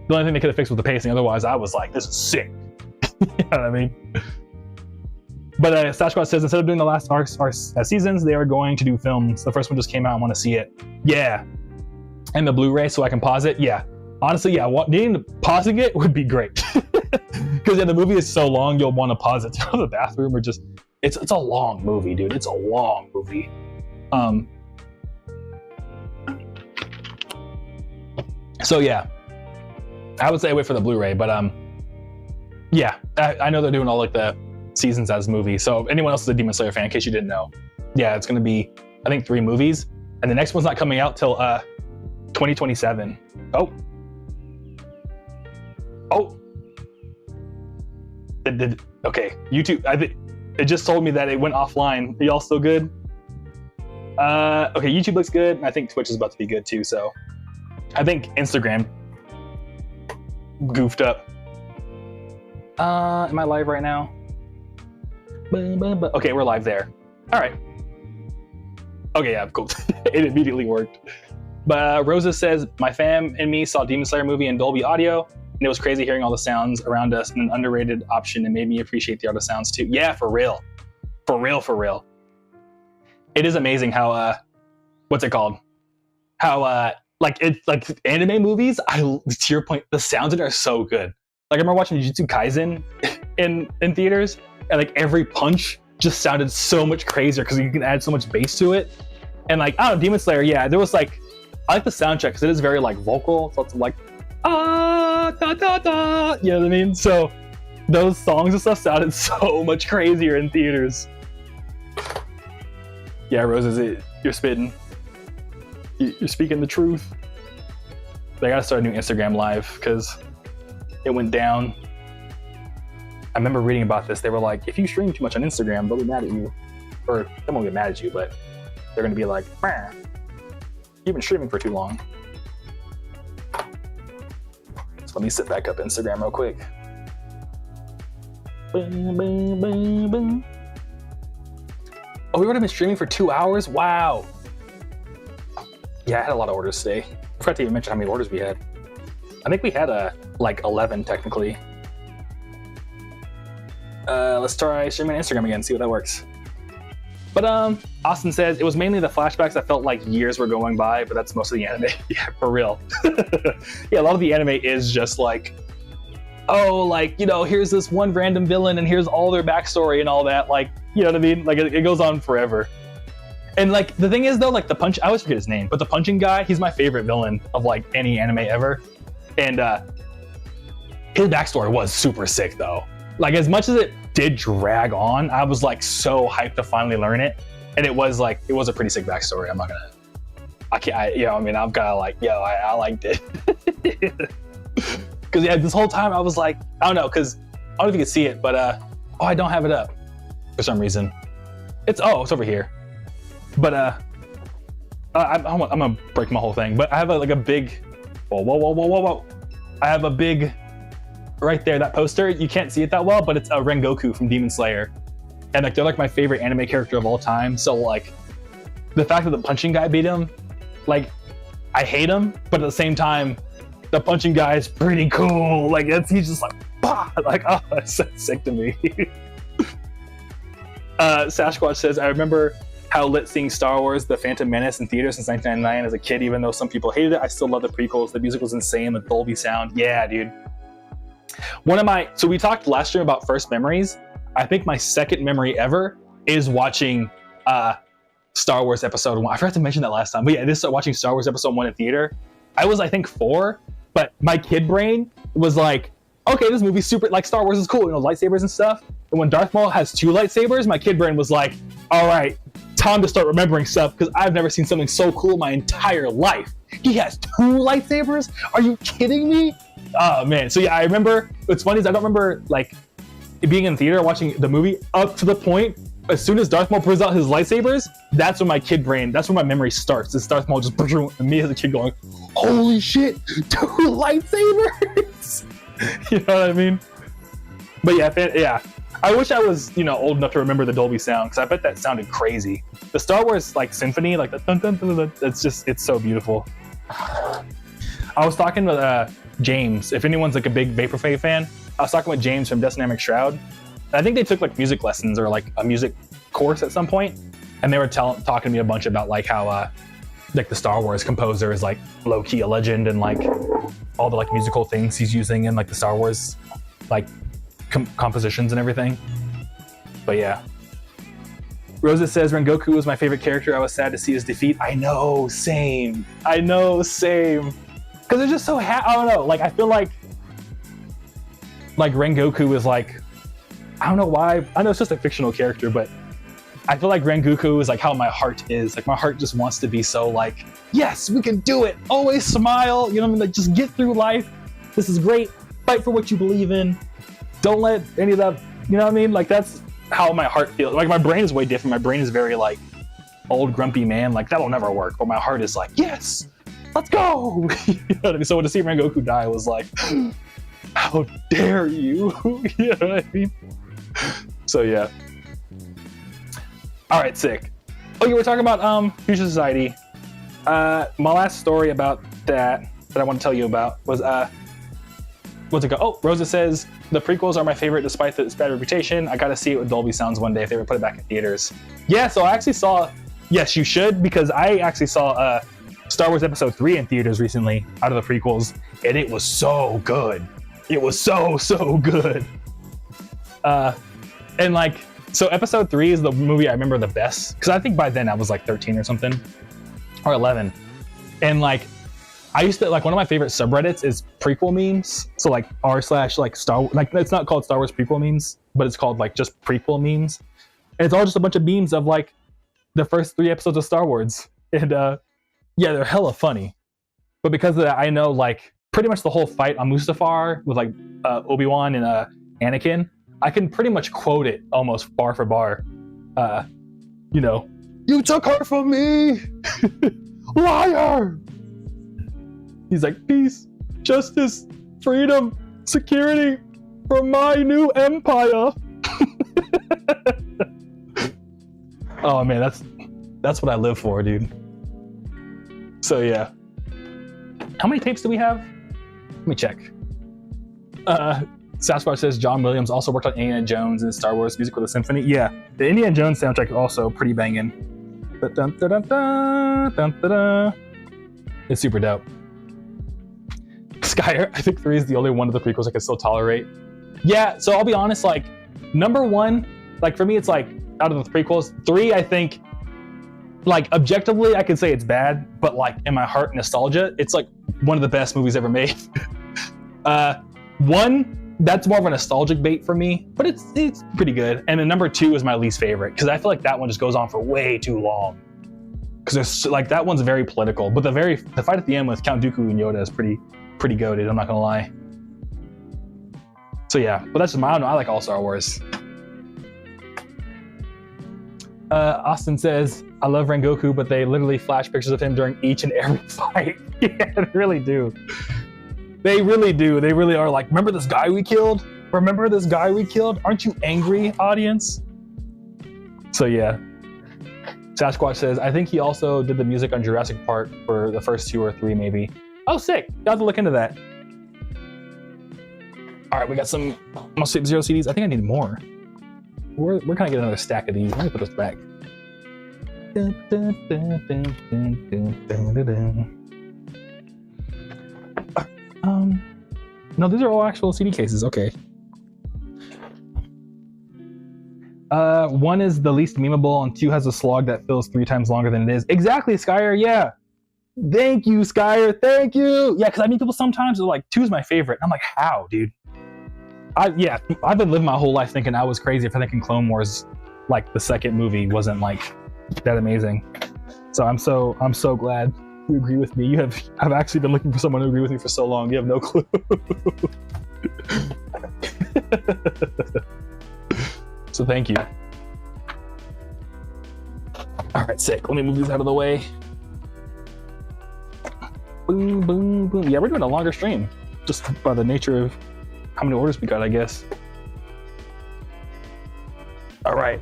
The only thing they could have fixed was the pacing. Otherwise, I was like, this is sick. You know what I mean? But Sasquatch says, instead of doing the last seasons, they are going to do films. The first one just came out. I want to see it. Yeah. And the Blu-ray so I can pause it. Yeah. Honestly, yeah. Pausing it would be great. Because the movie is so long, you'll want to pause it to go to the bathroom or just... It's a long movie, dude. It's a long movie. So yeah. I would say wait for the Blu-ray, but yeah. I know they're doing all like the seasons as movies. So if anyone else is a Demon Slayer fan, in case you didn't know, yeah, it's gonna be, I think, 3 movies, and the next one's not coming out till 2027. Okay, YouTube, I think it just told me that it went offline. Are y'all still good? Okay, YouTube looks good. I think Twitch is about to be good too. So I think Instagram goofed up. Am I live right now? Okay, we're live there. All right. Okay, yeah, cool. It immediately worked. But Rosa says, my fam and me saw Demon Slayer movie in Dolby Audio, and it was crazy hearing all the sounds around us, and an underrated option, and made me appreciate the art of sounds too. Yeah, for real. For real. It is amazing how, what's it called? How, like anime movies, to your point, the sounds in it are so good. Like I remember watching Jujutsu Kaisen in theaters, and like every punch just sounded so much crazier because you can add so much bass to it. And like, I don't know, Demon Slayer, yeah, there was like, I like the soundtrack because it is very like vocal, so it's like, da da da, you know what I mean? So those songs and stuff sounded so much crazier in theaters. Yeah, Rose, you're spitting. You're speaking the truth. They gotta start a new Instagram live because it went down. I remember reading about this. They were like, if you stream too much on Instagram, they'll be mad at you. Or they won't get mad at you, but they're gonna be like, you've been streaming for too long. So let me sit back up Instagram real quick. Oh, we've already been streaming for 2 hours? Wow. Yeah, I had a lot of orders today. I forgot to even mention how many orders we had. I think we had like 11 technically. Let's try streaming on Instagram again, see what that works. But Austin says, it was mainly the flashbacks that felt like years were going by, but that's most of the anime. Yeah, for real. Yeah, a lot of the anime is just like, oh, like, you know, here's this one random villain and here's all their backstory and all that. Like, you know what I mean? Like, it goes on forever. And like, the thing is though, like I always forget his name, but the punching guy, he's my favorite villain of like any anime ever. And his backstory was super sick though. Like as much as it did drag on, I was like so hyped to finally learn it. And it was a pretty sick backstory. I've got like, yo, I liked it. Cause yeah, this whole time I was like, I don't know, cause I don't know if you can see it, but I don't have it up for some reason. It's over here. But I'm gonna break my whole thing. But I have a big, whoa. I have a big, right there, that poster. You can't see it that well, but it's a Rengoku from Demon Slayer. and like they're like my favorite anime character of all time. So like the fact that the punching guy beat him, like I hate him, but at the same time, the punching guy is pretty cool. Like he's just like, bah! Like, oh, that's so sick to me. Sasquatch says, I remember how lit seeing Star Wars The Phantom Menace in theaters since 1999 as a kid. Even though some people hated it, I still love the prequels. The music was insane with Dolby sound. Yeah, dude. So we talked last year about first memories. I think my second memory ever is watching Star Wars Episode 1. I forgot to mention that last time, but yeah, this watching Star Wars Episode 1 in theater. I was, I think, 4, but my kid brain was like, okay, this movie's super, like Star Wars is cool, you know, lightsabers and stuff. And when Darth Maul has 2 lightsabers, my kid brain was like, all right, time to start remembering stuff because I've never seen something so cool my entire life. He has 2 lightsabers? Are you kidding me? Oh man, so yeah, I remember, what's funny is I don't remember like being in theater watching the movie up to the point, as soon as Darth Maul pulls out his lightsabers, that's when my kid brain, that's when my memory starts. It's Darth Maul just, and me as a kid going, holy shit, 2 lightsabers! You know what I mean? But yeah, I wish I was, you know, old enough to remember the Dolby sound, because I bet that sounded crazy. The Star Wars like symphony, like the dun dun dun dun, it's so beautiful. I was talking with James, if anyone's like a big Vaporwave fan, I was talking with James from Dynamic Shroud. I think they took like music lessons or like a music course at some point, and they were talking to me a bunch about like how like the Star Wars composer is like low-key a legend, and like all the like musical things he's using in like the Star Wars like compositions and everything. But yeah, Rosa says Rengoku was my favorite character. I was sad to see his defeat. I know, same. Because it's just so I don't know. Like I feel like Rengoku is like, I don't know why. I know it's just a fictional character, but I feel like Rengoku is like how my heart is. Like my heart just wants to be so like, yes, we can do it. Always smile. You know what I mean? Like just get through life. This is great. Fight for what you believe in. Don't let any of that, you know what I mean? Like that's how my heart feels. Like my brain is way different. My brain is very like old grumpy man. Like that'll never work. But my heart is like, yes, let's go. You know what I mean? So to see Rengoku die was like, how dare you? You know what I mean? So yeah. All right, sick. Oh, you were talking about Future Society. My last story about that I want to tell you about was what's it called? Oh, Rosa says the prequels are my favorite despite its bad reputation. I got to see it with Dolby sounds one day if they would put it back in theaters. Yeah, so I actually saw. Yes, you should, because I actually saw Star Wars Episode 3 in theaters recently out of the prequels, and it was so good. It was so good. And like, so Episode 3 is the movie I remember the best, because I think by then I was like 13 or something, or 11. And like, I used to, like, one of my favorite subreddits is prequel memes. So like r/like Star, like it's not called Star Wars prequel memes, but it's called like just prequel memes. And it's all just a bunch of memes of like the first 3 episodes of Star Wars. And yeah, they're hella funny. But because of that, I know like pretty much the whole fight on Mustafar with like Obi-Wan and Anakin. I can pretty much quote it almost bar for bar. You know, you took her from me, liar. He's like, peace, justice, freedom, security for my new empire. Oh man, that's what I live for, dude. So yeah. How many tapes do we have? Let me check. Sasquatch says John Williams also worked on Indiana Jones and Star Wars music with a symphony. Yeah, the Indiana Jones soundtrack is also pretty banging. It's super dope. Skyr, I think 3 is the only one of the prequels I can still tolerate. Yeah, so I'll be honest, like, number 1, like for me, it's like, out of the prequels, 3, I think, like, objectively, I can say it's bad, but like, in my heart, nostalgia, it's like one of the best movies ever made. 1, that's more of a nostalgic bait for me, but it's pretty good. And then number 2 is my least favorite, because I feel like that one just goes on for way too long. Because it's like, that one's very political, but the fight at the end with Count Dooku and Yoda is pretty goated, I'm not gonna lie. So yeah, but that's just I don't know, I like all Star Wars. Austin says, I love Rengoku, but they literally flash pictures of him during each and every fight. Yeah, they really do. They really do. They really are like, remember this guy we killed? Remember this guy we killed? Aren't you angry, audience? So yeah. Sasquatch says, I think he also did the music on Jurassic Park for the first 2 or 3 maybe. Oh, sick. Got to look into that. All right, we got some almost 0 CDs. I think I need more. We're kind of getting another stack of these. Let me put this back. No, these are all actual CD cases. Okay. 1 is the least memeable, and 2 has a slog that feels 3 times longer than it is. Exactly, Skyer. Yeah. Thank you, Skyer. Thank you. Yeah, because I meet people sometimes are like, 2 is my favorite. I'm like, how, dude? I've been living my whole life thinking I was crazy for thinking Clone Wars, like the second movie, wasn't like that amazing. So I'm so glad you agree with me. I've actually been looking for someone to agree with me for so long. You have no clue. So thank you. All right, sick. Let me move these out of the way. Boom, boom, boom. Yeah, we're doing a longer stream, just by the nature of how many orders we got, I guess. All right.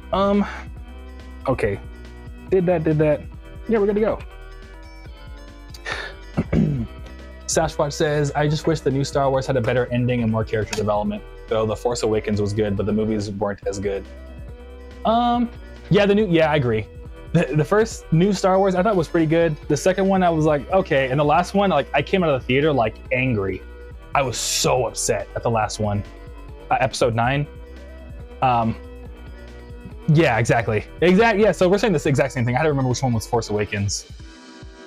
Okay. Did that. Yeah, we're good to go. Sasquatch says, I just wish the new Star Wars had a better ending and more character development. Though The Force Awakens was good, but the movies weren't as good. I agree. The first new Star Wars I thought was pretty good. The second one I was like, okay. And the last one, like I came out of the theater like angry. I was so upset at the last one. Episode 9. Yeah, exactly. Yeah, so we're saying this exact same thing. I had to remember which one was Force Awakens.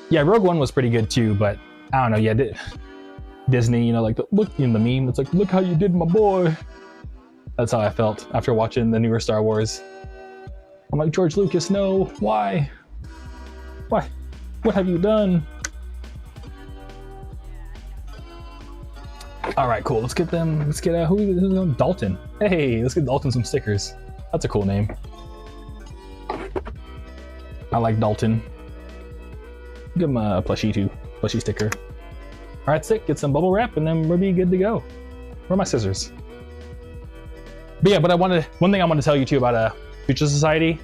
Yeah, Rogue One was pretty good too, but I don't know. Yeah, Disney, like look in the meme. It's like, look how you did, my boy. That's how I felt after watching the newer Star Wars. I'm like, George Lucas, no, why? What have you done? All right, cool. Let's get who's Dalton. Hey, let's get Dalton some stickers. That's a cool name. I like Dalton. Give him a plushie sticker. All right, sick. Get some bubble wrap, and then we'll be good to go. Where are my scissors? But yeah, one thing I want to tell you too about Future Society.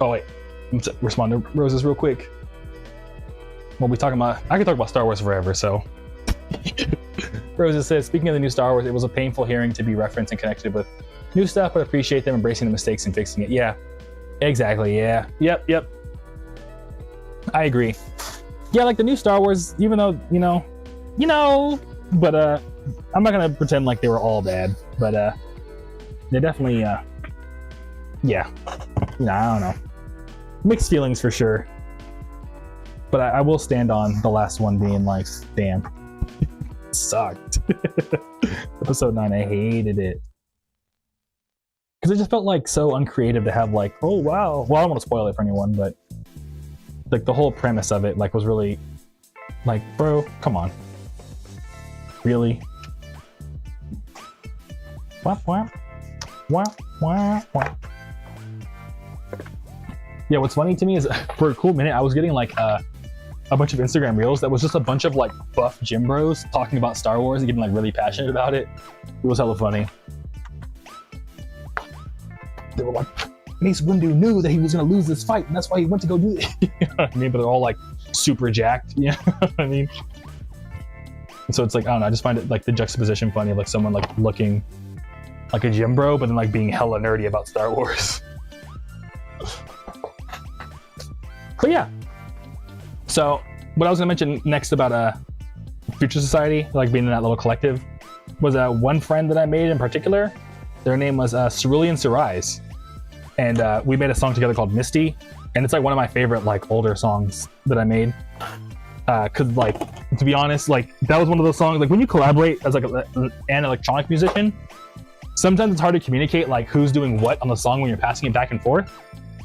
Oh wait, let's respond to Roses real quick. What we talking about? I could talk about Star Roses forever, so. Roses says, speaking of the new Star Wars, it was a painful hearing to be referenced and connected with new stuff, but appreciate them embracing the mistakes and fixing it. Yeah, exactly. Yeah. Yep. I agree. Yeah, like the new Star Wars, even though, but I'm not gonna pretend like they were all bad, but they definitely, I don't know. Mixed feelings for sure. But I will stand on the last one being like, damn. Sucked. Episode 9, I hated it. Because it just felt like so uncreative to have like, oh wow. Well, I don't want to spoil it for anyone, but like the whole premise of it like was really like, bro, come on. Really? Wah. Yeah, what's funny to me is for a cool minute I was getting like a bunch of Instagram reels that was just a bunch of like buff gym bros talking about Star Wars and getting like really passionate about it. It was hella funny. They were like, Mace Windu knew that he was gonna lose this fight and that's why he went to go do it. You know what I mean? But they're all like super jacked, you know what I mean? And so it's like, I don't know, I just find it like the juxtaposition funny of like someone like looking like a gym bro, but then like being hella nerdy about Star Wars. But yeah. So what I was gonna mention next about Future Society, like being in that little collective, was one friend that I made in particular. Their name was Cerulean Sarais, and we made a song together called Misty, and it's like one of my favorite like older songs that I made. Cause like, to be honest, like that was one of those songs, like when you collaborate as like an electronic musician, sometimes it's hard to communicate like who's doing what on the song when you're passing it back and forth.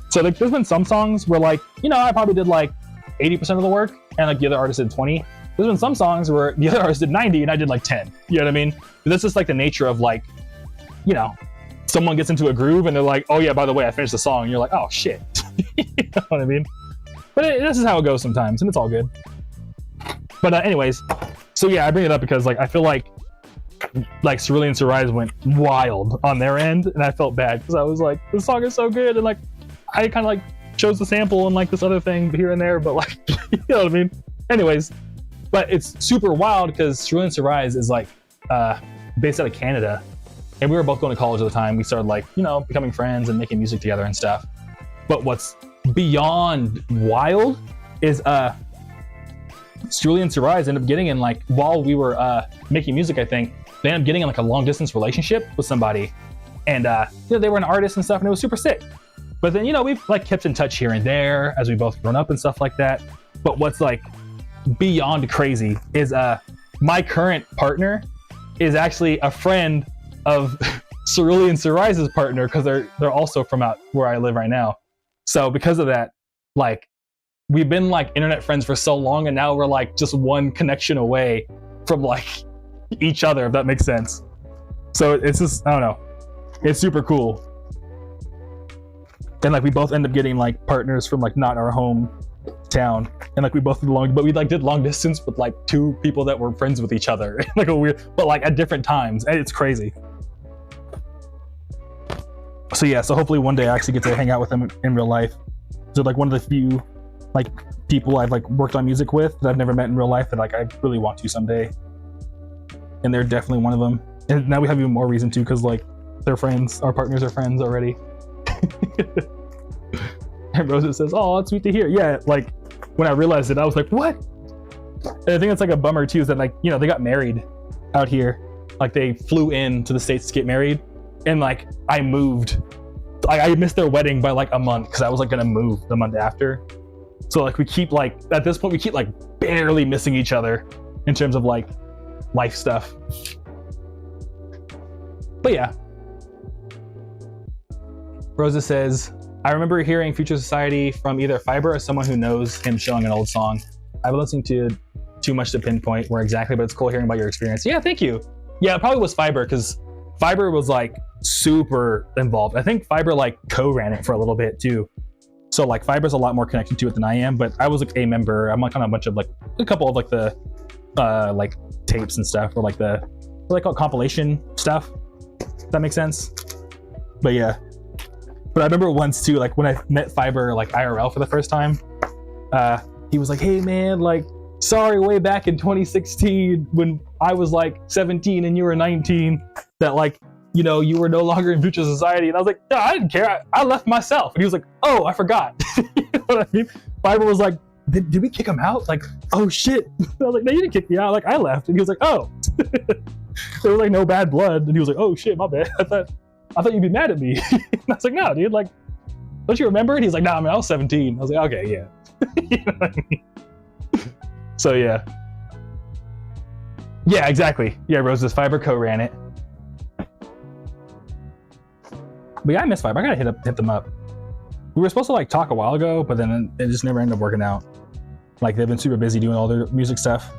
So like there's been some songs where like, I probably did like 80% of the work and like the other artist did 20. There's been some songs where the other artist did 90 and I did like 10. You know what I mean? But that's just like the nature of like, someone gets into a groove and they're like, oh yeah, by the way, I finished the song. And you're like, oh shit. You know what I mean? But this is how it goes sometimes and it's all good. But anyways, so yeah, I bring it up because like I feel like Cerulean Sarais went wild on their end and I felt bad because I was like, this song is so good and like I kind of like chose the sample and like this other thing here and there, but like, you know what I mean? Anyways, but it's super wild because Cerulean Cerise is like based out of Canada, and we were both going to college at the time. We started like, you know, becoming friends and making music together and stuff. But what's beyond wild is Cerulean Cerise ended up getting in, like, while we were making music, I think, they ended up getting in like a long distance relationship with somebody. And you know, they were an artist and stuff, and it was super sick. But then, you know, we've like kept in touch here and there as we both grown up and stuff like that. But what's like beyond crazy is my current partner is actually a friend of Cerulean Cerise's partner, because they're also from out where I live right now. So because of that, like, we've been like internet friends for so long, and now we're like just one connection away from like each other, if that makes sense. So it's just, I don't know, it's super cool. And like we both end up getting like partners from like not our hometown, and like we both did but we like did long distance with like two people that were friends with each other. Like a weird, but like at different times, and it's crazy. So yeah, so hopefully one day I actually get to hang out with them in real life. They're like one of the few like people I've like worked on music with that I've never met in real life that like I really want to someday. And they're definitely one of them. And now we have even more reason to, because like they're friends, our partners are friends already. And Rosa says, "Oh, that's sweet to hear." Yeah, like when I realized it, I was like, "What?" And I think it's like a bummer too, is that like, you know, they got married out here. Like they flew in to the States to get married, and like I moved. I missed their wedding by like a month because I was like gonna move the month after. So like we keep like, at this point we keep like barely missing each other in terms of like life stuff. But yeah. Rosa says, "I remember hearing Future Society from either Fiber or someone who knows him showing an old song. I've been listening to too much to pinpoint where exactly, but it's cool hearing about your experience." Yeah, thank you. Yeah, it probably was Fiber, because Fiber was like super involved. I think Fiber like co-ran it for a little bit too. So like Fiber's a lot more connected to it than I am, but I was like a member. I'm like on a bunch of like a couple of like the like tapes and stuff, or like the, what do they call it, compilation stuff. Does that make sense? But yeah. But I remember once too, like when I met Fiber like IRL for the first time, he was like, "Hey man, like sorry way back in 2016 when I was like 17 and you were 19 that like, you know, you were no longer in Future Society." And I was like, "No, I didn't care. I left myself." And he was like, "Oh, I forgot." You know what I mean? Fiber was like, did we kick him out? Like, oh shit. I was like, "No, you didn't kick me out. Like, I left." And he was like, "Oh." There was like no bad blood. And he was like, "Oh shit, my bad. I thought you'd be mad at me." And I was like, "No, dude, like, don't you remember?" And he's like, "Nah, man, I was 17. I was like, "Okay, yeah." You know what I mean? So yeah. Yeah, exactly. Yeah, Rose's Fiber co-ran it. But yeah, I miss Fiber. I gotta hit them up. We were supposed to like talk a while ago, but then it just never ended up working out. Like they've been super busy doing all their music stuff.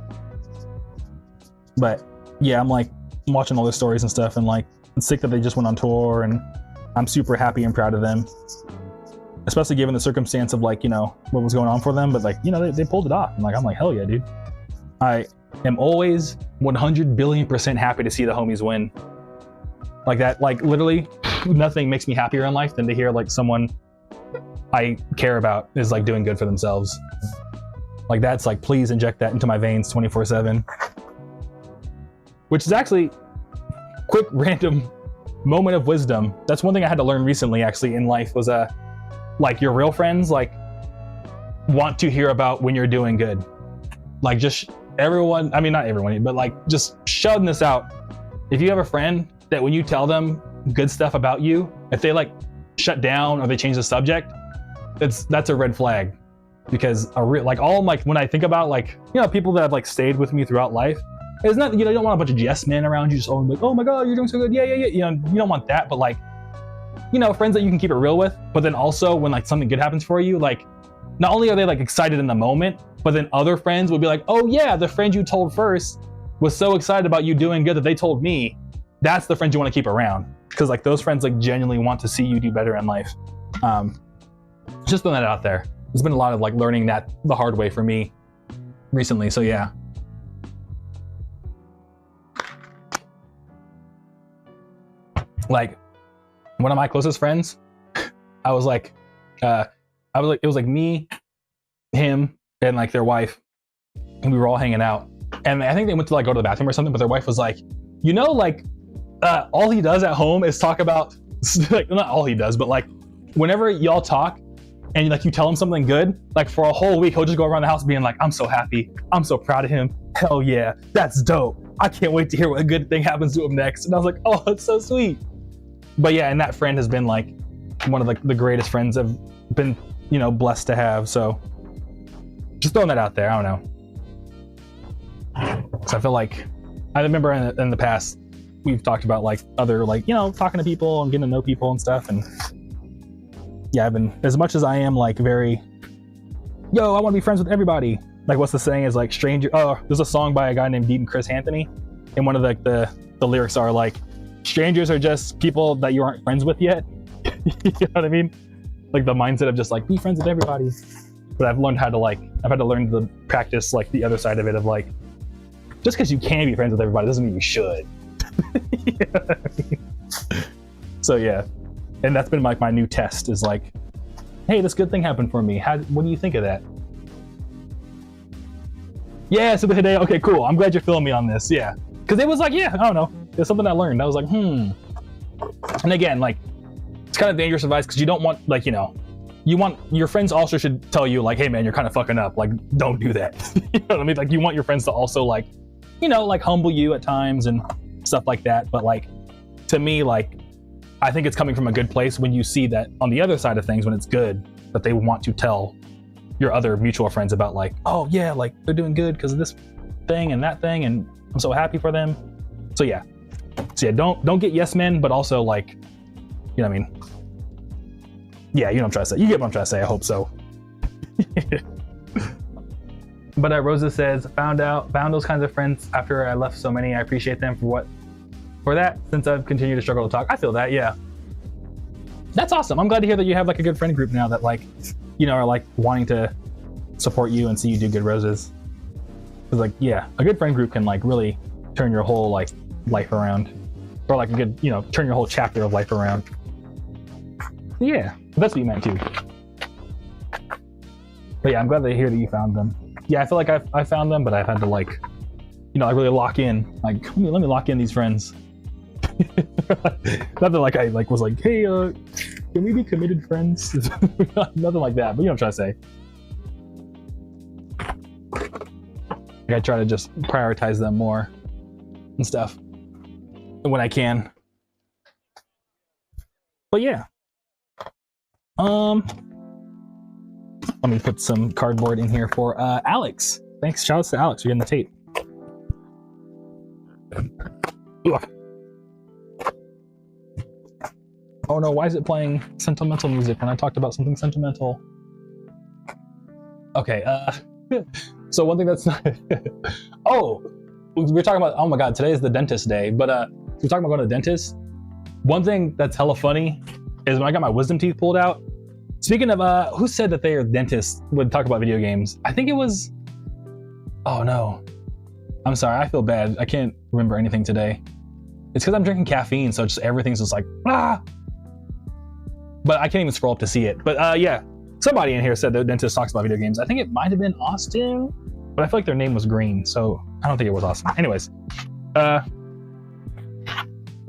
But yeah, I'm like watching all their stories and stuff, and like it's sick that they just went on tour, and I'm super happy and proud of them. Especially given the circumstance of like, you know, what was going on for them, but like, you know, they pulled it off. And like, I'm like, hell yeah, dude. I am always 100 billion% happy to see the homies win. Like that, like literally nothing makes me happier in life than to hear like someone I care about is like doing good for themselves. Like that's like, please inject that into my veins 24/7. Which is actually, quick random moment of wisdom. That's one thing I had to learn recently actually in life was like your real friends like want to hear about when you're doing good. Like just everyone, I mean not everyone, but like just shouting this out. If you have a friend that when you tell them good stuff about you, if they like shut down or they change the subject, that's a red flag. Because like all like when I think about like, you know, people that have like stayed with me throughout life, it's not, you know, you don't want a bunch of yes men around you just all like, "Oh my god, you're doing so good, yeah, you know, you don't want that. But like, you know, friends that you can keep it real with, but then also when like something good happens for you, like not only are they like excited in the moment, but then other friends will be like, "Oh yeah, the friend you told first was so excited about you doing good that they told me." That's the friends you want to keep around, because like those friends like genuinely want to see you do better in life. Just throwing that out there. There's been a lot of like learning that the hard way for me recently, so yeah. Like one of my closest friends, I was like, It was like me, him, and like their wife, and we were all hanging out. And I think they went to like go to the bathroom or something, but their wife was like, you know, like all he does at home is talk about, like, not all he does, but like whenever y'all talk and like you tell him something good, like for a whole week, he'll just go around the house being like, I'm so happy, I'm so proud of him, hell yeah, that's dope, I can't wait to hear what a good thing happens to him next. And I was like, oh, that's so sweet. But yeah, and that friend has been like one of the greatest friends I've been, you know, blessed to have. So just throwing that out there. I don't know. So I feel like, I remember in the past, we've talked about like other, like, you know, talking to people and getting to know people and stuff. And yeah, I've been, as much as I am like very, yo, I want to be friends with everybody. Like, what's the saying is like stranger, oh, there's a song by a guy named Dean Chris Anthony. And one of the lyrics are like, strangers are just people that you aren't friends with yet. You know what I mean? Like the mindset of just like, be friends with everybody. But I've learned how to like, I've had to learn to practice like the other side of it of like, just because you can be friends with everybody doesn't mean you should. You know what I mean? So yeah, and that's been like my new test is like, hey, this good thing happened for me. What do you think of that? Yeah, so today, okay, cool. I'm glad you're feeling me on this. Yeah, because it was like, yeah, I don't know. It's something I learned. I was like, And again, like, it's kind of dangerous advice because you don't want, like, you know, you want your friends also should tell you like, hey man, you're kind of fucking up. Like, don't do that. You know what I mean? Like, you want your friends to also like, you know, like humble you at times and stuff like that. But like, to me, like, I think it's coming from a good place when you see that on the other side of things, when it's good, that they want to tell your other mutual friends about like, oh yeah, like they're doing good because of this thing and that thing, and I'm so happy for them. So yeah, don't get yes men, but also like, you know what I mean? Yeah, you know what I'm trying to say. You get what I'm trying to say. I hope so. But Rosa says, found those kinds of friends after I left so many. I appreciate them for that, since I've continued to struggle to talk. I feel that, yeah. That's awesome. I'm glad to hear that you have like a good friend group now that like, you know, are like wanting to support you and see you do good, Roses. Cause like, yeah, a good friend group can like really turn your whole like life around, or like a good, you know, turn your whole chapter of life around. Yeah, that's what you meant too. But yeah, I'm glad to hear that you found them. Yeah, I feel like I found them, but I've had to like, you know, I really lock in. Like, let me lock in these friends. Not that like I like was like, hey, can we be committed friends? Nothing like that. But you know what I'm trying to say. Like, I try to just prioritize them more and stuff when I can. But yeah. Let me put some cardboard in here for Alex. Thanks, shout outs to Alex. You're getting the tape. Ugh. Oh no, why is it playing sentimental music when I talked about something sentimental? Okay, so one thing that's not... Oh, we're talking about, oh my god, today is the dentist day, but we're talking about going to the dentist. One thing that's hella funny is when I got my wisdom teeth pulled out. Speaking of, who said that they are dentists would talk about video games? I think it was, oh no. I'm sorry, I feel bad. I can't remember anything today. It's because I'm drinking caffeine, so just everything's just like, ah! But I can't even scroll up to see it. But yeah, somebody in here said the dentist talks about video games. I think it might have been Austin, but I feel like their name was Green, so I don't think it was Austin. Anyways,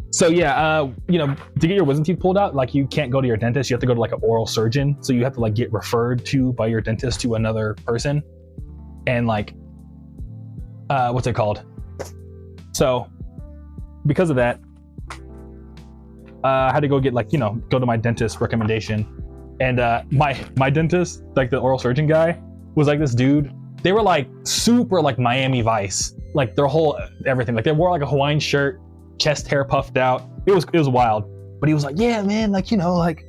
so yeah, you know, to get your wisdom teeth pulled out, like you can't go to your dentist. You have to go to like an oral surgeon. So you have to like get referred to by your dentist to another person. And like, what's it called? So because of that, I had to go get like, you know, go to my dentist recommendation. And my dentist, like the oral surgeon guy, was like this dude. They were like super like Miami Vice, like their whole everything. Like they wore like a Hawaiian shirt, chest hair puffed out. It was wild. But he was like, yeah, man, like, you know, like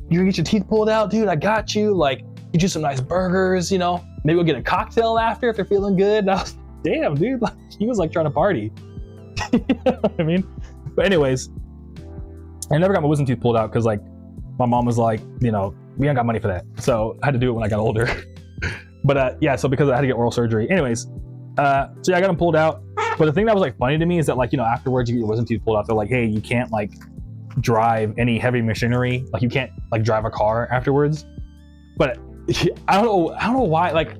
you're gonna get your teeth pulled out, dude. I got you. Like, get you some nice burgers, you know. Maybe we'll get a cocktail after if you're feeling good. And I was, damn, dude. Like, he was like trying to party. You know what I mean? But anyways, I never got my wisdom teeth pulled out because like my mom was like, you know, we ain't got money for that. So I had to do it when I got older. But yeah, so because I had to get oral surgery. Anyways, so yeah, I got them pulled out. But the thing that was like funny to me is that like, you know, afterwards you get your wisdom teeth pulled out. They're like, hey, you can't like drive any heavy machinery. Like you can't like drive a car afterwards. But I don't know why. Like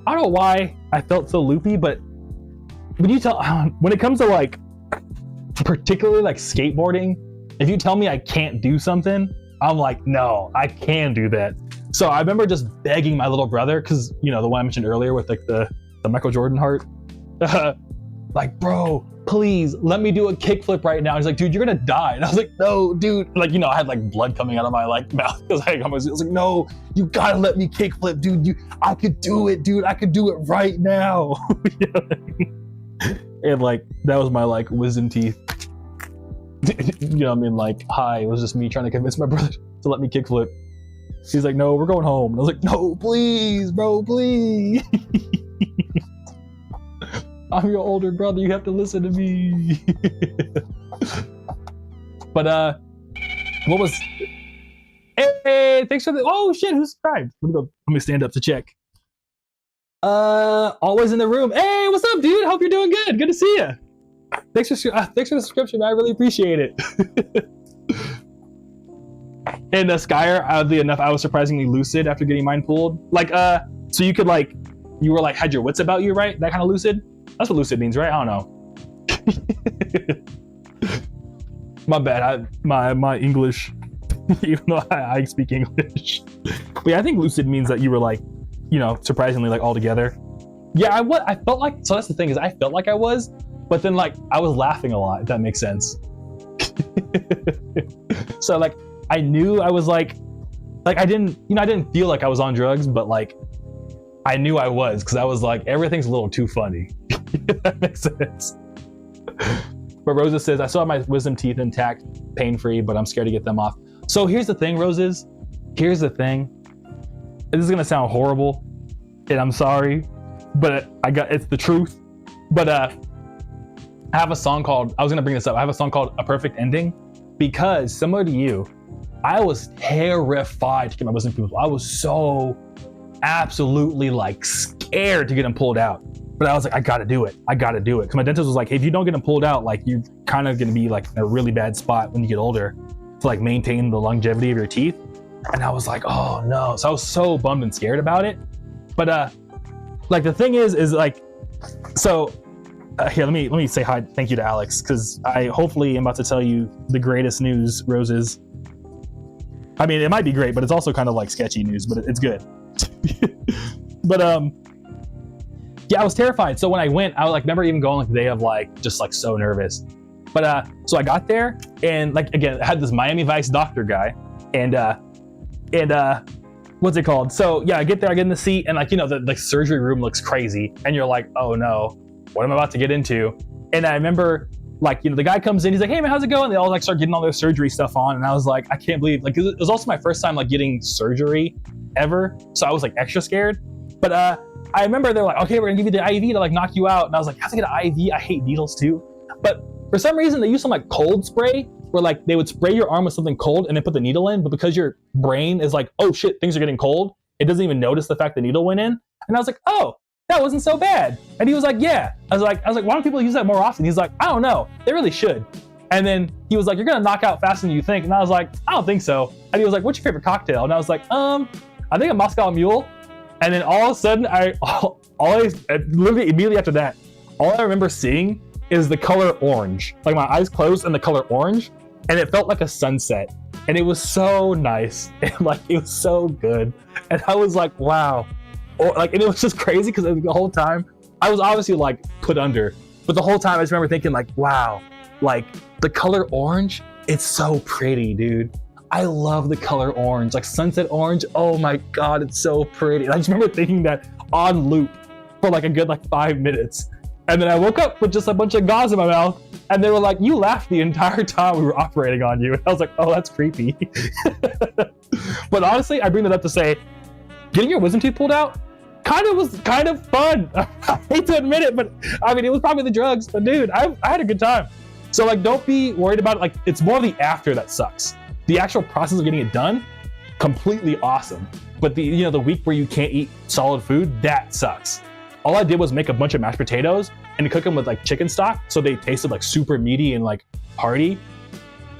I don't know why I felt so loopy. But when it comes to like particularly like skateboarding, if you tell me I can't do something, I'm like, no, I can do that. So I remember just begging my little brother, because you know the one I mentioned earlier with like the Michael Jordan heart, like, bro, please let me do a kickflip right now. He's like, dude, you're gonna die. And I was like, no, dude. Like, you know, I had like blood coming out of my like mouth because I was like, no, you gotta let me kickflip, dude. I could do it, dude. I could do it right now. You know what I mean? And like that was my like wisdom teeth. You know what I mean? Like, hi, it was just me trying to convince my brother to let me kickflip. He's like, no, we're going home. And I was like, no, please, bro, please. I'm your older brother. You have to listen to me. But what was? Hey, thanks for the. Oh shit, who subscribed? Let me stand up to check. Always in the room. Hey, what's up, dude? Hope you're doing good. Good to see you. Thanks for the subscription, man. I really appreciate it. And Skyer, oddly enough, I was surprisingly lucid after getting mine pulled. Like, so you could like, you were like had your wits about you, right? That kind of lucid. That's what lucid means, right? I don't know. My bad. My English, even though I speak English. But yeah, I think lucid means that you were like, you know, surprisingly like all together. Yeah, I felt like. So that's the thing is, I felt like I was. But then like I was laughing a lot, if that makes sense. So like I knew I was like I didn't feel like I was on drugs, but like I knew I was, because I was like, everything's a little too funny. If that makes sense. But Rosa says, I still have my wisdom teeth intact, pain-free, but I'm scared to get them off. So here's the thing, Roses. Here's the thing. This is gonna sound horrible, and I'm sorry, but it's the truth. But I have a song called, I was gonna bring this up, I have a song called A Perfect Ending, because similar to you, I was terrified to get my wisdom teeth. I was so absolutely like scared to get them pulled out. But I was like, I gotta do it. Because my dentist was like, hey, if you don't get them pulled out, like you're kind of gonna be like in a really bad spot when you get older to like maintain the longevity of your teeth. And I was like, oh no. So I was so bummed and scared about it. But like the thing is like, so here, let me say hi, thank you to Alex, because I hopefully am about to tell you the greatest news, Roses. I mean, it might be great, but it's also kind of like sketchy news, but it's good. But yeah, I was terrified. So when I went, I was like never even going like the day of like just like so nervous. But so I got there, and like again, I had this Miami Vice doctor guy, and what's it called? So yeah, I get there, I get in the seat, and like, you know, the surgery room looks crazy, and you're like, oh no, what am I about to get into? And I remember, like, you know, the guy comes in, he's like, hey man, how's it going? They all like start getting all their surgery stuff on, and I was like, I can't believe, like, it was also my first time like getting surgery ever, so I was like extra scared. But I remember they're like, okay, we're gonna give you the IV to like knock you out, and I was like, I have to get an IV. I hate needles too. But for some reason, they used some like cold spray, where like they would spray your arm with something cold and then put the needle in, but because your brain is like, oh shit, things are getting cold, it doesn't even notice the fact the needle went in. And I was like, oh, that wasn't so bad. And he was like, yeah. I was like, why don't people use that more often? He's like, I don't know, they really should. And then he was like, you're gonna knock out faster than you think. And I was like, I don't think so. And he was like, what's your favorite cocktail? And I was like, I think a Moscow Mule. And then all of a sudden, literally immediately after that, all I remember seeing is the color orange. Like my eyes closed and the color orange, and it felt like a sunset. And it was so nice, and like it was so good. And I was like, wow. And it was just crazy because the whole time I was obviously like put under, but the whole time I just remember thinking like, wow, like the color orange, it's so pretty, dude. I love the color orange, like sunset orange. Oh my God, it's so pretty. And I just remember thinking that on loop for like a good like 5 minutes. And then I woke up with just a bunch of gauze in my mouth, and they were like, you laughed the entire time we were operating on you. And I was like, oh, that's creepy. But honestly, I bring that up to say, getting your wisdom teeth pulled out was kind of fun. I hate to admit it, but I mean, it was probably the drugs, but dude, I had a good time. So like, don't be worried about it. Like, it's more the after that sucks. The actual process of getting it done, completely awesome. But the week where you can't eat solid food, that sucks. All I did was make a bunch of mashed potatoes and cook them with like chicken stock, so they tasted like super meaty and like hearty.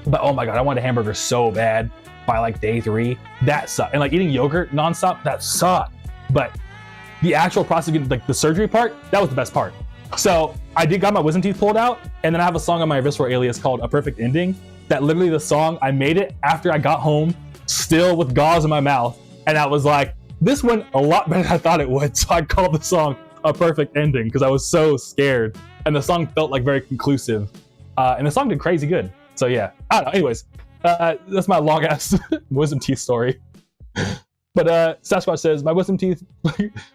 But oh my God, I wanted a hamburger so bad by like day 3. That sucked. And like eating yogurt nonstop, that sucked. But the actual process, like the surgery part, that was the best part. So I got my wisdom teeth pulled out, and then I have a song on my Aviscerall alias called A Perfect Ending. That literally the song, I made it after I got home, still with gauze in my mouth. And I was like, this went a lot better than I thought it would. So I called the song A Perfect Ending because I was so scared. And the song felt like very conclusive. And the song did crazy good. So yeah, I don't know. Anyways, that's my long ass wisdom teeth story. But Sasquatch says, my wisdom teeth,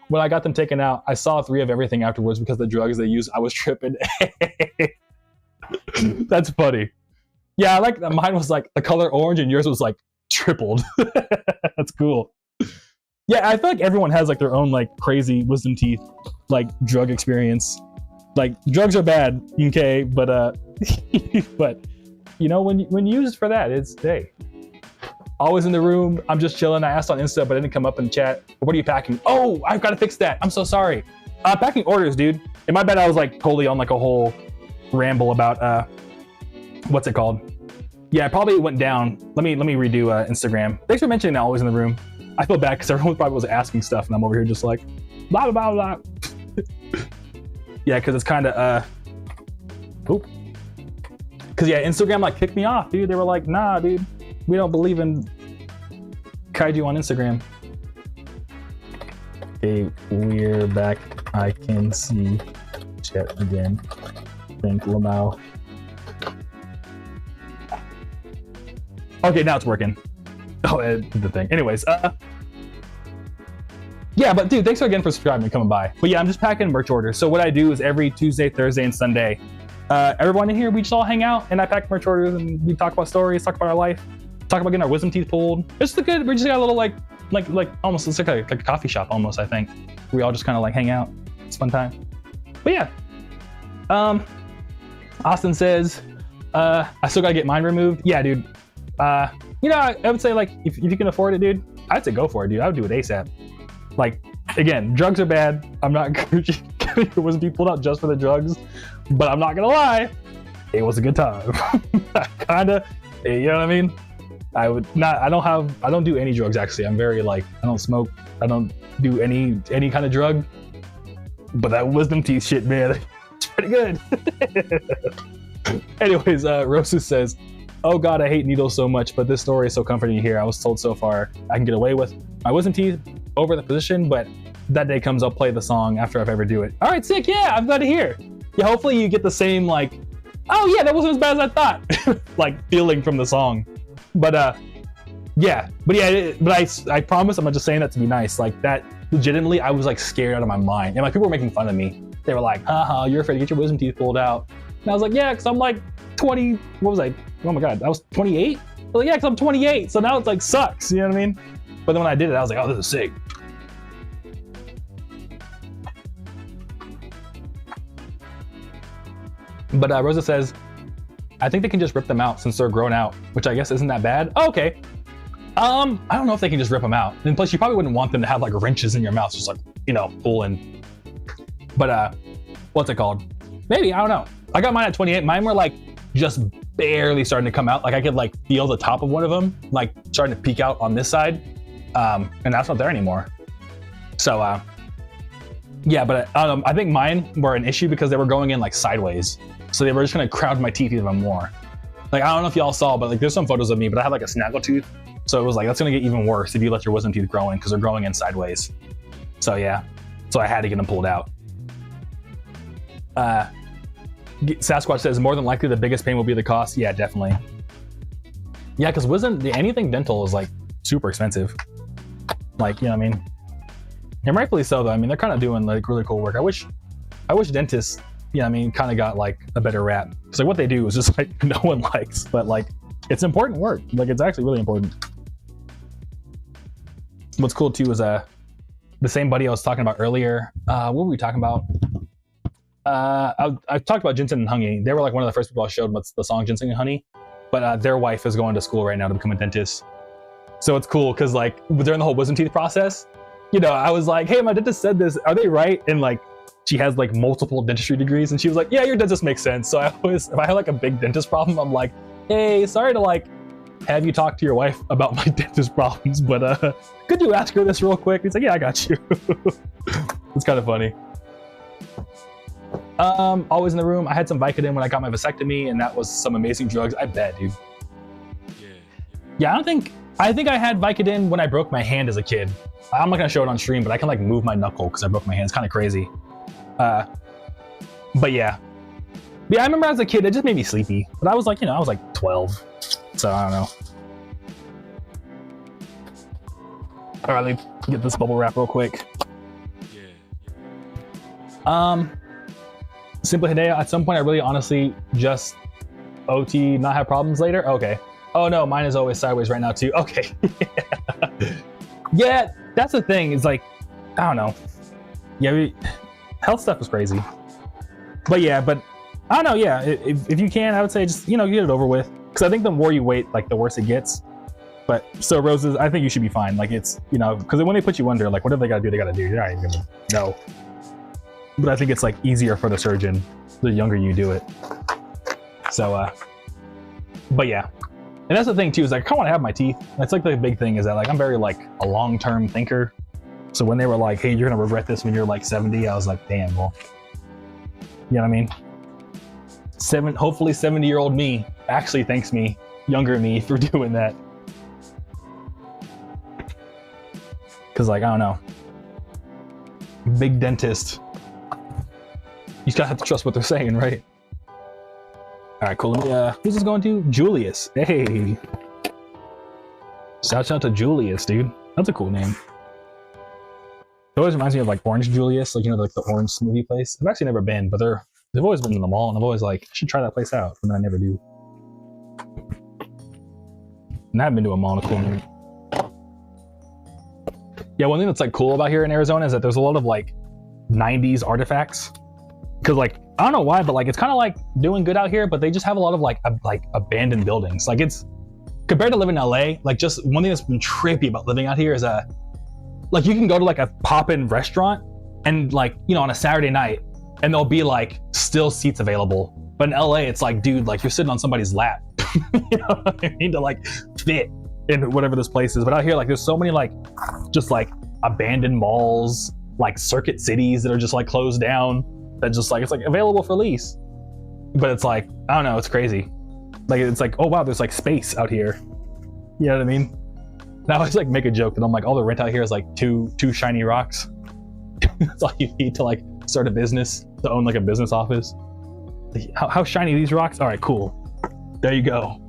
when I got them taken out, I saw 3 of everything afterwards because the drugs they used, I was tripping. That's funny. Yeah, I like that. Mine was like the color orange and yours was like tripled. That's cool. Yeah, I feel like everyone has like their own like crazy wisdom teeth, like drug experience. Like drugs are bad, okay, but but you know, when used for that, it's hey. Always in the room, I'm just chilling. I asked on Insta, but I didn't come up in the chat. What are you packing? Oh, I've got to fix that. I'm so sorry. Packing orders, dude. In my bed, I was like totally on like a whole ramble about what's it called? Yeah, I probably went down. Let me redo Instagram. Thanks for mentioning that. Always in the room. I feel bad because everyone probably was asking stuff, and I'm over here just like blah blah blah blah. Yeah, because it's kind of because yeah, Instagram like kicked me off, dude. They were like, nah, dude. We don't believe in kaiju on Instagram. Okay, we're back. I can see chat again. Thank Lamau. Okay, now it's working. Oh, the thing. Anyways, yeah, but dude, thanks again for subscribing and coming by. But yeah, I'm just packing merch orders. So what I do is every Tuesday, Thursday, and Sunday, everyone in here, we just all hang out and I pack merch orders and we talk about stories, talk about our life. Talk about getting our wisdom teeth pulled. It's good. We just got a little like almost it's like a coffee shop almost. I think we all just kind of like hang out. It's a fun time. But yeah, Austin says I still gotta get mine removed. Yeah, dude. You know, I would say like if you can afford it, dude, I'd say go for it, dude. I would do it ASAP. Like again, drugs are bad. I'm not encouraging getting your wisdom teeth pulled out just for the drugs, but I'm not gonna lie, it was a good time. Kinda, you know what I mean? I would not. I don't do any drugs actually. I'm very like I don't smoke. I don't do any kind of drug. But that wisdom teeth shit, man, it's pretty good. Anyways, Rosu says, "Oh God, I hate needles so much, but this story is so comforting to hear. I was told so far I can get away with my wisdom teeth over the position, but that day comes, I'll play the song after I've ever do it." All right, sick. Yeah, I'm glad to hear. Yeah, hopefully you get the same like, oh yeah, that wasn't as bad as I thought, like feeling from the song. But yeah, I promise I'm not just saying that to be nice. Like that, legitimately, I was like scared out of my mind, and like people were making fun of me. They were like, "Haha, you're afraid to get your wisdom teeth pulled out." And I was like, "Yeah, because I'm like 20. What was I? Oh my God, I was 28. I was like, yeah, because I'm 28. So now it's like sucks. You know what I mean? But then when I did it, I was like, oh, this is sick. But Rosa says, I think they can just rip them out since they're grown out, which I guess isn't that bad. Oh, okay. I don't know if they can just rip them out. And plus, you probably wouldn't want them to have like wrenches in your mouth, just like, you know, pulling. But what's it called? Maybe, I don't know. I got mine at 28. Mine were like just barely starting to come out. Like I could like feel the top of one of them, like starting to peek out on this side. And that's not there anymore. So yeah, but I think mine were an issue because they were going in like sideways. So they were just gonna crowd my teeth even more. Like, I don't know if y'all saw, but like there's some photos of me, but I have like a snaggle tooth. So it was like, that's gonna get even worse if you let your wisdom teeth grow in because they're growing in sideways. So yeah, so I had to get them pulled out. Sasquatch says, more than likely the biggest pain will be the cost. Yeah, definitely. Yeah, because anything dental is like super expensive. Like, you know what I mean? And rightfully so though. I mean, they're kind of doing like really cool work. I wish dentists, you know what I mean, kind of got like a better rap. Because like what they do is just like no one likes, but like it's important work. Like it's actually really important. What's cool too is the same buddy I was talking about earlier. What were we talking about? I talked about Ginseng and Honey. They were like one of the first people I showed what's the song Ginseng and Honey. But their wife is going to school right now to become a dentist. So it's cool because like during the whole wisdom teeth process, you know, I was like, hey, my dentist said this. Are they right? And like she has like multiple dentistry degrees, and she was like, yeah, your dentist makes sense. So I always, if I have like a big dentist problem, I'm like, hey, sorry to like have you talk to your wife about my dentist problems, but could you ask her this real quick? He's like, yeah, I got you. It's kind of funny. Always in the room. I had some Vicodin when I got my vasectomy, and that was some amazing drugs. I bet, dude. Yeah, I think I had Vicodin when I broke my hand as a kid. I'm not gonna show it on stream, but I can like move my knuckle because I broke my hand. It's kind of crazy. But yeah. Yeah, I remember as a kid, it just made me sleepy. But I was like, I was like 12. So I don't know. All right, let me get this bubble wrap real quick. Simply Hideo, at some point I really honestly just OT, not have problems later? Okay. Oh no, mine is always sideways right now too. Okay. Yeah, that's the thing, is like, I don't know. Yeah, health stuff is crazy. But yeah, I don't know, yeah, if you can, I would say just, get it over with. Because I think the more you wait, like the worse it gets. But so Roses, I think you should be fine. Like it's, because when they put you under, like whatever they gotta do, they gotta do. You're not even gonna know. But I think it's like easier for the surgeon the younger you do it. So, but yeah. And that's the thing too, is like, I kind of want to have my teeth. That's like the big thing, is that like, I'm very like a long-term thinker. So when they were like, hey, you're gonna regret this when you're like 70, I was like, damn, well, you know what I mean? Hopefully 70-year-old me actually thanks me, younger me, for doing that. Cause like, I don't know. Big dentist. You just gotta have to trust what they're saying, right? All right, cool. Let me, who's this going to? Julius. Hey. Shout out to Julius, dude. That's a cool name. It always reminds me of like Orange Julius, like, like the orange smoothie place. I've actually never been, but they've always been in the mall, and I've always like, I should try that place out, and I never do. And I haven't been to a mall in a cool minute. Yeah, one thing that's like cool about here in Arizona is that there's a lot of like 90s artifacts. Cause like, I don't know why, but like, it's kind of like doing good out here, but they just have a lot of like abandoned buildings. Like it's, compared to living in LA, like just one thing that's been trippy about living out here is like you can go to like a pop-in restaurant and like, on a Saturday night, and there'll be like still seats available. But in LA, it's like, dude, like you're sitting on somebody's lap. You know what I mean? To like fit in whatever this place is. But out here, like there's so many like, just like abandoned malls, like circuit cities that are just like closed down. That just like, it's like available for lease. But it's like, I don't know, it's crazy. Like, it's like, oh wow, there's like space out here. You know what I mean? And I always like make a joke that I'm like, all the rent out here is like two shiny rocks. That's all you need to like start a business, to own like a business office. Like, how shiny are these rocks? All right, cool. There you go.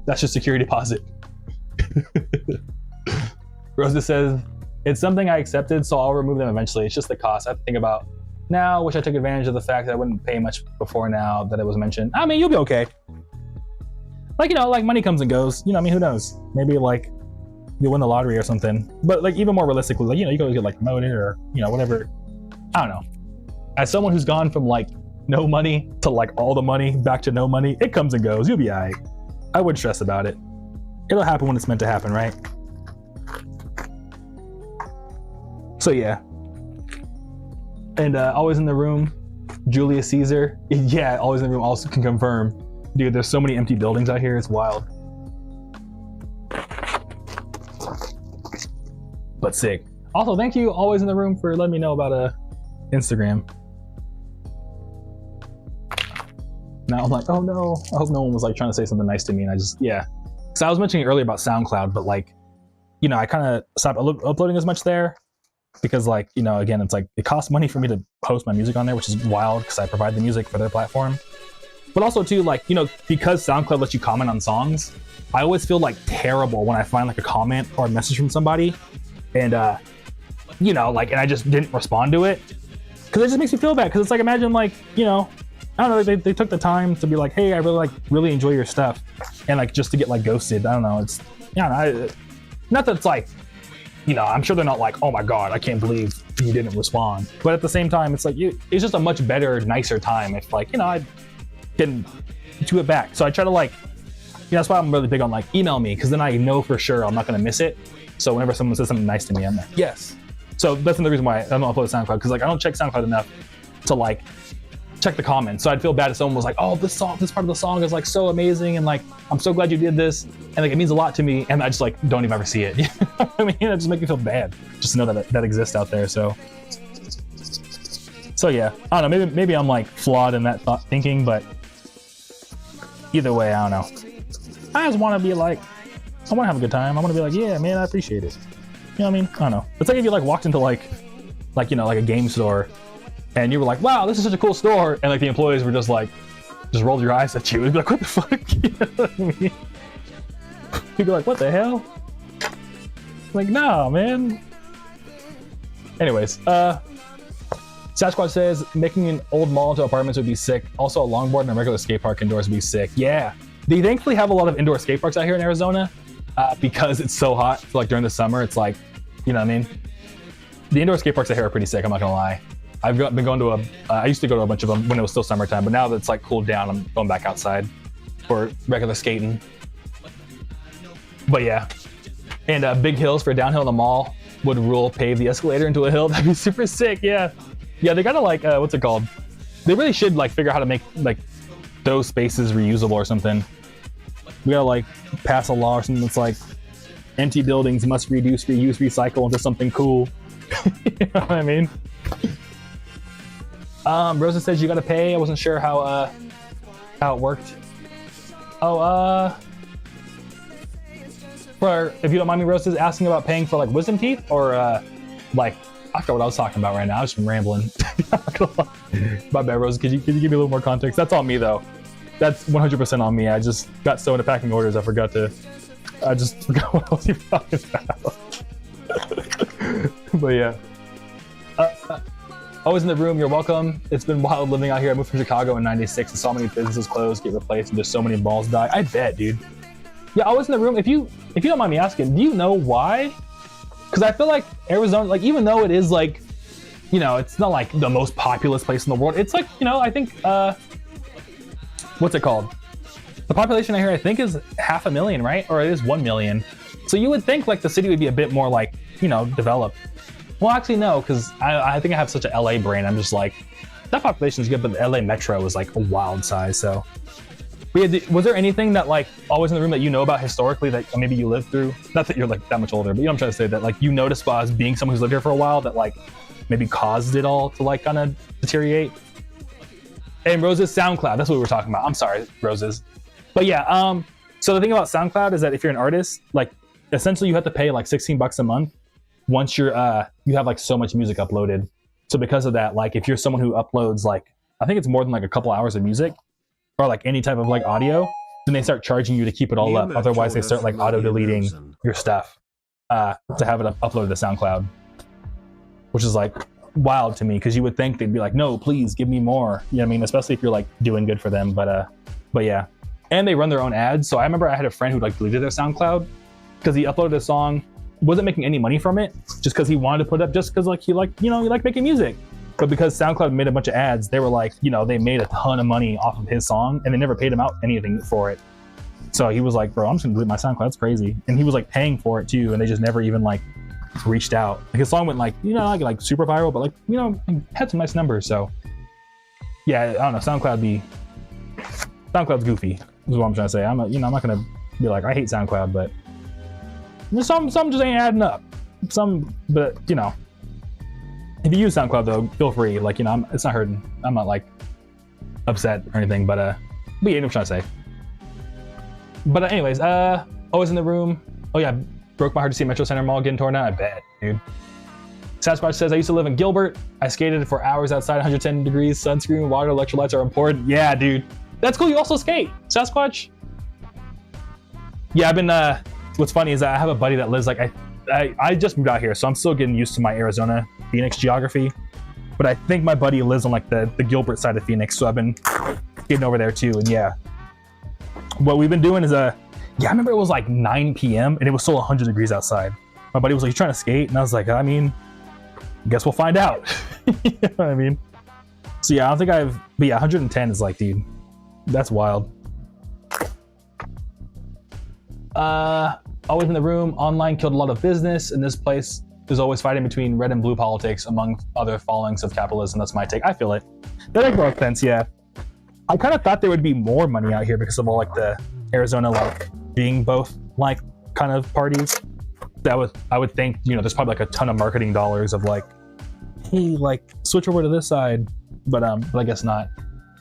That's your security deposit. Rosa says, it's something I accepted, so I'll remove them eventually. It's just the cost I have to think about. Now, wish I took advantage of the fact that I wouldn't pay much before now that it was mentioned. I mean, you'll be okay. Like, like money comes and goes. I mean, who knows? Maybe like you win the lottery or something. But like even more realistically, like, you can always get like promoted or, whatever. I don't know. As someone who's gone from like no money to like all the money back to no money, it comes and goes. You'll be all right. I wouldn't stress about it. It'll happen when it's meant to happen, right? So yeah. And always in the room, Julius Caesar. Yeah, always in the room, also can confirm. Dude, there's so many empty buildings out here, it's wild. But sick. Also, thank you, always in the room, for letting me know about Instagram. Now I'm like, oh no, I hope no one was like trying to say something nice to me, and I just, yeah. So I was mentioning earlier about SoundCloud, but like, I kind of stopped uploading as much there. Because like, again, it's like, it costs money for me to post my music on there, which is wild because I provide the music for their platform. But also too, like, because SoundCloud lets you comment on songs, I always feel like terrible when I find like a comment or a message from somebody and, like, and I just didn't respond to it. Cause it just makes me feel bad. Cause it's like, imagine like, I don't know, they took the time to be like, hey, I really enjoy your stuff. And like, just to get like ghosted, I don't know. It's, not that it's like, I'm sure they're not like, oh my God, I can't believe you didn't respond. But at the same time, it's like, it's just a much better, nicer time if like, I can do it back. So I try to like, that's why I'm really big on like, email me, because then I know for sure I'm not going to miss it. So whenever someone says something nice to me, I'm like, yes. So that's another reason why I don't upload SoundCloud, because like I don't check SoundCloud enough to like check the comments. So I'd feel bad if someone was like, oh, this part of the song is like so amazing, and like I'm so glad you did this, and like it means a lot to me, and I just like don't even ever see it. You know what I mean? It just makes me feel bad just to know that exists out there. So yeah, I don't know, maybe I'm like flawed in that thinking, but either way, I don't know. I just want to be like, I want to have a good time. I want to be like, yeah, man, I appreciate it. You know what I mean? I don't know. It's like if you like walked into like you know, like a game store, and you were like, wow, this is such a cool store, and like the employees were just like, just rolled your eyes at you. You'd be like, what the fuck? You know what I mean? You'd be like, what the hell? Like, nah, man. Anyways, Sasquatch says making an old mall into apartments would be sick. Also, a longboard and a regular skate park indoors would be sick. Yeah, they thankfully have a lot of indoor skate parks out here in Arizona because it's so hot. So, like during the summer, it's like, you know what I mean? The indoor skate parks out here are pretty sick. I'm not gonna lie. I've been going to I used to go to a bunch of them when it was still summertime, but now that it's like cooled down, I'm going back outside for regular skating. But yeah, and big hills for downhill in the mall would rule. Pave the escalator into a hill. That'd be super sick. Yeah. Yeah, they gotta like, what's it called? They really should like figure out how to make like those spaces reusable or something. We gotta like pass a law or something that's like empty buildings must reduce, reuse, recycle into something cool. You know what I mean? Rosa says you gotta pay. I wasn't sure how it worked. Oh, if you don't mind me, Rosa's asking about paying for like wisdom teeth or like, I forgot what I was talking about right now. I've just been rambling. My bad, Rosa. Could you give me a little more context? That's on me though. That's 100% on me. I just got so into packing orders, I just forgot what I was even talking about. But yeah. Always in the room, you're welcome. It's been wild living out here. I moved from Chicago in '96 and so many businesses close, get replaced, and just so many balls die. I bet, dude. Yeah, always in the room. If you don't mind me asking, do you know why? Because I feel like Arizona, like even though it is like, you know, it's not like the most populous place in the world. It's like, you know, I think, what's it called? The population out here, I think, is 500,000, right? Or it is 1 million. So you would think like the city would be a bit more like, you know, developed. Well, actually, no, because I think I have such an LA brain. I'm just like, that population is good, but the LA metro is like a wild size. So, was there anything that like always in the room that you know about historically that maybe you lived through? Not that you're like that much older, but you know what I'm trying to say, that like you noticed as being someone who's lived here for a while that like maybe caused it all to like kind of deteriorate. And Rose's SoundCloud, that's what we were talking about. I'm sorry, Rose's. But yeah, so the thing about SoundCloud is that if you're an artist, like essentially you have to pay like $16 a month once you have like so much music uploaded. So because of that, like if you're someone who uploads like, I think it's more than like a couple hours of music or like any type of like audio, then they start charging you to keep it all up. Otherwise they start like auto deleting your stuff to have it uploaded to SoundCloud, which is like wild to me, because you would think they'd be like, no, please give me more. You know what I mean? Especially if you're like doing good for them. But yeah, and they run their own ads. So I remember I had a friend who like deleted their SoundCloud because he uploaded a song, wasn't making any money from it, just because he wanted to put it up, just because like he liked making music. But because SoundCloud made a bunch of ads, they were like, you know, they made a ton of money off of his song and they never paid him out anything for it. So he was like, bro, I'm just gonna delete my SoundCloud. That's crazy. And he was like paying for it too, and they just never even like reached out. Like his song went like, you know, like super viral, but like, you know, had some nice numbers. So yeah, I don't know. SoundCloud's goofy, is what I'm trying to say. I'm not gonna be like, I hate SoundCloud, but some just ain't adding up. But you know, if you use SoundCloud though, feel free. Like, you know, it's not hurting. I'm not like upset or anything, but yeah, you know what I'm trying to say. But anyways, always in the room. Oh yeah, broke my heart to see Metro Center Mall getting torn down. I bet, dude. Sasquatch says, I used to live in Gilbert. I skated for hours outside, 110 degrees, sunscreen, water, electrolytes are important. Yeah, dude. That's cool. You also skate, Sasquatch. Yeah, I've been, what's funny is that I have a buddy that lives like, I just moved out here, so I'm still getting used to my Arizona, Phoenix geography. But I think my buddy lives on like the Gilbert side of Phoenix, so I've been getting over there too. And yeah, what we've been doing is I remember it was like 9 p.m. and it was still 100 degrees outside. My buddy was like, you trying to skate? And I was like, I mean, guess we'll find out. You know what I mean? So yeah, I don't think but yeah, 110 is like, dude, that's wild. Always in the room. Online killed a lot of business, and this place is always fighting between red and blue politics among other fallings of capitalism. That's my take. I feel it. That makes a lot of sense, yeah. I kind of thought there would be more money out here because of all like the Arizona like being both like kind of parties. I would think, you know, there's probably like a ton of marketing dollars of like, hey, like switch over to this side, but I guess not.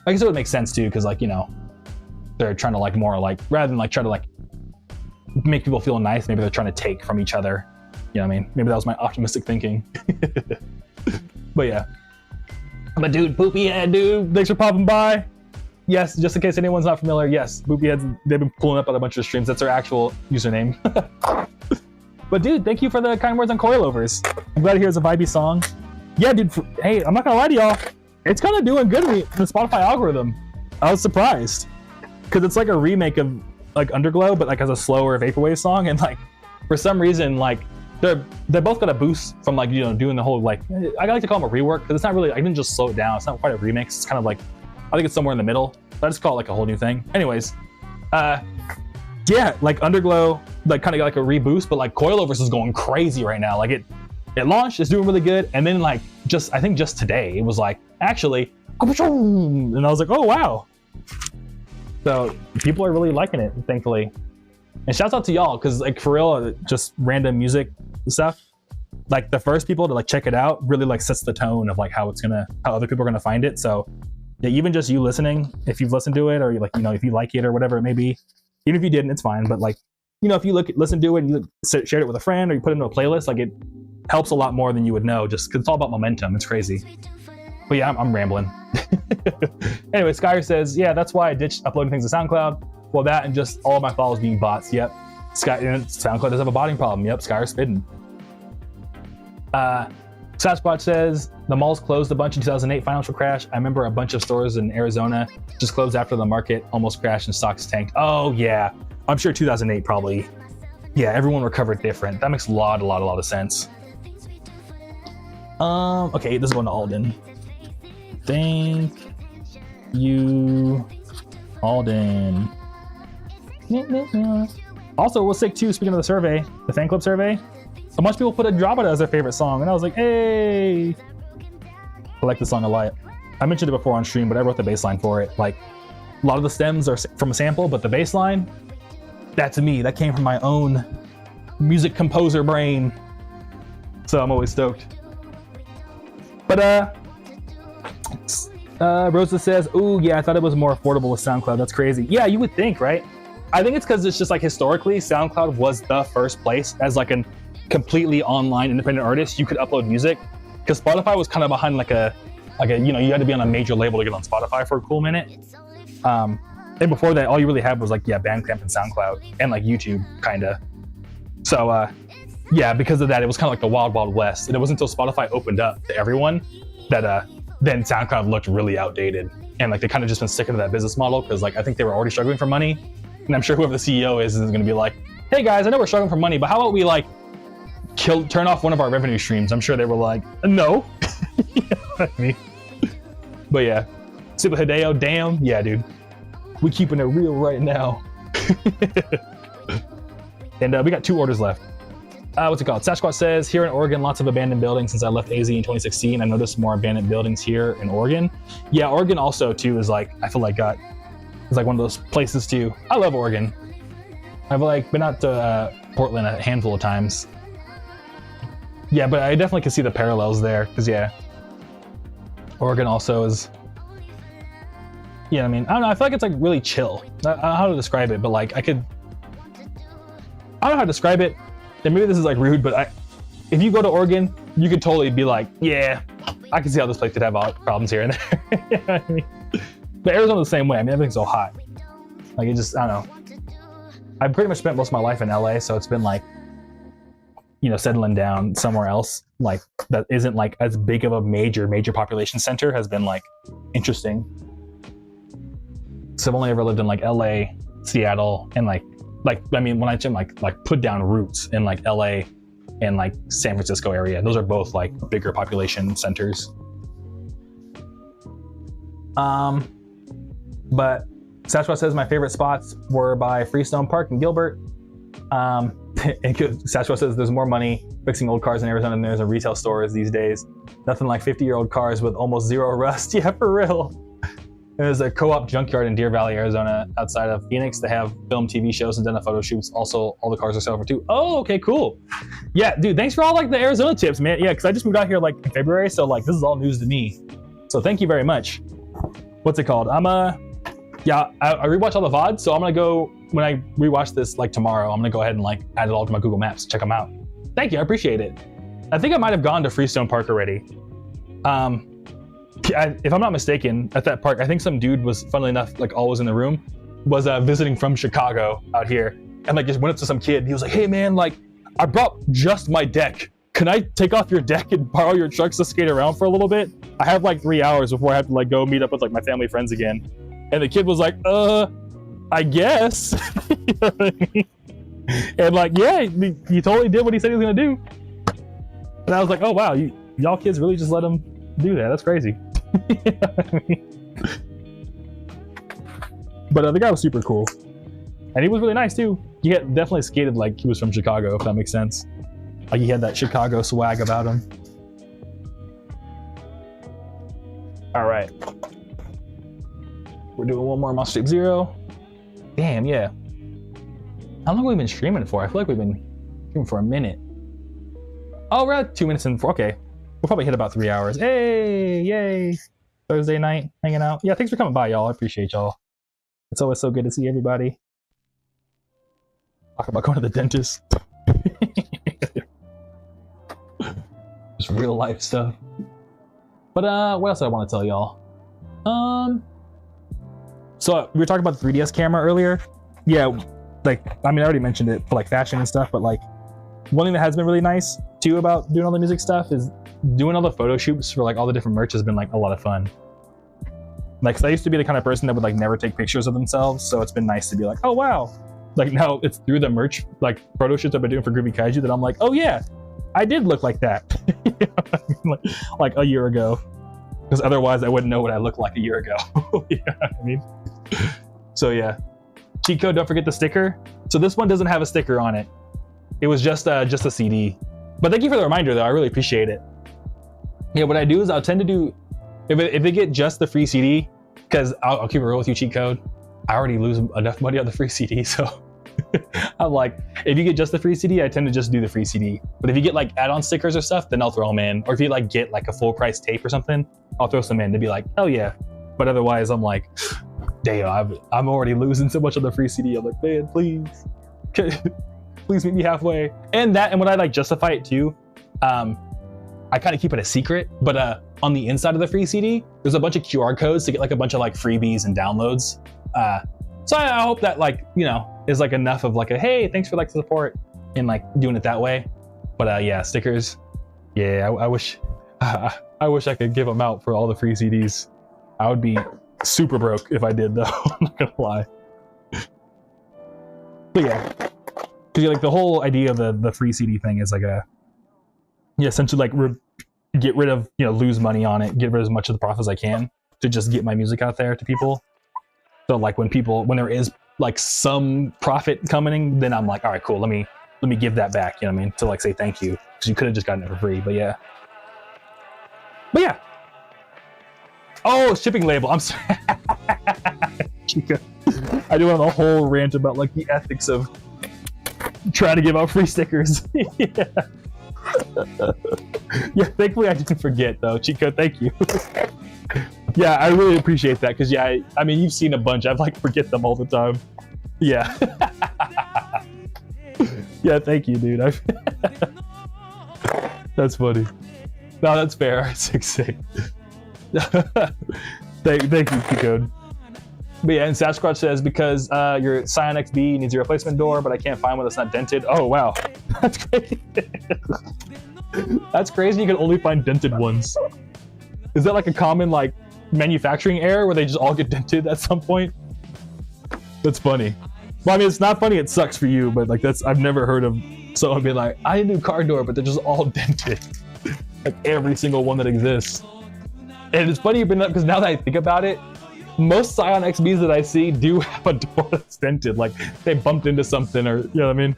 I guess it would make sense too, because like, you know, they're trying to like more like, rather than like try to like make people feel nice, maybe they're trying to take from each other. You know what I mean? Maybe that was my optimistic thinking. But yeah. But dude, Poopy Head, dude, thanks for popping by. Yes, just in case anyone's not familiar, yes, Poopy Heads, they've been pulling up on a bunch of streams. That's their actual username. But dude, thank you for the kind words on Coilovers. I'm glad to hear it's a vibey song. Yeah, dude, hey, I'm not gonna lie to y'all. It's kind of doing good in the Spotify algorithm. I was surprised. Because it's like a remake of like Underglow, but like as a slower vaporwave song. And like, for some reason, like, they both got a boost from like, you know, doing the whole like, I like to call them a rework, because it's not really, I didn't just slow it down. It's not quite a remix. It's kind of like, I think it's somewhere in the middle. So I just call it like a whole new thing. Anyways, yeah, like Underglow, like kind of got like a reboost, but like Coilovers is going crazy right now. Like it launched, it's doing really good, and then like I think just today it was like actually, and I was like, oh wow. So people are really liking it, thankfully. And shouts out to y'all, because like for real, just random music stuff, like the first people to like check it out really like sets the tone of like how other people are gonna find it. So yeah, even just you listening, if you've listened to it, or like, you know, if you like it or whatever it may be, even if you didn't, it's fine. But like, you know, if you listen to it and you shared it with a friend or you put it into a playlist, like it helps a lot more than you would know, just because it's all about momentum. It's crazy. But yeah, I'm rambling. Anyway, Skyer says, yeah, that's why I ditched uploading things to SoundCloud. Well, that and just all of my followers being bots. Yep. SoundCloud does have a botting problem. Yep, Skyr's spitting. Sasquatch says, the malls closed a bunch in 2008 financial crash. I remember a bunch of stores in Arizona just closed after the market almost crashed and stocks tanked. Oh yeah, I'm sure 2008 probably. Yeah, everyone recovered different. That makes a lot of sense. Okay, this is going to Alden. Thank you, Alden. Also, it was sick too, speaking of the survey, the fan club survey, a bunch of people put Andromeda as their favorite song, and I was like, hey! I like this song a lot. I mentioned it before on stream, but I wrote the bass line for it. Like, a lot of the stems are from a sample, but the bass line, that's me. That came from my own music composer brain. So I'm always stoked. But, Rosa says, ooh, yeah, I thought it was more affordable with SoundCloud. That's crazy. Yeah, you would think, right? I think it's because it's just like historically, SoundCloud was the first place as like a completely online independent artist you could upload music. Because Spotify was kind of behind like a, you know, you had to be on a major label to get on Spotify for a cool minute. And before that, all you really had was like, yeah, Bandcamp and SoundCloud and like YouTube, kind of. So, yeah, because of that, it was kind of like the wild, wild west. And it wasn't until Spotify opened up to everyone that then SoundCloud looked really outdated. And like they kind of just been sticking to that business model because like I think they were already struggling for money. And I'm sure whoever the CEO is going to be like, hey guys, I know we're struggling for money, but how about we like turn off one of our revenue streams? I'm sure they were like, no. You know what I mean? But yeah, Super Hideo, damn, yeah, dude, we keeping it real right now. And we got 2 orders left. What's it called? Sasquatch says, here in Oregon, lots of abandoned buildings. Since I left AZ in 2016, I noticed more abandoned buildings here in Oregon. Yeah, Oregon also too is like, I feel like it's like one of those places too. I love Oregon. I've like been out to Portland a handful of times. Yeah, but I definitely can see the parallels there, because yeah, Oregon also is, yeah, I mean, I don't know, I feel like it's like really chill. I don't know how to describe it, but like I don't know how to describe it, and maybe this is like rude, but if you go to Oregon, you could totally be like, yeah, I can see how this place could have problems here and there. You know what I mean? But Arizona's the same way. I mean, everything's so hot. Like, it just, I don't know. I've pretty much spent most of my life in LA, so it's been like, you know, settling down somewhere else, like, that isn't like as big of a major population center has been like interesting. So I've only ever lived in like LA, Seattle, and like, I mean, when I say like put down roots in like LA and like San Francisco area, those are both like bigger population centers. But Sasquatch says my favorite spots were by Freestone Park and Gilbert. And Sasquatch says there's more money fixing old cars in Arizona than there's in retail stores these days. Nothing like 50-year-old cars with almost zero rust. Yeah, for real. There's a co-op junkyard in Deer Valley, Arizona, outside of Phoenix. They have film, TV shows, and done photo shoots. Also, all the cars are silver too. Oh, okay, cool. Yeah, dude, thanks for all like the Arizona tips, man. Yeah, because I just moved out here like in February, so like this is all news to me. So thank you very much. What's it called? I rewatch all the VODs, so I'm gonna go when I rewatch this like tomorrow. I'm gonna go ahead and like add it all to my Google Maps, check them out. Thank you, I appreciate it. I think I might have gone to Freestone Park already. If I'm not mistaken, at that park, I think some dude was, funnily enough, like always in the room, was visiting from Chicago out here, and like just went up to some kid. And he was like, "Hey man, like I brought just my deck. Can I take off your deck and borrow your trucks to skate around for a little bit? I have like 3 hours before I have to like go meet up with like my family friends again." And the kid was like, I guess. You know what I mean? And like, yeah, he totally did what he said he was gonna do. And I was like, oh wow, y'all kids really just let him do that? That's crazy. You know what I mean? But the guy was super cool, and he was really nice too. He had definitely skated like he was from Chicago, if that makes sense. Like he had that Chicago swag about him. All right, we're doing one more Monster Tape Zero. Damn, yeah. How long have we been streaming for? I feel like we've been streaming for a minute. Oh, we're at 2 minutes and 4. Okay, we'll probably hit about 3 hours. Hey, yay! Thursday night, hanging out. Yeah, thanks for coming by, y'all. I appreciate y'all. It's always so good to see everybody. Talk about going to the dentist. Just real life stuff. But what else do I want to tell y'all? So we were talking about the 3DS camera earlier. Yeah, like I mean, I already mentioned it for like fashion and stuff, but like one thing that has been really nice too about doing all the music stuff is doing all the photo shoots for like all the different merch has been like a lot of fun. Like, 'cause I used to be the kind of person that would like never take pictures of themselves, so it's been nice to be like, oh wow, like now it's through the merch like photo shoots I've been doing for Groovy Kaiju that I'm like, oh yeah, I did look like that. You know what I mean? like a year ago, because otherwise I wouldn't know what I looked like a year ago. You know what I mean? So yeah, cheat code, don't forget the sticker. So this one doesn't have a sticker on it. It was just a CD. But thank you for the reminder though, I really appreciate it. Yeah, what I do is I'll tend to do, if they get just the free CD, because I'll keep it real with you, cheat code, I already lose enough money on the free CD, so I'm like, if you get just the free CD, I tend to just do the free CD. But if you get like add-on stickers or stuff, then I'll throw them in. Or if you like get like a full price tape or something, I'll throw some in to be like, oh yeah. But otherwise I'm like, damn, I'm already losing so much on the free CD. I'm like, man, please, please meet me halfway. And when I like justify it too, I kind of keep it a secret, but on the inside of the free CD, there's a bunch of QR codes to get like a bunch of like freebies and downloads. So I hope that like, you know, is like enough of like a, hey, thanks for like the support and like doing it that way. But yeah, stickers. Yeah, I wish I could give them out for all the free CDs. I would be super broke if I did though. I'm not gonna lie. But yeah, because like the whole idea of the free CD thing is like essentially like get rid of, you know, lose money on it, get rid of as much of the profit as I can to just get my music out there to people. So like when there is like some profit coming, then I'm like, all right, cool, let me give that back, you know what I mean, to like say thank you, because you could have just gotten it for free. But yeah, oh, shipping label, I'm sorry. Chica, I do have a whole rant about like the ethics of trying to give out free stickers. Yeah. Yeah, thankfully I didn't forget though, Chico, thank you. Yeah, I really appreciate that, because yeah, I mean, you've seen a bunch, I've like forget them all the time. Yeah. Yeah, thank you, dude. That's funny. No, that's fair. 6-6. Thank you, Chico. But yeah, and Sasquatch says, because your Scion XB needs a replacement door, but I can't find one that's not dented. Oh, wow. That's crazy. That's crazy. You can only find dented ones. Is that like a common like manufacturing error where they just all get dented at some point? That's funny. Well, I mean, it's not funny. It sucks for you, but like I've never heard of someone being like, I need a new car door, but they're just all dented. Like every single one that exists. And it's funny you bring it up, because now that I think about it, most Scion XBs that I see do have a door that's dented, like they bumped into something, or you know what I mean?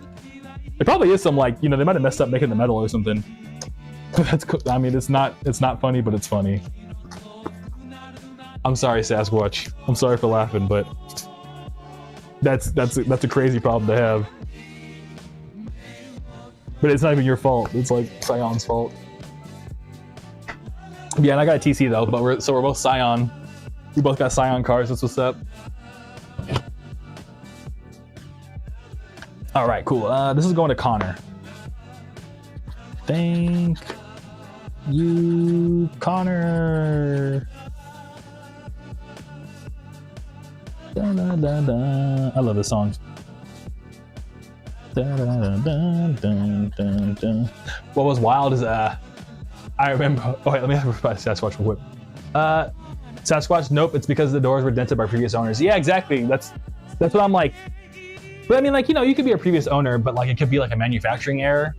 It probably is some like, you know, they might have messed up making the metal or something. That's cool. I mean, it's not funny, but it's funny. I'm sorry, Sasquatch. I'm sorry for laughing, but that's a crazy problem to have. But it's not even your fault. It's like Scion's fault. Yeah, and I got a TC though, but we're both Scion. We both got Scion cars. That's what's up. All right, cool. This is going to Connor. Thank you, Connor. Da, da, da, da. I love this song. Da, da, da, da, da, da, da. What was wild is I remember. Oh wait, let me have Sasquatch real quick. Sasquatch, nope. It's because the doors were dented by previous owners. Yeah, exactly. That's what I'm like. But I mean, like, you know, you could be a previous owner, but like it could be like a manufacturing error,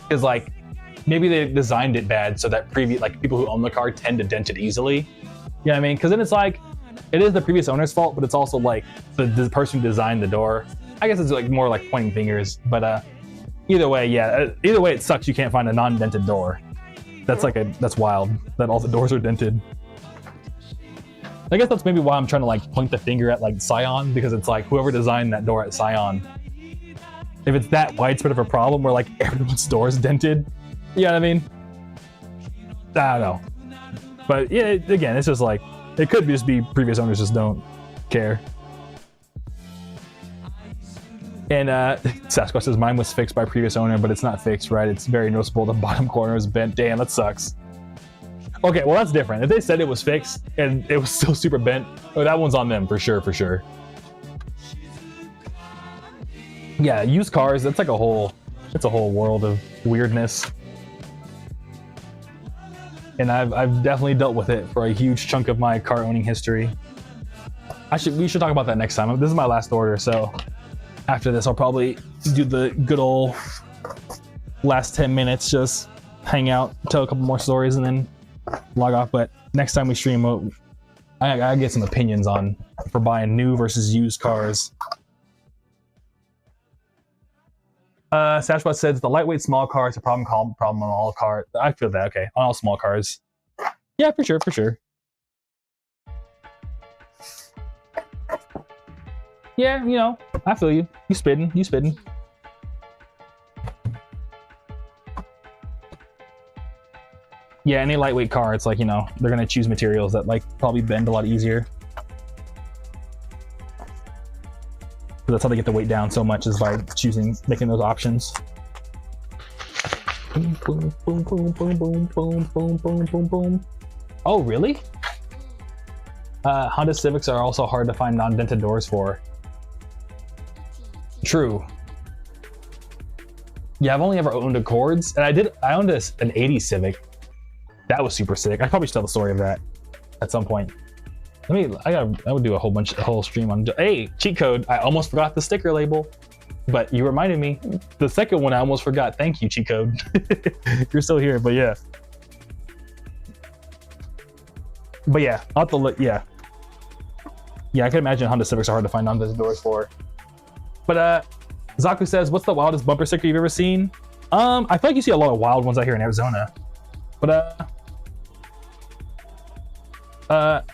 because like maybe they designed it bad so that people who own the car tend to dent it easily. You know what I mean? Because then it's like it is the previous owner's fault, but it's also like the person who designed the door. I guess it's like more like pointing fingers. But either way, yeah. Either way, it sucks. You can't find a non-dented door. That's wild that all the doors are dented. I guess that's maybe why I'm trying to like point the finger at like Scion, because it's like whoever designed that door at Scion, if it's that widespread of a problem where like everyone's door is dented, you know what I mean? I don't know. But yeah, again, it's just like, it could just be previous owners just don't care. And Sasquatch says mine was fixed by previous owner, but it's not fixed, right? It's very noticeable. The bottom corner is bent. Damn, that sucks. Okay, well that's different. If they said it was fixed and it was still super bent, oh, that one's on them for sure, for sure. Yeah, used cars, that's like a whole world of weirdness. And I've definitely dealt with it for a huge chunk of my car owning history. We should talk about that next time. This is my last order, so after this I'll probably do the good old last 10 minutes, just hang out, tell a couple more stories, and then log off. But next time we stream, I gotta get some opinions for buying new versus used cars. Sashbot says the lightweight small car is a problem on all cars. I feel that, okay, on all small cars. Yeah, for sure, for sure. Yeah, you know, I feel you. You spitting. Yeah, any lightweight car, it's like, you know, they're gonna choose materials that like probably bend a lot easier. So that's how they get the weight down so much, is by making those options. Boom, boom, boom, boom, boom, boom, boom, boom, boom, boom, boom. Oh, really? Honda Civics are also hard to find non-dented doors for. True. Yeah, I've only ever owned Accords, and I owned an 80s Civic. That was super sick. I probably should tell the story of that at some point. I would do a whole stream on. Hey, cheat code. I almost forgot the sticker label, but you reminded me. The second one I almost forgot. Thank you, cheat code. You're still here, but yeah. But yeah, I'll have to look. Yeah, I can imagine Honda Civics are hard to find on those doors for. But Zaku says, "What's the wildest bumper sticker you've ever seen?" I feel like you see a lot of wild ones out here in Arizona, but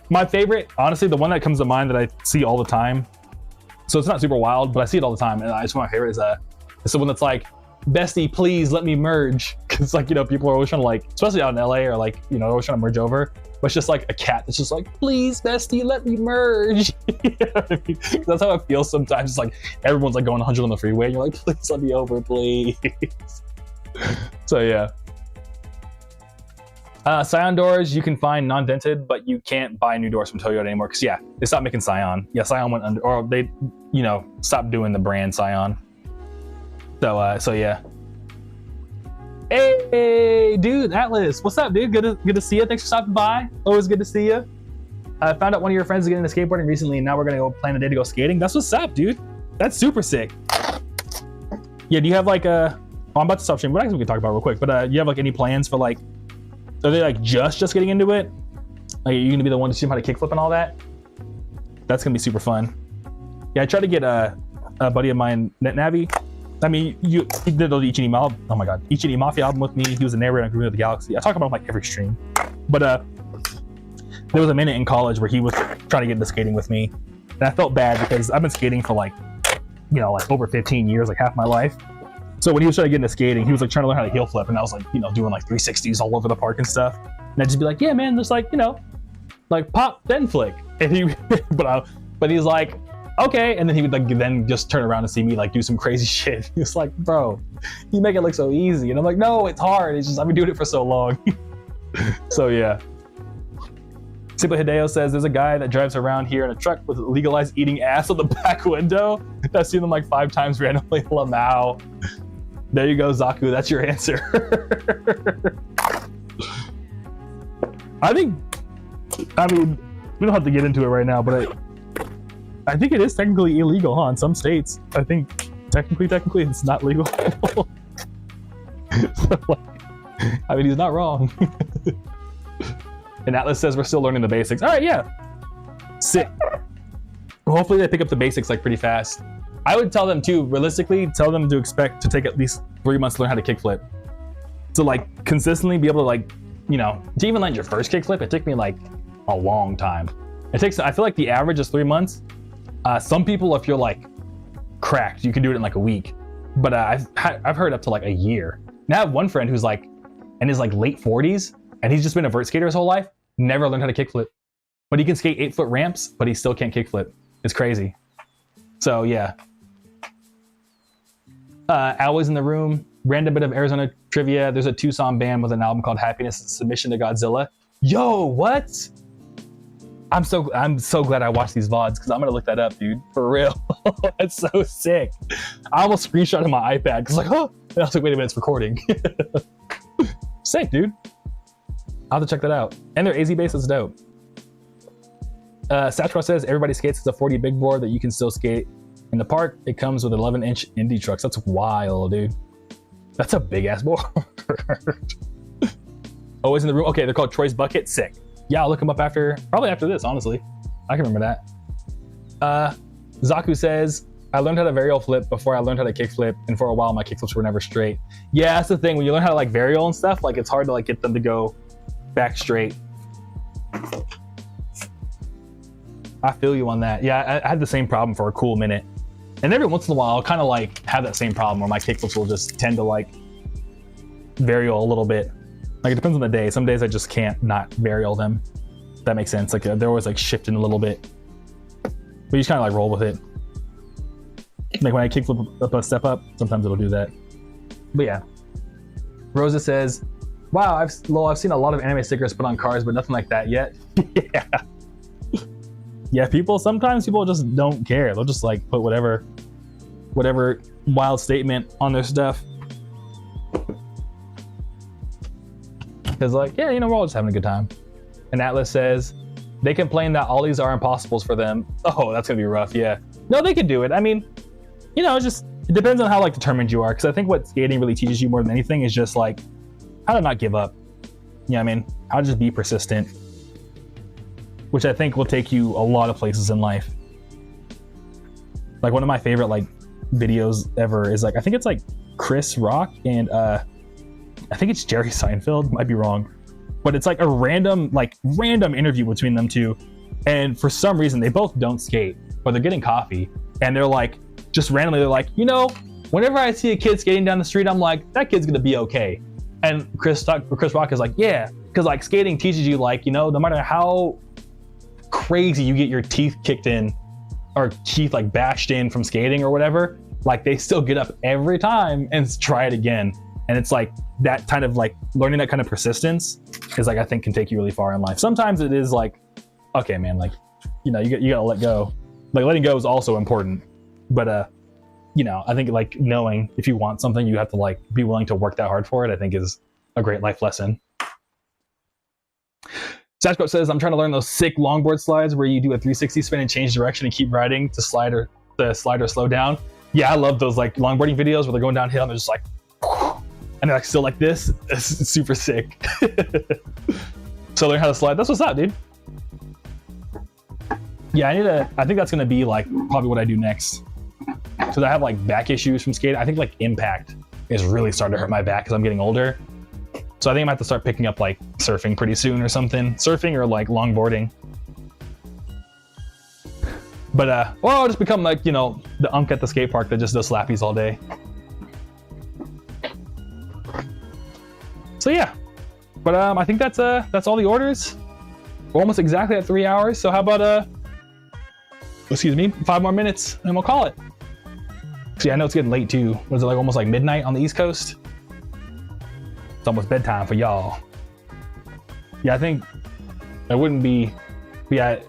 my favorite, honestly, the one that comes to mind that I see all the time, so it's not super wild, but I see it all the time, and it's one of my favorites. It's the one that's like, "Bestie, please let me merge," because like, you know, people are always trying to, like, especially out in LA, or like, you know, always trying to merge over, but it's just like a cat that's just like, "Please, bestie, let me merge." You know what I mean? That's how it feels sometimes. It's like everyone's like going 100 on the freeway, and you're like, "Please let me over, please." So yeah. Scion doors you can find non-dented, but you can't buy new doors from Toyota anymore, because yeah, they stopped making Scion. Yeah, Scion went under, or they, you know, stopped doing the brand Scion. So yeah. Hey, dude, Atlas, what's up, dude? Good to see you. Thanks for stopping by. Always good to see you. I found out one of your friends is getting into skateboarding recently, and now we're gonna go plan a day to go skating. That's what's up, dude. That's super sick. Yeah, do you have like I'm about to stop streaming, but I guess we can talk about it real quick. But you have like any plans for like? Are they like just getting into it? Like, are you gonna be the one to teach them how to kickflip and all that? That's gonna be super fun. Yeah, I tried to get a buddy of mine, NetNavi. I mean, he did the Ichi oh my god, Ichi Mafia album with me. He was a narrator on Groovy of the Galaxy. I talk about him like every stream. But there was a minute in college where he was trying to get into skating with me, and I felt bad because I've been skating for like, you know, like over 15 years, like half my life. So when he was trying to get into skating, he was like trying to learn how to heel flip, and I was like, you know, doing like 360s all over the park and stuff. And I'd just be like, yeah, man, just like, you know, like pop then flick. And he, but he's like, okay. And then he would like then just turn around and see me like do some crazy shit. He was like, bro, you make it look so easy. And I'm like, no, it's hard. It's just I've been doing it for so long. So yeah. Simple Hideo says there's a guy that drives around here in a truck with legalized eating ass on the back window. I've seen them like 5 times randomly. Lamau. There you go, Zaku. That's your answer. I mean, we don't have to get into it right now, but I think it is technically illegal, huh? In some states, I think technically it's not legal. So, like, I mean, he's not wrong. And Atlas says we're still learning the basics. All right, yeah. Sick. Well, hopefully they pick up the basics like pretty fast. I would tell them too, realistically, tell them to expect to take at least 3 months to learn how to kickflip. To like consistently be able to like, you know, to even land your first kickflip, it took me like a long time. I feel like the average is 3 months. Some people, if you're like cracked, you can do it in like a week. But I've heard up to like a year. Now I have one friend who's like in his like late 40s, and he's just been a vert skater his whole life, never learned how to kickflip. But he can skate 8-foot ramps, but he still can't kickflip. It's crazy. So yeah. Always in the room. Random bit of Arizona trivia. There's a Tucson band with an album called Happiness Submission to Godzilla. Yo, what? I'm so glad I watched these VODs because I'm gonna look that up, dude. For real. That's so sick. I almost screenshotted my iPad because like, oh, and I was like, wait a minute, it's recording. Sick, dude. I'll have to check that out. And their AZ bass is dope. Satchel says everybody skates with a 40 big board that you can still skate in the park. It comes with 11-inch indie trucks. That's wild, dude. That's a big ass board. Always in the room. Okay, they're called Troy's Bucket. Sick. Yeah, I'll look them up probably after this, honestly. I can remember that. Zaku says, I learned how to varial flip before I learned how to kickflip, and for a while my kickflips were never straight. Yeah, that's the thing. When you learn how to like varial and stuff, like it's hard to like get them to go back straight. I feel you on that. Yeah, I had the same problem for a cool minute. And every once in a while, I'll kind of like have that same problem where my kickflips will just tend to like varial a little bit. Like it depends on the day. Some days I just can't not varial them. If that makes sense. Like they're always like shifting a little bit. But you just kind of like roll with it. Like when I kickflip up a step up, sometimes it'll do that. But yeah. Rosa says, wow, I've seen a lot of anime stickers put on cars, but nothing like that yet. Yeah. Yeah, sometimes people just don't care. They'll just like put whatever wild statement on their stuff. Because like, yeah, you know, we're all just having a good time. And Atlas says, they complain that ollies are impossibles for them. Oh, that's gonna be rough, yeah. No, they can do it. I mean, you know, it depends on how like determined you are. Because I think what skating really teaches you more than anything is just like how to not give up. You know what I mean? How to just be persistent. Which I think will take you a lot of places in life. Like one of my favorite like videos ever is like, I think it's like Chris Rock and I think it's Jerry Seinfeld, might be wrong. But it's like a random interview between them two. And for some reason, they both don't skate, but they're getting coffee. And they're like, just randomly, they're like, you know, whenever I see a kid skating down the street, I'm like, that kid's gonna be okay. And Chris Rock is like, yeah, because like skating teaches you like, you know, no matter how crazy you get your teeth kicked in or teeth like bashed in from skating or whatever, like they still get up every time and try it again. And it's like that kind of like learning that kind of persistence is like, I think can take you really far in life. Sometimes it is like, okay, man, like, you know, you gotta let go. Like letting go is also important, but you know, I think like knowing if you want something, you have to like be willing to work that hard for it, I think is a great life lesson. Sashko says, I'm trying to learn those sick longboard slides where you do a 360 spin and change direction and keep riding to slide or slow down. Yeah, I love those like longboarding videos where they're going downhill and they're just like, and they're like still like this. It's super sick. So learn how to slide. That's what's up, dude. Yeah, I think that's gonna be like probably what I do next. because I have like back issues from skating. I think like impact is really starting to hurt my back because I'm getting older. So I think I'm gonna have to start picking up like surfing pretty soon or something. Surfing or like longboarding. But or I'll just become like, you know, the unk at the skate park that just does slappies all day. So yeah. But I think that's all the orders. We're almost exactly at 3 hours. So how about excuse me, 5 more minutes and we'll call it. See, I know it's getting late too. Was it like almost like midnight on the East Coast? It's almost bedtime for y'all. Yeah, I think it wouldn't be at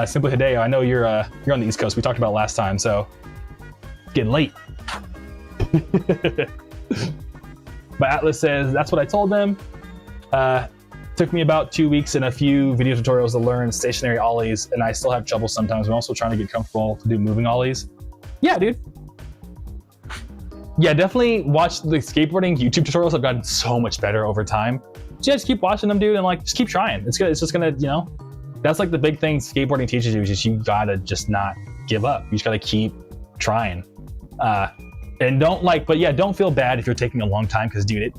Simply Hideo. I know you're on the East Coast. We talked about it last time, so it's getting late. But Atlas says that's what I told them. Took me about 2 weeks and a few video tutorials to learn stationary ollies, and I still have trouble sometimes. I'm also trying to get comfortable to do moving ollies. Yeah, dude. Yeah, definitely watch the skateboarding YouTube tutorials. Have gotten so much better over time. So yeah, just keep watching them, dude, and like just keep trying. It's good. It's just gonna, you know, that's like the big thing skateboarding teaches you is just you gotta just not give up. You just gotta keep trying. And don't like, but yeah, don't feel bad if you're taking a long time because, dude,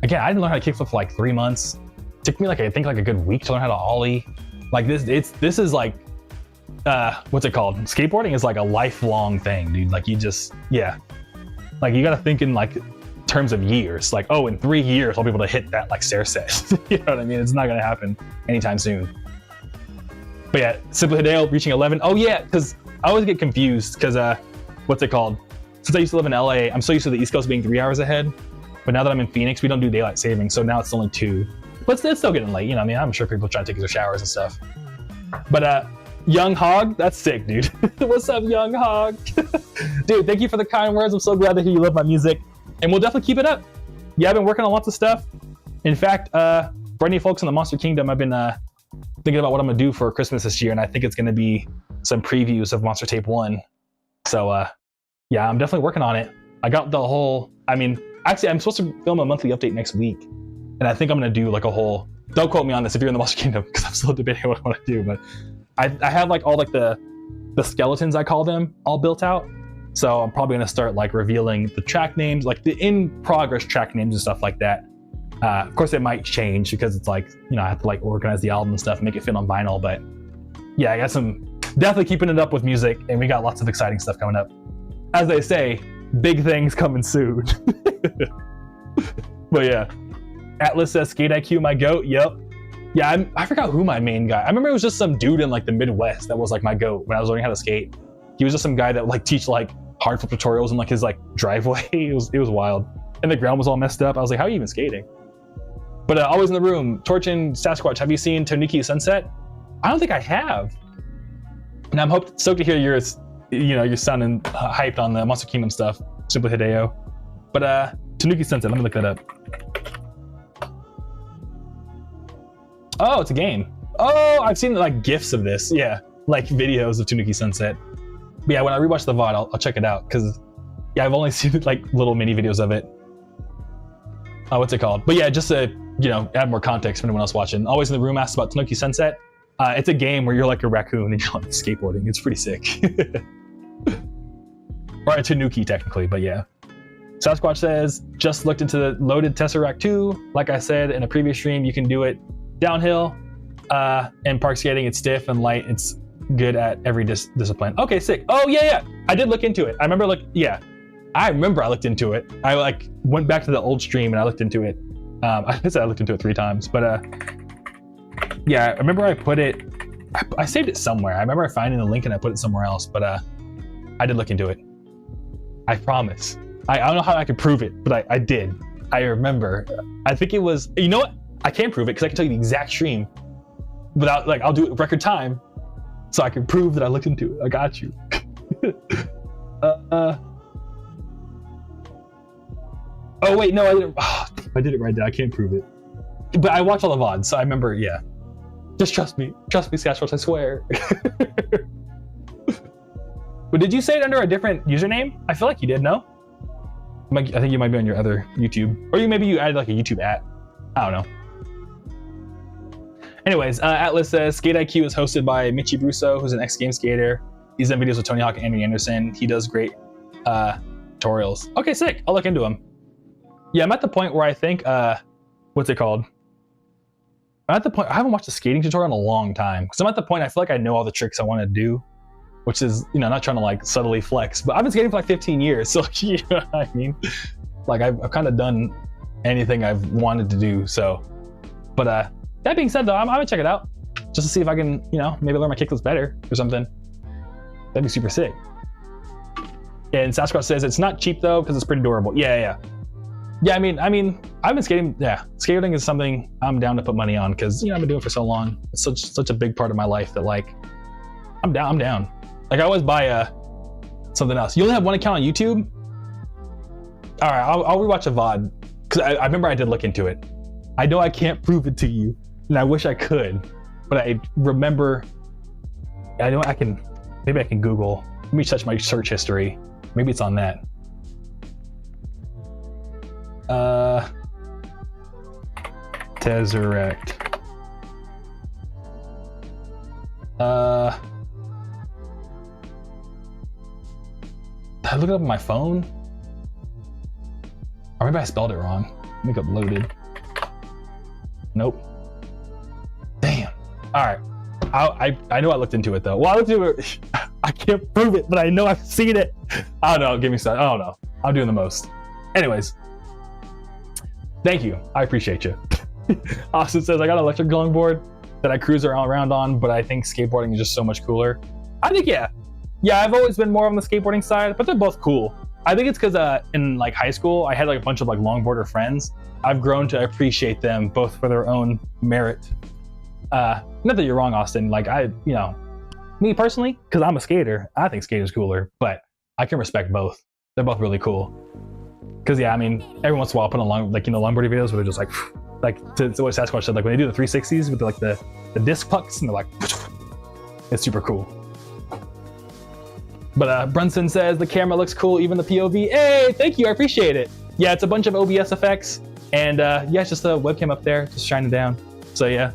again, I didn't learn how to kickflip for like 3 months. It took me like I think like a good week to learn how to ollie. Like this is like what's it called? Skateboarding is like a lifelong thing, dude. Like you just, yeah. Like you gotta think in like terms of years. Like, oh, in 3 years I'll be able to hit that like stair set. You know what I mean? It's not gonna happen anytime soon. But yeah, Simply Hideo reaching 11. Oh yeah, because I always get confused because what's it called? Since I used to live in LA, I'm so used to the East Coast being 3 hours ahead. But now that I'm in Phoenix, we don't do daylight saving, so now it's only 2. But it's still getting late, you know what I mean? I'm sure people are trying to take their showers and stuff. But Young Hog, that's sick, dude. What's up, Young Hog? Dude, thank you for the kind words. I'm so glad to hear you love my music. And we'll definitely keep it up. Yeah, I've been working on lots of stuff. In fact, for any folks in the Monster Kingdom, I've been thinking about what I'm gonna do for Christmas this year, and I think it's gonna be some previews of Monster Tape 1. So yeah, I'm definitely working on it. I got the whole, I mean, actually I'm supposed to film a monthly update next week. And I think I'm gonna do like a whole, don't quote me on this if you're in the Monster Kingdom, because I'm still debating what I wanna do, but I have like all like the skeletons, I call them, all built out. So I'm probably gonna start like revealing the track names, like the in progress track names and stuff like that. Of course it might change because it's like, you know, I have to like organize the album and stuff, make it fit on vinyl, but yeah, I got some, definitely keeping it up with music, and we got lots of exciting stuff coming up. As they say, big things coming soon. But yeah, Atlas says Skate IQ, my goat. Yep. Yeah, I forgot who my main guy. I remember it was just some dude in like the Midwest that was like my goat when I was learning how to skate. He was just some guy that like teach like hard flip tutorials in like his like driveway. It was wild, and the ground was all messed up. I was like, how are you even skating? But always in the room, Torch and Sasquatch, have you seen Tanuki Sunset? I don't think I have. And I'm stoked to hear yours. You know, you're sounding hyped on the Monster Kingdom stuff, Simply Hideo. But Tanuki Sunset, let me look that up. Oh, it's a game. Oh, I've seen like GIFs of this. Yeah, like videos of Tanuki Sunset. But yeah, when I rewatch the VOD, I'll check it out, because yeah, I've only seen like little mini videos of it. Oh, what's it called? But yeah, just to, you know, add more context for anyone else watching. Always in the Room asked about Tanuki Sunset. It's a game where you're like a raccoon and you're like skateboarding. It's pretty sick. Or a Tanuki technically, but yeah. Sasquatch says, just looked into the loaded Tesseract 2. Like I said in a previous stream, you can do it downhill and park skating. It's stiff and light. It's good at every discipline. Okay, sick. Oh yeah. I did look into it. I remember I looked into it. I like went back to the old stream and I looked into it. I said I looked into it 3 times, but yeah, I remember I put it, I saved it somewhere. I remember finding the link and I put it somewhere else, but I did look into it. I promise. I don't know how I could prove it, but I did. I remember. I think it was, you know what? I can't prove it because I can tell you the exact stream without, like, I'll do it record time so I can prove that I looked into it. I got you. Oh wait, no, I didn't. Oh, I did it right now. I can't prove it. But I watch all the VODs, so I remember, yeah. Just trust me. Trust me, Sasquatch, I swear. But did you say it under a different username? I feel like you did, no? I think you might be on your other YouTube. Or maybe you added like a YouTube @ I don't know. Anyways, Atlas says, Skate IQ is hosted by Michi Brusso, who's an ex-game skater. He's done videos with Tony Hawk and Andrew Anderson. He does great tutorials. Okay, sick. I'll look into them. Yeah, I'm at the point where I think, what's it called? I'm at the point, I haven't watched a skating tutorial in a long time. Because I'm at the point, I feel like I know all the tricks I want to do. Which is, you know, not trying to like subtly flex. But I've been skating for like 15 years. So, you know what I mean? Like, I've kind of done anything I've wanted to do. So, but that being said, though, I'm gonna check it out. Just to see if I can, you know, maybe learn my kicklifts better or something. That'd be super sick. And Sasquatch says it's not cheap though because it's pretty durable. Yeah. I mean, I've been skating. Yeah, skating is something I'm down to put money on because, you know, I've been doing it for so long. It's such a big part of my life that like I'm down. Like I always buy something else. You only have one account on YouTube? All right, I'll rewatch a VOD because I remember I did look into it. I know I can't prove it to you, and I wish I could, but I remember. I know I can. Maybe I can Google. Let me touch my search history. Maybe it's on that. Tezzeret. Did I look it up on my phone? Or maybe I spelled it wrong. Let me go loaded. Nope. Damn. All right. I know I looked into it though. Well, I looked into it. I can't prove it, but I know I've seen it. I don't know. Give me some. I don't know. I'm doing the most. Anyways. Thank you. I appreciate you. Austin says, I got an electric longboard that I cruise around on, but I think skateboarding is just so much cooler. I think, yeah. Yeah, I've always been more on the skateboarding side, but they're both cool. I think it's because in like high school, I had like a bunch of like longboarder friends. I've grown to appreciate them both for their own merit. Not that you're wrong, Austin. Like you know, me personally, because I'm a skater, I think skating's cooler, but I can respect both. They're both really cool. Because yeah, I mean, every once in a while, I'll put on like, you know, longboarding videos where they're just like to what Sasquatch said, like when they do the 360s with like the disc pucks, and they're like, it's super cool. But Brunson says the camera looks cool, even the POV. Hey, thank you, I appreciate it. Yeah, it's a bunch of OBS effects, and yeah, it's just a webcam up there, just shining down. So yeah.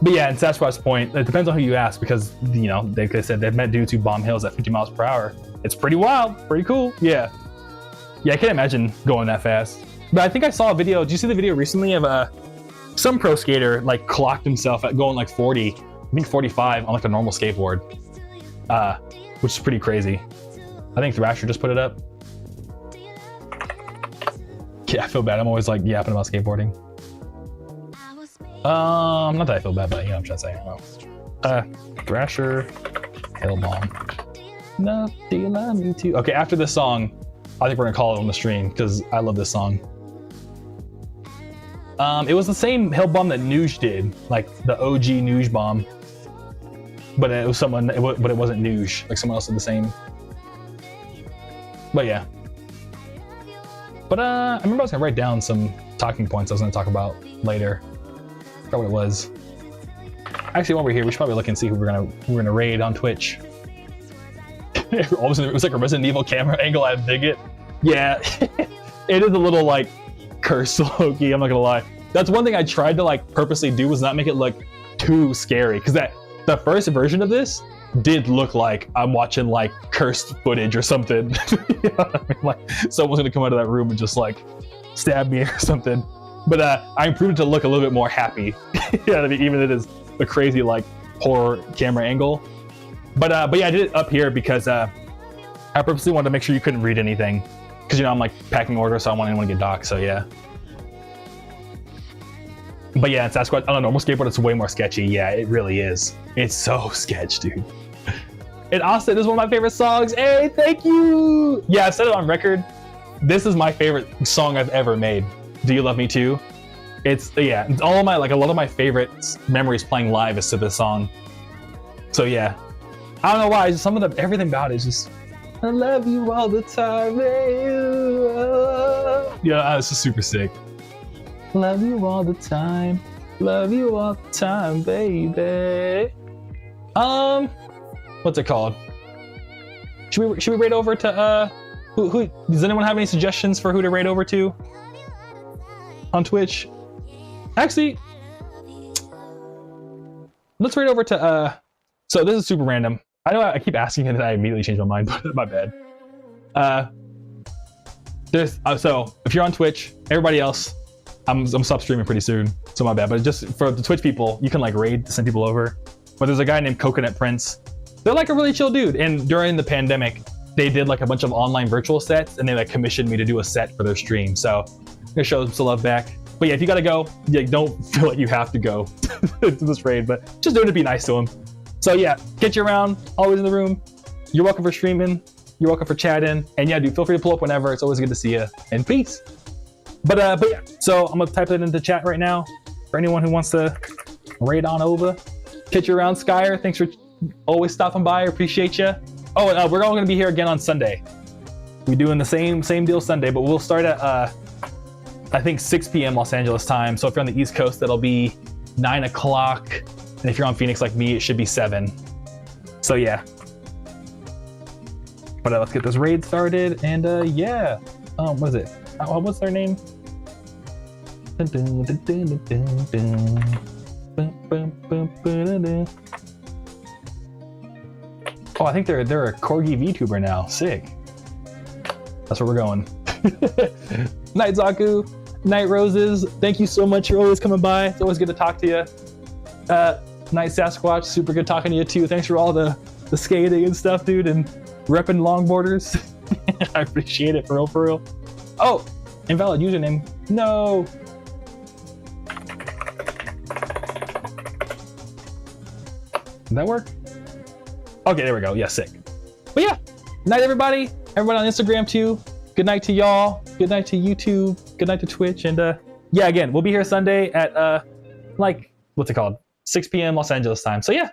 But yeah, and Sasquatch's point, it depends on who you ask, because you know, they said they've met dudes who bomb hills at 50 miles per hour. It's pretty wild, pretty cool. Yeah, I can't imagine going that fast. But I think I saw a video. Did you see the video recently of some pro skater like clocked himself at going like 40, I think 45 on like a normal skateboard, which is pretty crazy. I think Thrasher just put it up. Yeah, I feel bad. I'm always like yapping about skateboarding. Not that I feel bad, but you know what I'm trying to say. Thrasher, Hellbomb. No, do you love me too? Okay, after this song, I think we're gonna call it on the stream because I love this song. It was the same Hellbomb that Nuge did, like the OG Nuge bomb, but it was someone. But it wasn't Nuge. Like someone else did the same. But yeah. But I remember I was gonna write down some talking points I was gonna talk about later. I forgot what it was. Actually, while we're here, we should probably look and see who we're gonna raid on Twitch. All of a sudden, it was like a Resident Evil camera angle. I dig it. Yeah, it is a little like cursed low-key. I'm not gonna lie. That's one thing I tried to like purposely do, was not make it look too scary, because the first version of this did look like I'm watching like cursed footage or something. You know what I mean? Like someone's gonna come out of that room and just like stab me or something. But I improved it to look a little bit more happy. You know what I mean? Even if it is the crazy like horror camera angle. But yeah, I did it up here because I purposely wanted to make sure you couldn't read anything, because you know I'm like packing order, so I don't want anyone to get docked. So yeah. But yeah, in Sasquatch, on a normal skateboard, it's way more sketchy. Yeah, it really is. It's so sketch, dude. And Austin is one of my favorite songs. Hey, thank you. Yeah, I've said it on record. This is my favorite song I've ever made. Do You Love Me Too? It's all of my a lot of my favorite memories playing live is to this song. So yeah. I don't know why, everything about it is just, I love you all the time, baby. Yeah, it's just super sick. Love you all the time, baby. What's it called? Should we raid over to who does anyone have any suggestions for who to raid over to on Twitch? Actually, let's raid over to so this is super random. I know I keep asking and then I immediately change my mind, but my bad. So if you're on Twitch, everybody else, I'm stop streaming pretty soon, so my bad. But just for the Twitch people, you can like raid to send people over. But there's a guy named Coconut Prince. They're like a really chill dude. And during the pandemic, they did like a bunch of online virtual sets, and they like commissioned me to do a set for their stream. So I'm gonna show them some love back. But yeah, if you gotta go, yeah, don't feel like you have to go to this raid, but just do it to be nice to them. So yeah, get you around, always in the room. You're welcome for streaming. You're welcome for chatting. And yeah, dude, feel free to pull up whenever. It's always good to see you. And peace. But yeah, so I'm gonna type it into chat right now for anyone who wants to raid on over. Catch you around, Skyer. Thanks for always stopping by. I appreciate you. Oh, and we're all gonna be here again on Sunday. We're doing the same deal Sunday, but we'll start at I think 6 p.m. Los Angeles time. So if you're on the East Coast, that'll be 9 o'clock. And if you're on Phoenix like me, it should be 7. So yeah. But let's get this raid started. And yeah, what is it? What's their name? Oh, I think they're a Corgi VTuber now. Sick. That's where we're going. Night Zaku, Night Roses. Thank you so much for always coming by. It's always good to talk to you. Night Sasquatch, super good talking to you too. Thanks for all the skating and stuff, dude, and repping longboarders. I appreciate it, for real, for real. Oh, invalid username. No. Did that work? Okay, there we go. Yeah, sick. But yeah, night everybody. Everyone on Instagram too. Good night to y'all. Good night to YouTube. Good night to Twitch. And yeah, again, we'll be here Sunday at like, what's it called? 6 p.m. Los Angeles time. So yeah,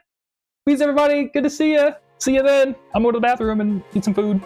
peace everybody. Good to see you. See you then. I'm going to the bathroom and eat some food.